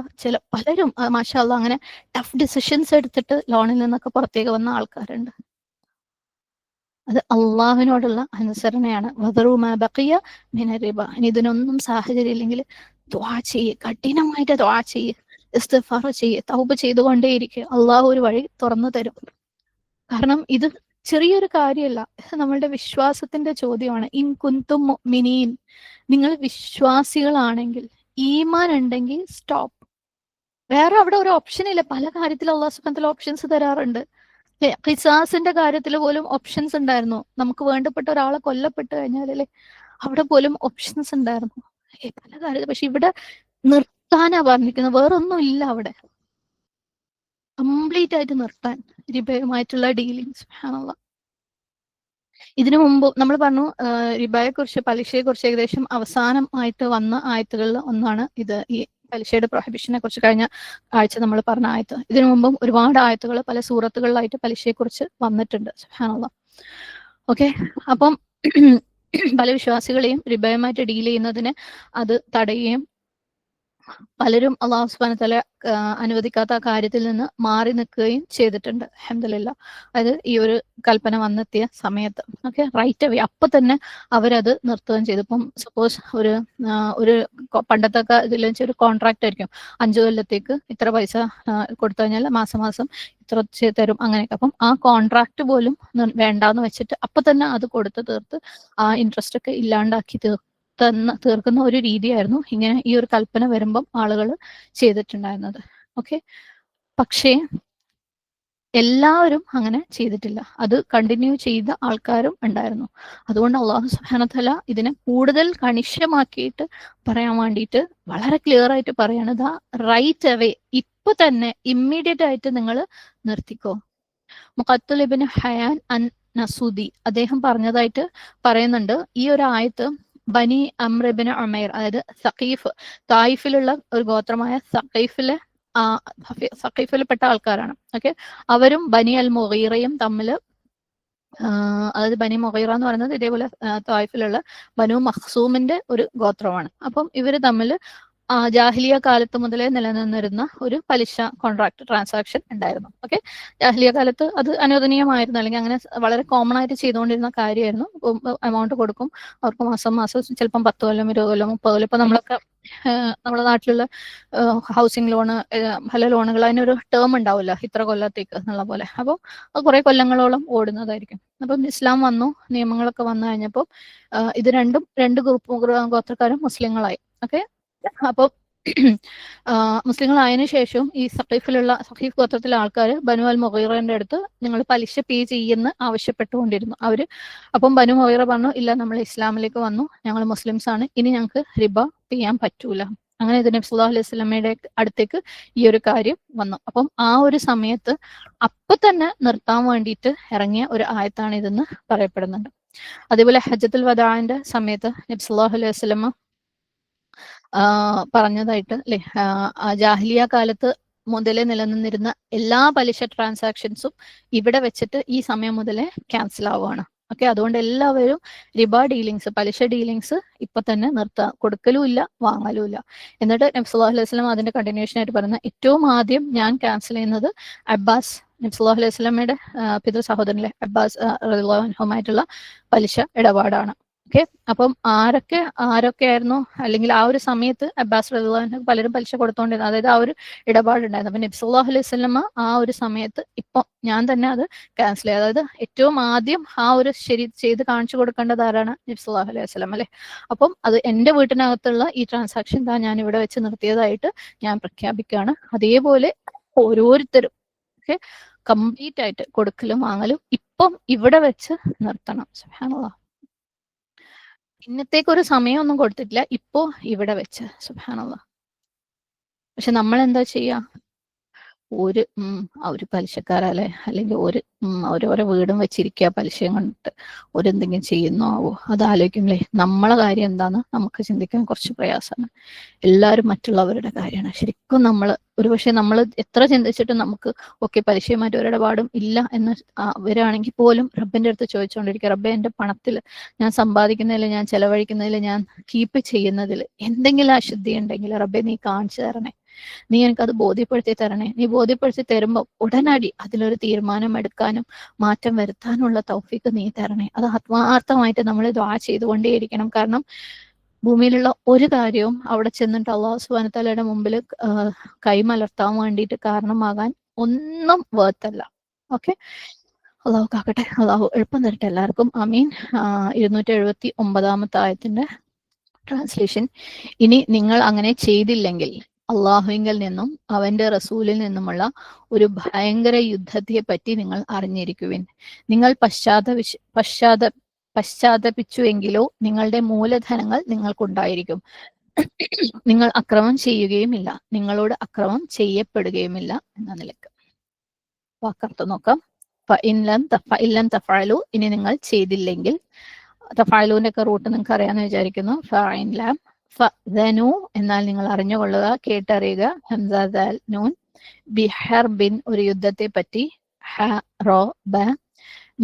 പലരും മാഷാ അല്ലാഹ് അങ്ങനെ ടഫ് ഡിസിഷൻസ് എടുത്തിട്ട് ലോണിൽ നിന്നൊക്കെ പുറത്തേക്ക് വന്ന ആൾക്കാരുണ്ട്. അത് അള്ളാഹുവിനോടുള്ള അനുസരണയാണ്. വദറൂ മാ ബഖിയ മിന റിബ. ഇനി ഇതിനൊന്നും സാഹചര്യം ഇല്ലെങ്കിൽ ദുആ ചെയ്യ്, കഠിനമായിട്ട് ദുആ ചെയ്യ്, ഇസ്തിഗ്ഫാർ ചെയ്യ്, തൗബ ചെയ്തുകൊണ്ടേയിരിക്കുക. അള്ളാഹു ഒരു വഴി തുറന്നു തരും. കാരണം ഇത് ചെറിയൊരു കാര്യമല്ല, നമ്മളുടെ വിശ്വാസത്തിന്റെ ചോദ്യമാണ്. ഇൻ കുന്തും മുഅ്മിനീൻ, നിങ്ങൾ വിശ്വാസികളാണെങ്കിൽ, ഈമാൻ ഉണ്ടെങ്കിൽ സ്റ്റോപ്പ്. വേറെ അവിടെ ഒരു ഓപ്ഷൻ ഇല്ല. പല കാര്യത്തിൽ അള്ളാഹു സുബ്ഹാനഹു വ തആല ഓപ്ഷൻസ് തരാറുണ്ട്. ഖിസാസിന്റെ കാര്യത്തിൽ പോലും ഓപ്ഷൻസ് ഉണ്ടായിരുന്നു. നമുക്ക് വേണ്ടപ്പെട്ട ഒരാളെ കൊല്ലപ്പെട്ട് കഴിഞ്ഞാലല്ലേ അവിടെ പോലും ഓപ്ഷൻസ് ഉണ്ടായിരുന്നു. പല കാര്യത്തിൽ. പക്ഷെ ഇവിടെ നിർത്താനാ പറഞ്ഞിരിക്കുന്നത്, വേറൊന്നും ഇല്ല അവിടെ. കംപ്ലീറ്റ് ആയിട്ട് നിർത്താൻ റിബയുമായിട്ടുള്ള ഡീലിങ്സ്. ഇതിനു മുമ്പ് നമ്മൾ പറഞ്ഞു റിബയെ കുറിച്ച്, പലിശയെ കുറിച്ച് ഏകദേശം അവസാനമായിട്ട് വന്ന ആയത്തുകളിൽ ഒന്നാണ് ഇത്. ഈ പലിശയുടെ പ്രൊഹിബിഷനെ കുറിച്ച് കഴിഞ്ഞ ആഴ്ച നമ്മൾ പറഞ്ഞ ആയത്ത്. ഇതിനു മുമ്പും ഒരുപാട് ആയത്തുകൾ പല സൂറത്തുകളിലായിട്ട് പലിശയെ കുറിച്ച് വന്നിട്ടുണ്ട്. സുബ്ഹാനല്ലാഹ്. ഓക്കെ, അപ്പം പല വിശ്വാസികളെയും റിബയുമായിട്ട് ഡീൽ ചെയ്യുന്നതിന് അത് തടയുകയും പലരും അള്ളാഹു സുബ്ഹാനഹു വ തആല അനുവദിക്കാത്ത ആ കാര്യത്തിൽ നിന്ന് മാറി നിൽക്കുകയും ചെയ്തിട്ടുണ്ട്. അൽഹംദുലില്ലാഹ്. അതായത് ഈ ഒരു കൽപ്പന വന്നെത്തിയ സമയത്ത് ഓക്കെ റൈറ്റ് അവേ അപ്പൊ തന്നെ അവരത് നിർത്തുകയും ചെയ്തു. ഇപ്പം സപ്പോസ് ഒരു പണ്ടത്തെ ഇതിൽ വെച്ചാൽ ഒരു കോൺട്രാക്ട് ആയിരിക്കും, 5 കൊല്ലത്തേക്ക് ഇത്ര പൈസ കൊടുത്തു കഴിഞ്ഞാൽ മാസം മാസം ഇത്ര തരും അങ്ങനെയൊക്കെ. അപ്പം ആ കോൺട്രാക്ട് പോലും വേണ്ടാന്ന് വെച്ചിട്ട് അപ്പൊ തന്നെ അത് കൊടുത്ത് തീർത്ത് ആ ഇൻട്രസ്റ്റ് ഒക്കെ ഇല്ലാണ്ടാക്കി തീർക്കുന്ന ഒരു രീതിയായിരുന്നു ഇങ്ങനെ ഈ ഒരു കൽപ്പന വരുമ്പം ആളുകൾ ചെയ്തിട്ടുണ്ടായിരുന്നത്. ഓക്കെ, പക്ഷേ എല്ലാവരും അങ്ങനെ ചെയ്തിട്ടില്ല. അത് കണ്ടിന്യൂ ചെയ്ത ആൾക്കാരും ഉണ്ടായിരുന്നു. അതുകൊണ്ട് അള്ളാഹു സുബ്ഹാനഹു വ തആല ഇതിനെ കൂടുതൽ കണിശമാക്കിയിട്ട് പറയാൻ വേണ്ടിയിട്ട് വളരെ ക്ലിയർ ആയിട്ട് പറയാണ്, ദാ റൈറ്റ് അവേ, ഇപ്പൊ തന്നെ ഇമ്മീഡിയറ്റ് ആയിട്ട് നിങ്ങൾ നിർത്തിക്കോ. മുഖത്തുൽ ഇബ്നു ഹയാൻ അൻ നസൂദി അദ്ദേഹം പറഞ്ഞതായിട്ട് പറയുന്നുണ്ട്, ഈ ഒരു ആയത്ത് ബനി അംർ ഇബ്നു ഉമൈർ, അതായത് സഖീഫ്, തായിഫിലുള്ള ഒരു ഗോത്രമായ സഖീഫിൽപ്പെട്ട ആൾക്കാരാണ്. ഓക്കെ, അവരും ബനി അൽ മുഗീറയും തമ്മിൽ, അതായത് ബനി മുഗീറ എന്ന് പറയുന്നത് ഇതേപോലെ തായിഫിലുള്ള ബനു മഖ്സൂമിന്റെ ഒരു ഗോത്രമാണ്. അപ്പം ഇവര് തമ്മിൽ ജാഹിലിയ കാലത്ത് മുതലേ നിലനിന്നിരുന്ന ഒരു പലിശ കോൺട്രാക്ട് ട്രാൻസാക്ഷൻ ഉണ്ടായിരുന്നു. ഓക്കെ, ജാഹിലിയ കാലത്ത് അത് അനുവദനീയമായിരുന്നു, അല്ലെങ്കിൽ അങ്ങനെ വളരെ കോമൺ ആയിട്ട് ചെയ്തുകൊണ്ടിരുന്ന കാര്യമായിരുന്നു. എമൗണ്ട് കൊടുക്കും അവർക്ക്, മാസം മാസം ചിലപ്പം 10 കൊല്ലം 20 കൊല്ലം 30 കൊല്ലം. ഇപ്പൊ നമ്മളൊക്കെ നമ്മുടെ നാട്ടിലുള്ള ഹൗസിംഗ് ലോണ്, പല ലോണുകൾ അതിനൊരു ടേം ഉണ്ടാവില്ല, ഇത്ര കൊല്ലത്തേക്ക് എന്നുള്ള പോലെ. അപ്പോൾ അത് കുറെ കൊല്ലങ്ങളോളം ഓടുന്നതായിരിക്കും. അപ്പം ഇസ്ലാം വന്നു, നിയമങ്ങളൊക്കെ വന്നു കഴിഞ്ഞപ്പോൾ ഇത് രണ്ട് ഗോത്രക്കാരും മുസ്ലിങ്ങളായി. ഓക്കെ, അപ്പോൾ മുസ്ലിങ്ങളായതിനു ശേഷം ഈ സഖീഫ് ഗോത്രത്തിലെ ആൾക്കാർ ബനു അൽ മുഗീറന്റെ അടുത്ത് നിങ്ങൾ പലിശ പേ ചെയ്യുന്ന ആവശ്യപ്പെട്ടുകൊണ്ടിരുന്നു അവര്. അപ്പം ബനു മുഗീറ പറഞ്ഞു, ഇല്ല, നമ്മൾ ഇസ്ലാമിലേക്ക് വന്നു, ഞങ്ങൾ മുസ്ലിംസ് ആണ്, ഇനി ഞങ്ങൾക്ക് റിബ ചെയ്യാൻ പറ്റൂല. അങ്ങനെ ഇത് നബി സല്ലല്ലാഹു അലൈഹി വസല്ലമയുടെ അടുത്തേക്ക് ഈ ഒരു കാര്യം വന്നു. അപ്പം ആ ഒരു സമയത്ത് അപ്പൊ തന്നെ നിർത്താൻ വേണ്ടിയിട്ട് ഇറങ്ങിയ ഒരു ആയത്താണ് ഇതെന്ന് പറയപ്പെടുന്നുണ്ട്. അതേപോലെ ഹജ്ജത്തുൽ വദാഇന്റെ സമയത്ത് നബി സല്ലല്ലാഹു അലൈഹി വസല്ലമ പറഞ്ഞതായിട്ട് അല്ലെ, ജാഹിലിയ കാലത്ത് മുതലേ നിലനിന്നിരുന്ന എല്ലാ പലിശ ട്രാൻസാക്ഷൻസും ഇവിടെ വെച്ചിട്ട് ഈ സമയം മുതലേ ക്യാൻസൽ ആവുകയാണ്. ഓക്കെ, അതുകൊണ്ട് എല്ലാവരും റിബ ഡീലിങ്സ്, പലിശ ഡീലിങ്സ് ഇപ്പൊ തന്നെ നിർത്താം, കൊടുക്കലും ഇല്ല വാങ്ങലും ഇല്ല. എന്നിട്ട് നബി സല്ലല്ലാഹു അലൈഹി വസല്ലം അതിന്റെ കണ്ടിന്യൂഷൻ ആയിട്ട് പറയുന്ന, ഏറ്റവും ആദ്യം ഞാൻ ക്യാൻസൽ ചെയ്യുന്നത് അബ്ബാസ്, നബി സല്ലല്ലാഹു അലൈഹി വസല്ലമയുടെ പിതൃ സഹോദരനിലെ അബ്ബാസ് റളിയല്ലാഹു അൻഹുമായിട്ടുള്ള പലിശ ഇടപാടാണ്. ഓക്കെ. അപ്പം ആരൊക്കെയായിരുന്നു, അല്ലെങ്കിൽ ആ ഒരു സമയത്ത് അബ്ബാസ് റളിയല്ലാഹു അൻഹു പലരും പലിശ കൊടുത്തോണ്ടിരുന്നത്, അതായത് ആ ഒരു ഇടപാടുണ്ടായിരുന്നു. അപ്പൊ നബി സല്ലല്ലാഹു അലൈഹി വസല്ലമ ആ ഒരു സമയത്ത് ഇപ്പൊ ഞാൻ തന്നെ അത് ക്യാൻസൽ ചെയ്തു. അതായത് ഏറ്റവും ആദ്യം ആ ഒരു ശരി ചെയ്ത് കാണിച്ചു കൊടുക്കേണ്ടത് ആരാണ്? നബി സല്ലല്ലാഹു അലൈഹി വസല്ലം അല്ലെ. അപ്പം അത് എന്റെ വീട്ടിനകത്തുള്ള ഈ ട്രാൻസാക്ഷൻ ഞാൻ ഇവിടെ വെച്ച് നിർത്തിയതായിട്ട് ഞാൻ പ്രഖ്യാപിക്കുകയാണ്. അതേപോലെ ഓരോരുത്തരും ഓക്കെ കംപ്ലീറ്റ് ആയിട്ട് കൊടുക്കലും വാങ്ങലും ഇപ്പം ഇവിടെ വെച്ച് നിർത്തണം. സുബ്ഹാനല്ലാഹ്. ഇന്നത്തേക്ക് ഒരു സമയമൊന്നും കൊടുത്തിട്ടില്ല, ഇപ്പോ ഇവിടെ വെച്ച്. സുബ്ഹാനല്ലാഹ്. പക്ഷെ നമ്മൾ എന്താ ചെയ്യാ? ഒരു പലിശക്കാരല്ലേ, അല്ലെങ്കിൽ ഓരോരോ വീടും വെച്ചിരിക്കുക പലിശയും കണ്ടിട്ട് ഓരെന്തെങ്കിലും ചെയ്യുന്നാവോ, അത് ആലോചിക്കുമ്പളേ നമ്മളെ കാര്യം എന്താന്ന് നമുക്ക് ചിന്തിക്കാൻ കുറച്ച് പ്രയാസമാണ്. എല്ലാവരും മറ്റുള്ളവരുടെ കാര്യമാണ്. ശരിക്കും ഒരുപക്ഷെ നമ്മൾ എത്ര ചിന്തിച്ചിട്ടും നമുക്ക് പലിശയുമായിട്ട് ഒരിടപാടും ഇല്ല എന്ന് വരാണെങ്കിൽ പോലും റബ്ബിന്റെ അടുത്ത് ചോദിച്ചുകൊണ്ടിരിക്കുക, റബ്ബെ എന്റെ പണത്തിൽ ഞാൻ സമ്പാദിക്കുന്നതിൽ, ഞാൻ ചെലവഴിക്കുന്നതിൽ, ഞാൻ കീപ്പ് ചെയ്യുന്നതിൽ എന്തെങ്കിലും അശുദ്ധി ഉണ്ടെങ്കിൽ റബ്ബെ നീ കാണിച്ചു തരണേ, നീ എനിക്കത് ബോധ്യപ്പെടുത്തി തരണേ. നീ ബോധ്യപ്പെടുത്തി തരുമ്പോൾ ഉടനടി അതിലൊരു തീരുമാനം എടുക്കാനും മാറ്റം വരുത്താനുള്ള തൗഫീക്ക് നീ തരണേ. അത് ആത്മാർത്ഥമായിട്ട് നമ്മൾ ദുആ ചെയ്തുകൊണ്ടേയിരിക്കണം. കാരണം ഭൂമിയിലുള്ള ഒരു കാര്യവും അവിടെ ചെന്നിട്ട് അല്ലാഹു സുബ്ഹാനഹു തആലയുടെ മുമ്പിൽ കൈമലർത്താൻ വേണ്ടിയിട്ട് കാരണമാകാൻ ഒന്നും വേർത്തല്ല. ഓക്കെ, അള്ളാഹു കാക്കട്ടെ, അള്ളാഹു എളുപ്പം തരട്ടെ എല്ലാവർക്കും. ആമീൻ. 279 ആയത്തിന്റെ ട്രാൻസ്ലേഷൻ. ഇനി നിങ്ങൾ അങ്ങനെ ചെയ്തില്ലെങ്കിൽ അള്ളാഹുവിങ്കിൽ നിന്നും അവന്റെ റസൂലിൽ നിന്നുമുള്ള ഒരു ഭയങ്കര യുദ്ധത്തെ പറ്റി നിങ്ങൾ അറിഞ്ഞിരിക്കുവിൻ. നിങ്ങൾ പശ്ചാത്തപിച്ചുവെങ്കിലോ നിങ്ങളുടെ മൂലധനങ്ങൾ നിങ്ങൾക്കുണ്ടായിരിക്കും. നിങ്ങൾ അക്രമം ചെയ്യുകയുമില്ല, നിങ്ങളോട് അക്രമം ചെയ്യപ്പെടുകയുമില്ല എന്ന നിലക്ക്. വാക്കർത്ഥം നോക്കാം. ഫഇല്ലം തഫഅലു, ഇനി നിങ്ങൾ ചെയ്തില്ലെങ്കിൽ. തഫഅലുവിന്റെ ഒക്കെ റൂട്ട് നിങ്ങൾക്ക് അറിയാമെന്ന് വിചാരിക്കുന്നു. ഫഇൻ ലം ഫഅ്ദനു, എന്നാൽ നിങ്ങൾ അറിഞ്ഞുകൊള്ളുക, കേട്ടറിയുക. ഹംസ ദാൽ നൂൻ. ബിഹർബിൻ, ഒരു യുദ്ധത്തെ പറ്റി. ഹറബ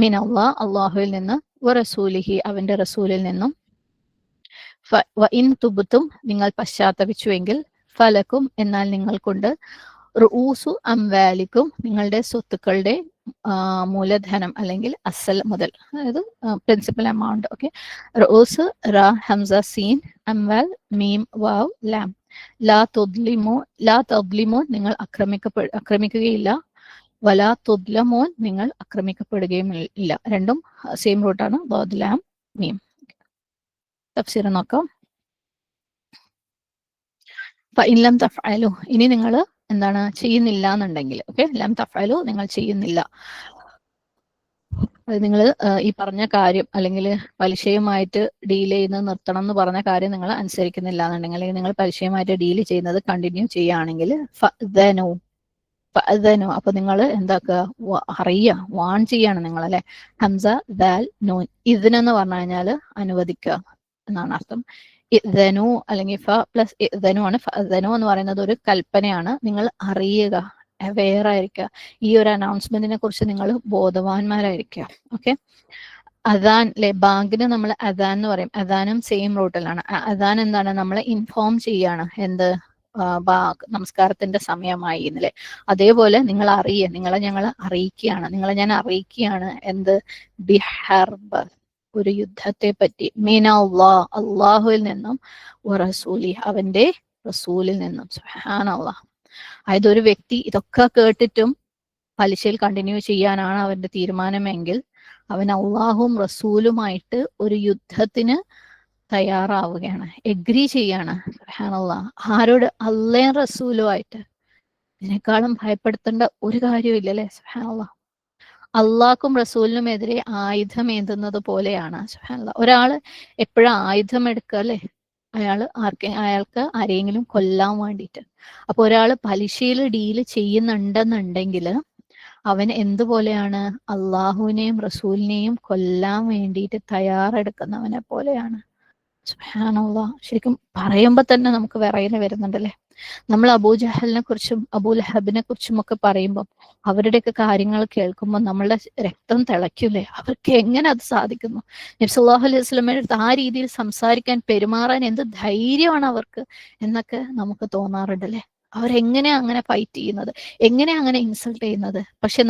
മിനല്ലാഹ്, അല്ലാഹുവിൽ നിന്ന്. വറസൂലിഹി, അവന്റെ റസൂലിൽ നിന്നും. വഇൻ തുബ്തും, നിങ്ങൾ പശ്ചാത്തപിച്ചുവെങ്കിൽ. ഫലക്കും, എന്നാൽ നിങ്ങൾക്കുണ്ട്. റുഊസു അംവാലിക്കും, നിങ്ങളുടെ സ്വത്തുക്കളുടെ മൂലധനം അല്ലെങ്കിൽ അസൽ മുതൽ, അതായത് പ്രിൻസിപ്പൽ എമൗണ്ട്. ഓക്കെ. റൂസ് റ ഹംസ സീൻ, അംവാൽ മീം വാവ് ലാം. ലാ തുദ്ലിമൂൻ, നിങ്ങൾ ആക്രമിക്കുകയില്ല. വലാ തുദ്ലമൂൻ, നിങ്ങൾ ആക്രമിക്കപ്പെടുകയും ഇല്ല. രണ്ടും സെയിം റൂട്ടാണ്, ദാദ് ലാം മീം. തഫ്സീർ നോക്കാം. ഫഇൻ ലം തഫഅലു, ഇനി നിങ്ങൾ എന്താണ് ചെയ്യുന്നില്ല എന്നുണ്ടെങ്കിൽ. ഓക്കെ, ലം തഫഅലു, നിങ്ങൾ ചെയ്യുന്നില്ല. അത് നിങ്ങൾ ഈ പറഞ്ഞ കാര്യം, അല്ലെങ്കിൽ പലിശയുമായിട്ട് ഡീൽ ചെയ്യുന്നത് നിർത്തണം എന്ന് പറഞ്ഞ കാര്യം നിങ്ങൾ അനുസരിക്കുന്നില്ല എന്നുണ്ടെങ്കിൽ, അല്ലെങ്കിൽ നിങ്ങൾ പലിശയുമായിട്ട് ഡീൽ ചെയ്യുന്നത് കണ്ടിന്യൂ ചെയ്യുകയാണെങ്കിൽ ഫഅ്ദനു, അപ്പൊ നിങ്ങൾ എന്താക്കുക? അറിയുക, വാൺ ചെയ്യാണ് നിങ്ങൾ അല്ലെ. ഹംസ ദാൽ നൂൻ. ഇതിനെന്ന് പറഞ്ഞു കഴിഞ്ഞാൽ അനുവദിക്കുക എന്നാണ് അർത്ഥം. ഇദ്ദനു അല്ലെങ്കിൽ ഫ പ്ലസ് ഇദ്ദനു ആണ്. ഫഅ്ദനു എന്ന് പറയുന്നത് ഒരു കൽപ്പനയാണ്. നിങ്ങൾ അറിയുക, അവെയർ ആയിരിക്കുക, ഈ ഒരു അനൗൺസ്മെന്റിനെ കുറിച്ച് നിങ്ങൾ ബോധവാന്മാരായിരിക്കുക. ഓക്കെ. അദാൻ അല്ലെ, ബാങ്കിന് നമ്മൾ അദാൻ എന്ന് പറയും. അദാനും സെയിം റൂട്ടിലാണ്. അദാൻ എന്താണ്? നമ്മളെ ഇൻഫോം ചെയ്യാണ്, എന്ത് നമസ്കാരത്തിന്റെ സമയമായി എന്നല്ലേ. അതേപോലെ നിങ്ങൾ ഞങ്ങളെ അറിയിക്കുകയാണ്, ഞാൻ അറിയിക്കുകയാണ് എന്ത്? ബിഹർബ്, ഒരു യുദ്ധത്തെ പറ്റി. മിനല്ലാഹ്, അള്ളാഹുവിൽ നിന്നും. വറസൂലി, അവന്റെ റസൂലിൽ നിന്നും. സുബ്ഹാനല്ലാഹ്. അതായത് ഒരു വ്യക്തി ഇതൊക്കെ കേട്ടിട്ടും പലിശയിൽ കണ്ടിന്യൂ ചെയ്യാനാണ് അവന്റെ തീരുമാനമെങ്കിൽ അവൻ അള്ളാഹും റസൂലുമായിട്ട് ഒരു യുദ്ധത്തിന് തയ്യാറാവുകയാണ്, എഗ്രി ചെയ്യാണ്. സുബ്ഹാനല്ലാഹ്. ആരോട്? അള്ളയും റസൂലുമായിട്ട്. ഇതിനേക്കാളും ഭയപ്പെടുത്തേണ്ട ഒരു കാര്യമില്ല അല്ലെ. സുബ്ഹാനല്ലാഹ്. അള്ളാഹ്ക്കും റസൂലിനും എതിരെ ആയുധം ഏന്തുന്നത് പോലെയാണ്. സുബ്ഹാനല്ലാഹ്. ഒരാള് എപ്പോഴും ആയുധം എടുക്കുക അല്ലെ, അയാൾക്ക് ആരെങ്കിലും കൊല്ലാൻ വേണ്ടിയിട്ട്. അപ്പൊ ഒരാള് പലിശയിൽ ഡീല് ചെയ്യുന്നുണ്ടെന്നുണ്ടെങ്കിൽ അവൻ എന്തുപോലെയാണ്? അള്ളാഹുവിനെയും റസൂലിനെയും കൊല്ലാൻ വേണ്ടിയിട്ട് തയ്യാറെടുക്കുന്നവനെ പോലെയാണ്. സുബ്ഹാനല്ലാഹ്. ശരിക്കും പറയുമ്പോ തന്നെ നമുക്ക് വിറയല് വരുന്നുണ്ടല്ലേ. നമ്മൾ അബൂജഹലിനെ കുറിച്ചും അബൂലഹബിനെ കുറിച്ചും ഒക്കെ പറയുമ്പോൾ അവരുടെയൊക്കെ കാര്യങ്ങൾ കേൾക്കുമ്പോൾ നമ്മളുടെ രക്തം തിളയ്ക്കൂലേ. അവർക്ക് എങ്ങനെ അത് സാധിക്കുന്നു? നബി സല്ലല്ലാഹു അലൈഹി വസല്ലമയുടെ അടുത്ത് ആ രീതിയിൽ സംസാരിക്കാൻ, പെരുമാറാൻ എന്ത് ധൈര്യമാണ് അവർക്ക് എന്നൊക്കെ നമുക്ക് തോന്നാറുണ്ടല്ലേ. അവരെങ്ങനെയാ അങ്ങനെ ഫൈറ്റ് ചെയ്യുന്നത്, എങ്ങനെയാ അങ്ങനെ ഇൻസൾട്ട് ചെയ്യുന്നത്. പക്ഷെ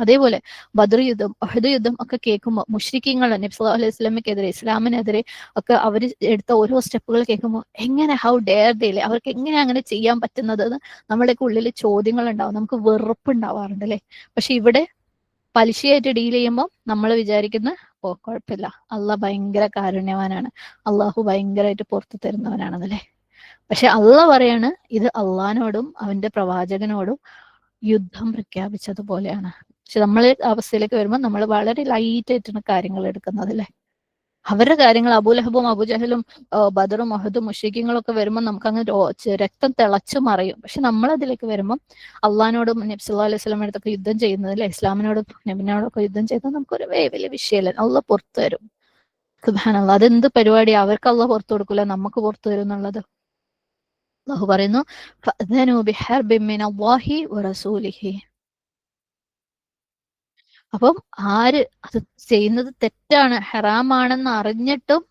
അതേപോലെ ബദർ യുദ്ധം, ഉഹദ് യുദ്ധം ഒക്കെ കേൾക്കുമ്പോൾ മുശ്രിക്കീങ്ങൾ നബി സല്ലല്ലാഹു അലൈഹി വസല്ലമയ്ക്കെതിരെ, ഇസ്ലാമിനെതിരെ ഒക്കെ അവർ എടുത്ത ഓരോ സ്റ്റെപ്പുകൾ കേൾക്കുമ്പോൾ എങ്ങനെ, ഹൗ ഡെയർ ദേ, അവർക്ക് എങ്ങനെ അങ്ങനെ ചെയ്യാൻ പറ്റുന്നത് എന്ന് നമ്മുടെയൊക്കെ ഉള്ളിൽ ചോദ്യങ്ങൾ ഉണ്ടാവും, നമുക്ക് വെറുപ്പുണ്ടാവാറുണ്ട് അല്ലേ. പക്ഷെ ഇവിടെ പലിശയായിട്ട് ഡീൽ ചെയ്യുമ്പോൾ നമ്മൾ വിചാരിക്കുന്ന, ഓ കുഴപ്പമില്ല, അള്ളാഹ് ഭയങ്കര കാരുണ്യവാനാണ്, അള്ളാഹു ഭയങ്കരമായിട്ട് പുറത്തു തരുന്നവനാണെന്നല്ലേ. പക്ഷെ അള്ളാഹ് പറയാണ്, ഇത് അള്ളാഹിനോടും അവന്റെ പ്രവാചകനോടും യുദ്ധം പ്രഖ്യാപിച്ചതുപോലെയാണ്. പക്ഷെ നമ്മളെ അവസ്ഥയിലേക്ക് വരുമ്പോൾ നമ്മൾ വളരെ ലൈറ്റ് ആയിട്ടാണ് കാര്യങ്ങൾ എടുക്കുന്നത് അല്ലേ. അവരുടെ കാര്യങ്ങൾ, അബൂലഹബും അബുജഹലും ബദറും അഹദും മുശ്രിക്കീങ്ങളും ഒക്കെ വരുമ്പോൾ നമുക്ക് അങ്ങ് രക്തം തിളച്ചു മറിയും. പക്ഷെ നമ്മളതിലേക്ക് വരുമ്പോൾ അള്ളഹാനോടും നബി സല്ലല്ലാഹു അലൈഹി വസല്ലം അടുത്തൊക്കെ യുദ്ധം ചെയ്യുന്നത് അല്ലെ, ഇസ്ലാമിനോടും നബിനോടൊക്കെ യുദ്ധം ചെയ്താൽ നമുക്കൊരു വലിയ വിഷയമല്ല, അള്ളാഹ് പുറത്തു തരും. സുബ്ഹാനല്ലാഹ്, അതെന്ത് പരിപാടിയാ, അവർക്ക് അള്ളാഹ് പുറത്തു കൊടുക്കൂല, നമുക്ക് പുറത്തു തരും എന്നുള്ളത്. അള്ളാഹു പറയുന്നു, ഫഅ്ദനൂ ബിഹർബിൻ മിനല്ലാഹി വറസൂലിഹി. അപ്പം ആര് അത് ചെയ്യുന്നത് തെറ്റാണ്, ഹറാമാണെന്ന് അറിഞ്ഞിട്ടും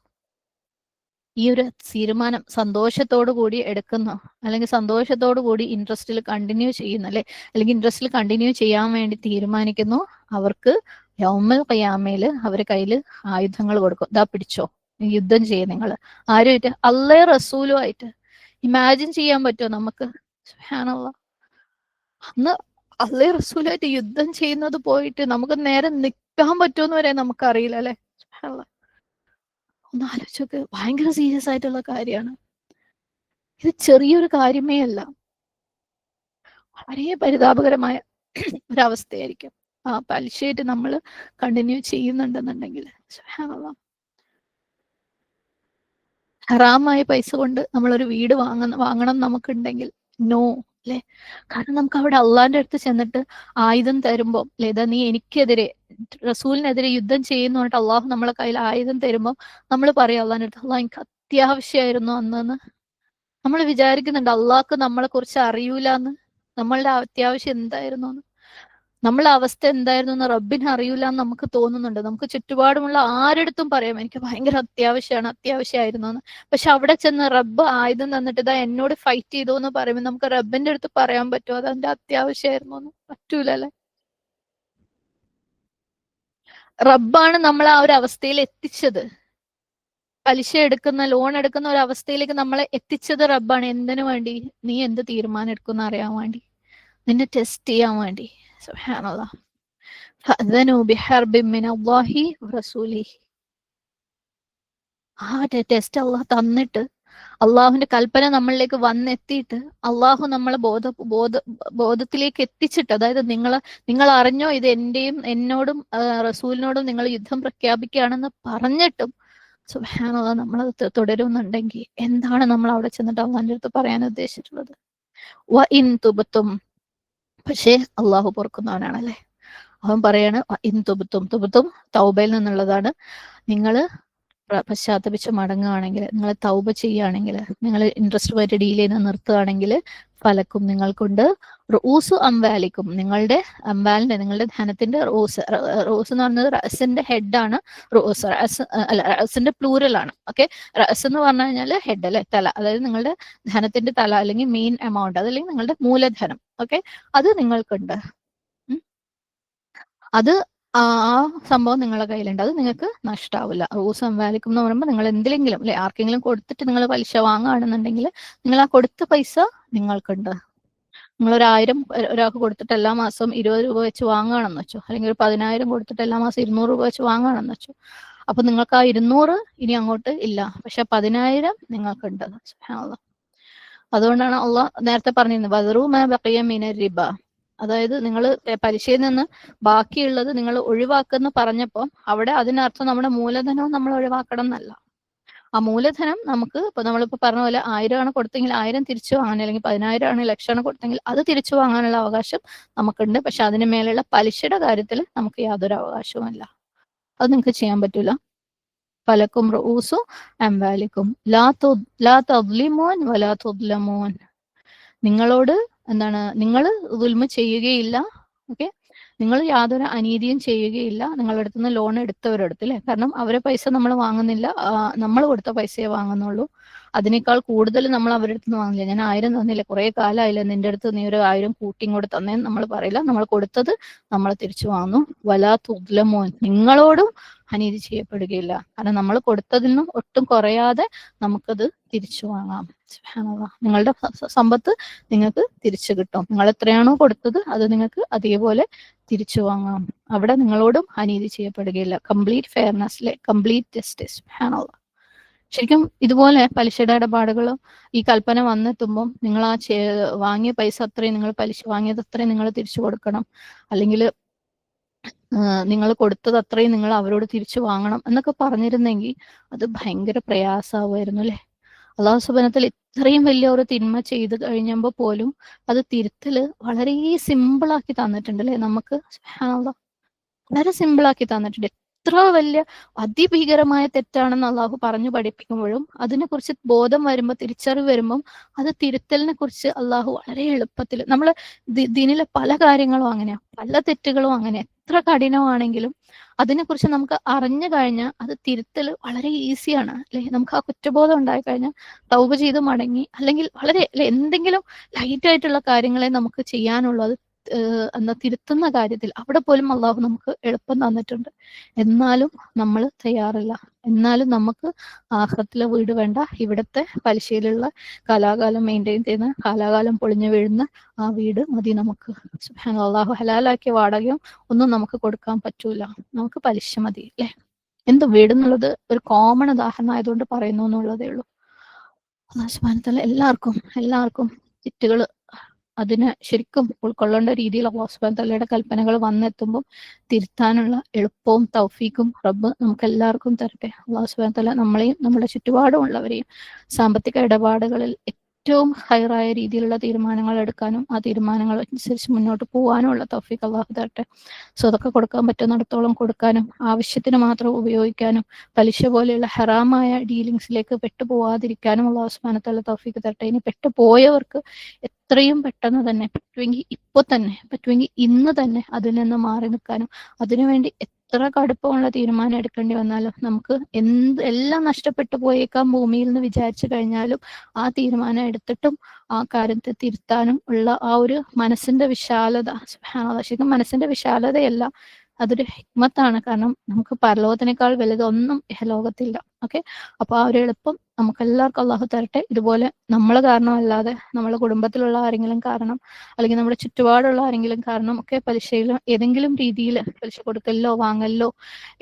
ഈ ഒരു തീരുമാനം സന്തോഷത്തോടു കൂടി എടുക്കുന്നു, അല്ലെങ്കിൽ സന്തോഷത്തോടു കൂടി ഇൻട്രസ്റ്റിൽ കണ്ടിന്യൂ ചെയ്യുന്നു അല്ലെ, അല്ലെങ്കിൽ ഇൻട്രസ്റ്റിൽ കണ്ടിന്യൂ ചെയ്യാൻ വേണ്ടി തീരുമാനിക്കുന്നു, അവർക്ക് യൗമൽ ഖിയാമയിൽ അവരുടെ കയ്യിൽ ആയുധങ്ങൾ കൊടുക്കും. ഇതാ പിടിച്ചോ, യുദ്ധം ചെയ്യും നിങ്ങൾ. ആരുമായിട്ട്? അള്ളയും റസൂലും ആയിട്ട്. ഇമാജിൻ ചെയ്യാൻ പറ്റുമോ നമുക്ക്? സുബ്ഹാനല്ലാഹ്, അന്ന് അള്ളയും റസൂലായിട്ട് യുദ്ധം ചെയ്യുന്നത് പോയിട്ട് നമുക്ക് നേരെ നിൽക്കാൻ പറ്റുമെന്ന് വരെ നമുക്കറിയില്ല അല്ലെ. സുബ്ഹാനല്ലാഹ്, ഒന്ന് ആലോചിച്ചൊക്കെ, ഭയങ്കര സീരിയസ് ആയിട്ടുള്ള കാര്യമാണ് ഇത്, ചെറിയൊരു കാര്യമേ അല്ല, വളരെ പരിതാപകരമായ ഒരവസ്ഥയായിരിക്കും ആ പലിശയായിട്ട് നമ്മൾ കണ്ടിന്യൂ ചെയ്യുന്നുണ്ടെന്നുണ്ടെങ്കിൽ. സുബ്ഹാനല്ലാഹ്, ഹറാമായ പൈസ കൊണ്ട് നമ്മളൊരു വീട് വാങ്ങണം നമുക്കുണ്ടെങ്കിൽ നോ അല്ലെ. കാരണം നമുക്ക് അവിടെ അള്ളാന്റെ അടുത്ത് ചെന്നിട്ട് ആയുധം തരുമ്പോൾ, లేదా നീ എനിക്കെതിരെ റസൂലിനെതിരെ യുദ്ധം ചെയ്യുന്നു പറഞ്ഞിട്ട് അള്ളാഹു നമ്മളെ കയ്യിൽ ആയുധം തരുമ്പോൾ നമ്മൾ പറയാം അള്ളാന്റെ അടുത്ത്, അള്ളാഹ് എനിക്ക് അത്യാവശ്യമായിരുന്നു അന്നെന്ന്. നമ്മൾ വിചാരിക്കുന്നുണ്ട് അള്ളാഹ്ക്ക് നമ്മളെ കുറിച്ച് അറിയൂലെന്ന്, നമ്മളുടെ അത്യാവശ്യം എന്തായിരുന്നു എന്ന്, നമ്മളെ അവസ്ഥ എന്തായിരുന്നു എന്ന് റബ്ബിന് അറിയൂല എന്ന് നമുക്ക് തോന്നുന്നുണ്ട്. നമുക്ക് ചുറ്റുപാടുമുള്ള ആരെടുത്തും പറയാം എനിക്ക് ഭയങ്കര അത്യാവശ്യമാണ്, അത്യാവശ്യമായിരുന്നു എന്ന്. പക്ഷെ അവിടെ ചെന്ന് റബ്ബ് ആയുധം തന്നിട്ട് ഇതാ എന്നോട് ഫൈറ്റ് ചെയ്തു എന്ന് പറയുമ്പോൾ നമുക്ക് റബ്ബിന്റെ അടുത്ത് പറയാൻ പറ്റുമോ അത് എന്റെ അത്യാവശ്യമായിരുന്നു എന്ന്? പറ്റൂല അല്ലെ. റബ്ബാണ് നമ്മളെ ആ ഒരു അവസ്ഥയിൽ എത്തിച്ചത്. പലിശ എടുക്കുന്ന, ലോൺ എടുക്കുന്ന ഒരു അവസ്ഥയിലേക്ക് നമ്മളെ എത്തിച്ചത് റബ്ബാണ്. എന്തിനു വേണ്ടി? നീ എന്ത് തീരുമാനം എടുക്കുന്ന അറിയാൻ വേണ്ടി, നിന്നെ ടെസ്റ്റ് ചെയ്യാൻ വേണ്ടി. സുബ്ഹാനല്ലാഹ്, ഫഅ്ദനൂ ബിഹർബിൻ മിനല്ലാഹി വറസൂലിഹി. ആ ടെസ്റ്റ് അള്ളാഹ് തന്നിട്ട്, അള്ളാഹുവിന്റെ കൽപ്പന നമ്മളിലേക്ക് വന്നെത്തിയിട്ട്, അള്ളാഹു നമ്മളെ ബോധത്തിലേക്ക് എത്തിച്ചിട്ട്, അതായത് നിങ്ങൾ അറിഞ്ഞോ ഇത് എന്റെയും എന്നോടും റസൂലിനോടും നിങ്ങൾ യുദ്ധം പ്രഖ്യാപിക്കുകയാണെന്ന് പറഞ്ഞിട്ടും സുബ്ഹാനല്ലാഹ് നമ്മളത് തുടരുന്നുണ്ടെങ്കിൽ എന്താണ് നമ്മൾ അവിടെ ചെന്നിട്ട് അള്ളാഹിന്റെ അടുത്ത് പറയാൻ ഉദ്ദേശിച്ചിട്ടുള്ളത്? വ ഇൻ തുബ്തും, പക്ഷേ അള്ളാഹു പൊറുക്കുന്നവനാണല്ലേ. അവൻ പറയാണ് ഇൻ തുബ്തും, തുബ്തും തൗബയിൽ നിന്നുള്ളതാണ്. നിങ്ങൾ പശ്ചാത്തപിച്ച് മടങ്ങുകയാണെങ്കിൽ, നിങ്ങൾ തൗബ ചെയ്യുകയാണെങ്കിൽ, നിങ്ങൾ ഇൻട്രസ്റ്റ് പോയിട്ട് ഡീൽ ചെയ്യുന്ന നിർത്തുകയാണെങ്കിൽ, ഫലക്കും നിങ്ങൾക്കുണ്ട്, റൂസു അംവാലിക്കും, നിങ്ങളുടെ അംവാലിന്റെ, നിങ്ങളുടെ ധനത്തിന്റെ റൂസ്. റൂസ് എന്ന് പറയുന്നത് റസിന്റെ ഹെഡാണ്. റൂസ് അല്ല, റസിന്റെ പ്ലൂരൽ ആണ്. ഓക്കെ, റസ് എന്ന് പറഞ്ഞു കഴിഞ്ഞാൽ ഹെഡ് അല്ലെ, തല, അതായത് നിങ്ങളുടെ ധനത്തിന്റെ തല അല്ലെങ്കിൽ മെയിൻ എമൗണ്ട്, അതല്ലെങ്കിൽ നിങ്ങളുടെ മൂലധനം. ഓക്കെ, അത് നിങ്ങൾക്കുണ്ട്. അത് ആ സംഭവം നിങ്ങളുടെ കയ്യിലുണ്ട്, അത് നിങ്ങൾക്ക് നഷ്ടാവില്ല. റൂസ് അംവാലിക്കും എന്ന് പറയുമ്പോൾ നിങ്ങൾ എന്തിലെങ്കിലും അല്ലെ, ആർക്കെങ്കിലും കൊടുത്തിട്ട് നിങ്ങൾ പലിശ വാങ്ങുകയാണെന്നുണ്ടെങ്കിൽ നിങ്ങൾ ആ കൊടുത്ത പൈസ നിങ്ങൾക്കുണ്ട്. നിങ്ങൾ 1000 ഒരാൾക്ക് കൊടുത്തിട്ട് എല്ലാ മാസവും 20 രൂപ വെച്ച് വാങ്ങുകയാണെന്ന് വെച്ചോ, അല്ലെങ്കിൽ ഒരു 10,000 കൊടുത്തിട്ട് എല്ലാ മാസം 200 രൂപ വെച്ച് വാങ്ങുകയാണെന്ന് വെച്ചോ, അപ്പൊ നിങ്ങൾക്ക് ആ 200 ഇനി അങ്ങോട്ട് ഇല്ല, പക്ഷെ 10,000 നിങ്ങൾക്കുണ്ട്. സുബ്ഹാനല്ലാഹ്, അതുകൊണ്ടാണ് അള്ളാഹ് നേരത്തെ പറഞ്ഞിരുന്നത് വദറൂ മാ ബഖിയ മിന റിബ, അതായത് നിങ്ങൾ പലിശയിൽ നിന്ന് ബാക്കിയുള്ളത് നിങ്ങൾ ഒഴിവാക്കുന്ന പറഞ്ഞപ്പോൾ അവിടെ അതിനർത്ഥം നമ്മുടെ മൂലധനവും നമ്മൾ ഒഴിവാക്കണം എന്നല്ല. ആ മൂലധനം നമുക്ക് ഇപ്പൊ നമ്മളിപ്പോ പറഞ്ഞ പോലെ 1000 ആണ് കൊടുത്തെങ്കിൽ 1000 തിരിച്ചു വാങ്ങാൻ, അല്ലെങ്കിൽ 10,000 ആണ്, ലക്ഷമാണ് കൊടുത്തെങ്കിൽ അത് തിരിച്ചു വാങ്ങാനുള്ള അവകാശം നമുക്കുണ്ട്. പക്ഷെ അതിന് മേലുള്ള പലിശയുടെ കാര്യത്തിൽ നമുക്ക് യാതൊരു അവകാശവും ഇല്ല, അത് നിങ്ങൾക്ക് ചെയ്യാൻ പറ്റൂല. ഫലക്കും റൂസു അംവാലിക്കും ലാ തദ്ലിമൂൻ വലാ തുദ്ലമൂൻ, നിങ്ങളോട് എന്താണ്, നിങ്ങൾ ദുൽമ ചെയ്യുകയില്ല. ഓക്കെ, നിങ്ങൾ യാതൊരു അനീതിയും ചെയ്യുകയില്ല നിങ്ങളുടെ അടുത്ത് നിന്ന് ലോൺ എടുത്തവരുടെ അടുത്ത് അല്ലേ. കാരണം അവരെ പൈസ നമ്മൾ വാങ്ങുന്നില്ല, നമ്മൾ കൊടുത്ത പൈസയെ വാങ്ങുന്നുള്ളൂ. അതിനേക്കാൾ കൂടുതൽ നമ്മൾ അവരുടെ അടുത്ത് നിന്ന് വാങ്ങില്ല. ഞാൻ 1000 തന്നില്ല, കുറെ കാലമായില്ല നിന്റെ അടുത്ത് നീ ഒരു 1000 കൂട്ടിയും കൂടെ തന്നേന്ന് നമ്മൾ പറയില്ല. നമ്മൾ കൊടുത്തത് നമ്മൾ തിരിച്ചു വാങ്ങും. വലാ തുദ്ലമോൻ, നിങ്ങളോടും അനീതി ചെയ്യപ്പെടുകയില്ല. കാരണം നമ്മൾ കൊടുത്തതിൽ നിന്നും ഒട്ടും കുറയാതെ നമുക്കത് തിരിച്ചു വാങ്ങാം. സുബ്ഹാനല്ലാഹ്. നിങ്ങളുടെ സമ്പത്ത് നിങ്ങൾക്ക് തിരിച്ചു കിട്ടും. നിങ്ങൾ എത്രയാണോ കൊടുത്തത് അത് നിങ്ങൾക്ക് അതേപോലെ തിരിച്ചു വാങ്ങാം. അവിടെ നിങ്ങളോടും അനീതി ചെയ്യപ്പെടുകയില്ല. Complete fairness, complete justice. സുബ്ഹാനല്ലാഹ്. ശരിക്കും ഇതുപോലെ പലിശയുടെ ഇടപാടുകളും ഈ കൽപ്പന വന്നെത്തുമ്പം നിങ്ങൾ ആ വാങ്ങിയ പൈസ അത്രയും, നിങ്ങൾ പലിശ വാങ്ങിയത് അത്രയും നിങ്ങൾ തിരിച്ചു കൊടുക്കണം, അല്ലെങ്കിൽ നിങ്ങൾ കൊടുത്തത് അത്രയും നിങ്ങൾ അവരോട് തിരിച്ചു വാങ്ങണം എന്നൊക്കെ പറഞ്ഞിരുന്നെങ്കിൽ അത് ഭയങ്കര പ്രയാസമാവുമായിരുന്നു അല്ലെ. അള്ളാഹു സുബ്ഹാനഹു വ തആല ഇത്രയും വലിയ ഒരു തിന്മ ചെയ്ത് കഴിഞ്ഞപ്പോൾ പോലും അത് തിരുത്തല് വളരെ സിമ്പിളാക്കി തന്നിട്ടുണ്ട് അല്ലെ നമുക്ക്. സുബ്ഹാനല്ലാഹ്. വളരെ സിമ്പിളാക്കി തന്നിട്ടുണ്ട്. എത്ര വലിയ അതിഭീകരമായ തെറ്റാണെന്ന് അള്ളാഹു പറഞ്ഞു പഠിപ്പിക്കുമ്പോഴും അതിനെക്കുറിച്ച് ബോധം വരുമ്പോൾ, തിരിച്ചറിവ് വരുമ്പം അത് തിരുത്തലിനെ കുറിച്ച് അള്ളാഹു വളരെ എളുപ്പത്തിൽ, നമ്മൾ ദീനിലെ പല കാര്യങ്ങളും അങ്ങനെയാ, പല തെറ്റുകളും അങ്ങനെ, എത്ര കഠിനമാണെങ്കിലും അതിനെക്കുറിച്ച് നമുക്ക് അറിഞ്ഞു കഴിഞ്ഞാൽ അത് തിരുത്തൽ വളരെ ഈസിയാണ് അല്ലെ. നമുക്ക് ആ കുറ്റബോധം ഉണ്ടായി കഴിഞ്ഞാൽ തൗബ ചെയ്ത് മടങ്ങി, അല്ലെങ്കിൽ വളരെ എന്തെങ്കിലും ലൈറ്റ് ആയിട്ടുള്ള കാര്യങ്ങളെ നമുക്ക് ചെയ്യാനുള്ളൂ. അത് എന്താ തിരുത്തുന്ന കാര്യത്തിൽ അവിടെ പോലും അള്ളാഹു നമുക്ക് എളുപ്പം തന്നിട്ടുണ്ട്. എന്നാലും നമ്മൾ തയ്യാറില്ല. എന്നാലും നമുക്ക് ആഖിറത്തിലെ വീട് വേണ്ട, ഇവിടുത്തെ പലിശയിലുള്ള കാലാകാലം മെയിൻറ്റെയിൻ ചെയ്യുന്ന, കാലാകാലം പൊളിഞ്ഞു വീഴുന്ന ആ വീട് മതി നമുക്ക്. സുബ്ഹാനല്ലാഹ്. അള്ളാഹു ഹലാലാക്കിയ വാടകയും ഒന്നും നമുക്ക് കൊടുക്കാൻ പറ്റൂല. നമുക്ക് പലിശ മതി അല്ലെ. എന്ത് വീട് എന്നുള്ളത് ഒരു കോമൺ ഉദാഹരണം ആയതുകൊണ്ട് പറയുന്നു എന്നുള്ളതേ ഉള്ളൂ. അല്ലാഹു സുബ്ഹാനഹു വ തആല എല്ലാവർക്കും തെറ്റുകൾ അതിനെ ശരിക്കും ഉൾക്കൊള്ളേണ്ട രീതിയിൽ അല്ലാഹു സുബ്ഹാനഹു വ തആലയുടെ കൽപ്പനകൾ വന്നെത്തുമ്പോൾ തിരുത്താനുള്ള എളുപ്പവും തൗഫീക്കും റബ്ബ് നമുക്ക് എല്ലാവർക്കും തരട്ടെ. അല്ലാഹു സുബ്ഹാനഹു വ തആല നമ്മളെയും നമ്മുടെ ചുറ്റുപാടുമുള്ളവരെയും സാമ്പത്തിക ഇടപാടുകളിൽ ഏറ്റവും ഹൈറായ രീതിയിലുള്ള തീരുമാനങ്ങൾ എടുക്കാനും ആ തീരുമാനങ്ങൾ അനുസരിച്ച് മുന്നോട്ട് പോകാനുമുള്ള തൗഫീഖ് അല്ലാഹു തരട്ടെ. സ്വതക്ക കൊടുക്കാൻ പറ്റുന്നിടത്തോളം കൊടുക്കാനും, ആവശ്യത്തിന് മാത്രം ഉപയോഗിക്കാനും, പലിശ പോലെയുള്ള ഹറാമായ ഡീലിങ്സിലേക്ക് പെട്ടുപോകാതിരിക്കാനും അല്ലാഹു സുബ്ഹാനഹു വ തആല തൗഫീഖ് തരട്ടെ. ഇനി പെട്ടുപോയവർക്ക് എത്രയും പെട്ടെന്ന് തന്നെ, പറ്റുമെങ്കിൽ ഇപ്പോൾ തന്നെ, പറ്റുമെങ്കിൽ ഇന്ന് തന്നെ അതിൽ നിന്ന് മാറി നിൽക്കാനും, അതിനുവേണ്ടി എത്ര കടുപ്പമുള്ള തീരുമാനം എടുക്കേണ്ടി വന്നാലും, നമുക്ക് എല്ലാം നഷ്ടപ്പെട്ടു പോയേക്കാം ഭൂമിയിൽ നിന്ന് വിചാരിച്ചു കഴിഞ്ഞാലും ആ തീരുമാനം എടുത്തിട്ടും ആ കാര്യത്തെ തിരുത്താനും ഉള്ള ആ ഒരു മനസ്സിന്റെ വിശാലത, സുബ്ഹാനല്ലാഹ്, ശരിക്കും മനസ്സിന്റെ വിശാലതയല്ല, അതൊരു ഹിക്മത്താണ്. കാരണം നമുക്ക് പരലോകത്തിനേക്കാൾ വലുതൊന്നും ഇഹലോകത്തില്ല. ഓക്കെ. അപ്പൊ ആ ഒരു എളുപ്പം നമുക്ക് എല്ലാവർക്കും അള്ളാഹു തരട്ടെ. ഇതുപോലെ നമ്മൾ കാരണമല്ലാതെ നമ്മളെ കുടുംബത്തിലുള്ള ആരെങ്കിലും കാരണം, അല്ലെങ്കിൽ നമ്മുടെ ചുറ്റുപാടുള്ള ആരെങ്കിലും കാരണം ഒക്കെ പലിശയിലോ ഏതെങ്കിലും രീതിയിൽ പലിശ കൊടുക്കലിലോ വാങ്ങലിലോ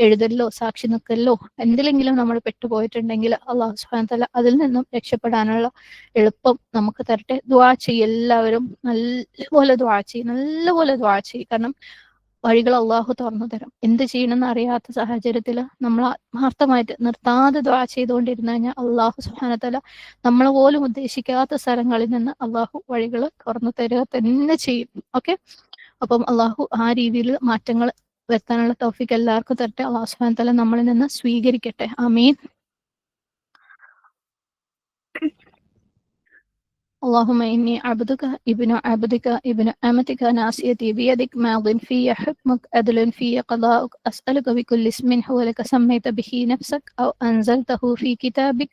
എഴുതലിലോ സാക്ഷി നിൽക്കലിലോ എന്തിലെങ്കിലും നമ്മൾ പെട്ടുപോയിട്ടുണ്ടെങ്കിൽ അള്ളാഹു സുബ്ഹാനഹു വ തആല അതിൽ നിന്നും രക്ഷപ്പെടാനുള്ള എളുപ്പം നമുക്ക് തരട്ടെ. ദുആ ചെയ്യ്, എല്ലാവരും നല്ലപോലെ ദുആ ചെയ്യും, നല്ലപോലെ ദുആ ചെയ്യും. കാരണം വഴികൾ അള്ളാഹു തുറന്നു തരും. എന്ത് ചെയ്യണമെന്ന് അറിയാത്ത സാഹചര്യത്തിൽ നമ്മൾ ആത്മാർത്ഥമായിട്ട് നിർത്താതെ ദുആ ചെയ്തുകൊണ്ടിരുന്നു കഴിഞ്ഞാൽ അള്ളാഹു സുബ്ഹാനഹു വ തആല നമ്മൾ പോലും ഉദ്ദേശിക്കാത്ത സ്ഥലങ്ങളിൽ നിന്ന് അള്ളാഹു വഴികൾ തുറന്നു തരിക തന്നെ ചെയ്യും. ഓക്കെ. അപ്പം അള്ളാഹു ആ രീതിയിൽ മാറ്റങ്ങൾ വരുത്താനുള്ള തൗഫീഖ് എല്ലാവർക്കും തരട്ടെ. അള്ളാഹു സുബ്ഹാനഹു വ തആല നമ്മളിൽ നിന്ന് സ്വീകരിക്കട്ടെ. ആമീൻ. اللهم إني عبدك ابن عبدك ابن أمتك ناصيتي بيدك ماض في حكمك عدل في قضاؤك أسألك بكل اسم هو لك سميت به نفسك أو أنزلته في كتابك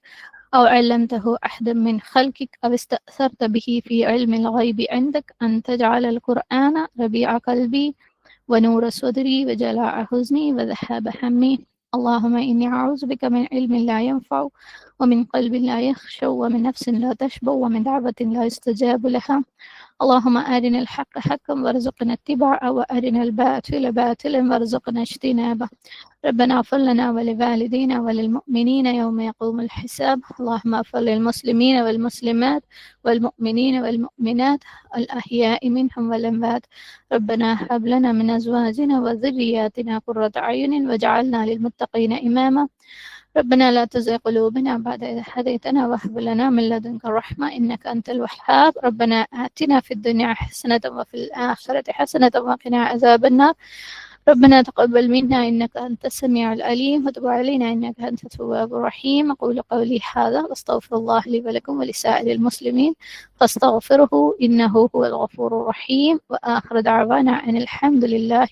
أو علمته أحدا من خلقك أو استأثرت به في علم الغيب عندك أن تجعل القرآن ربيع قلبي ونور صدري وجلاء حزني وذهاب همي. اللهم إني أعوذ بك من علم لا ينفع ومن قلب لا يخشع ومن نفس لا تشبع ومن دعوة لا يستجاب لها. اللهم أرنا الحق حقا وارزقنا اتباعه وأرنا الباطل باطلا وارزقنا اجتنابه. ربنا اغفر لنا ولوالدينا وللمؤمنين يوم يقوم الحساب. اللهم اغفر للمسلمين والمسلمات والمؤمنين والمؤمنات الأحياء منهم والأموات. ربنا هب لنا من أزواجنا وذرياتنا قرة أعين واجعلنا للمتقين إماما. ربنا لا تزغ قلوبنا بعد إذ هديتنا وهب لنا من لدنك الرحمة إنك أنت الوهاب. ربنا آتنا في الدنيا حسنة وفي الآخرة حسنة وقنا عذاب النار. ربنا تقبل منا إنك أنت السميع العليم وتب علينا إنك أنت التواب الرحيم. أقول قولي هذا واستغفر الله لي ولكم ولسائر المسلمين فاستغفره إنه هو الغفور الرحيم. وآخر دعوانا أن الحمد لله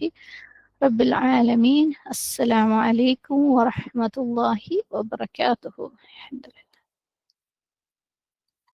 رب العالمين. السلام عليكم ورحمة الله وبركاته. الحمد لله.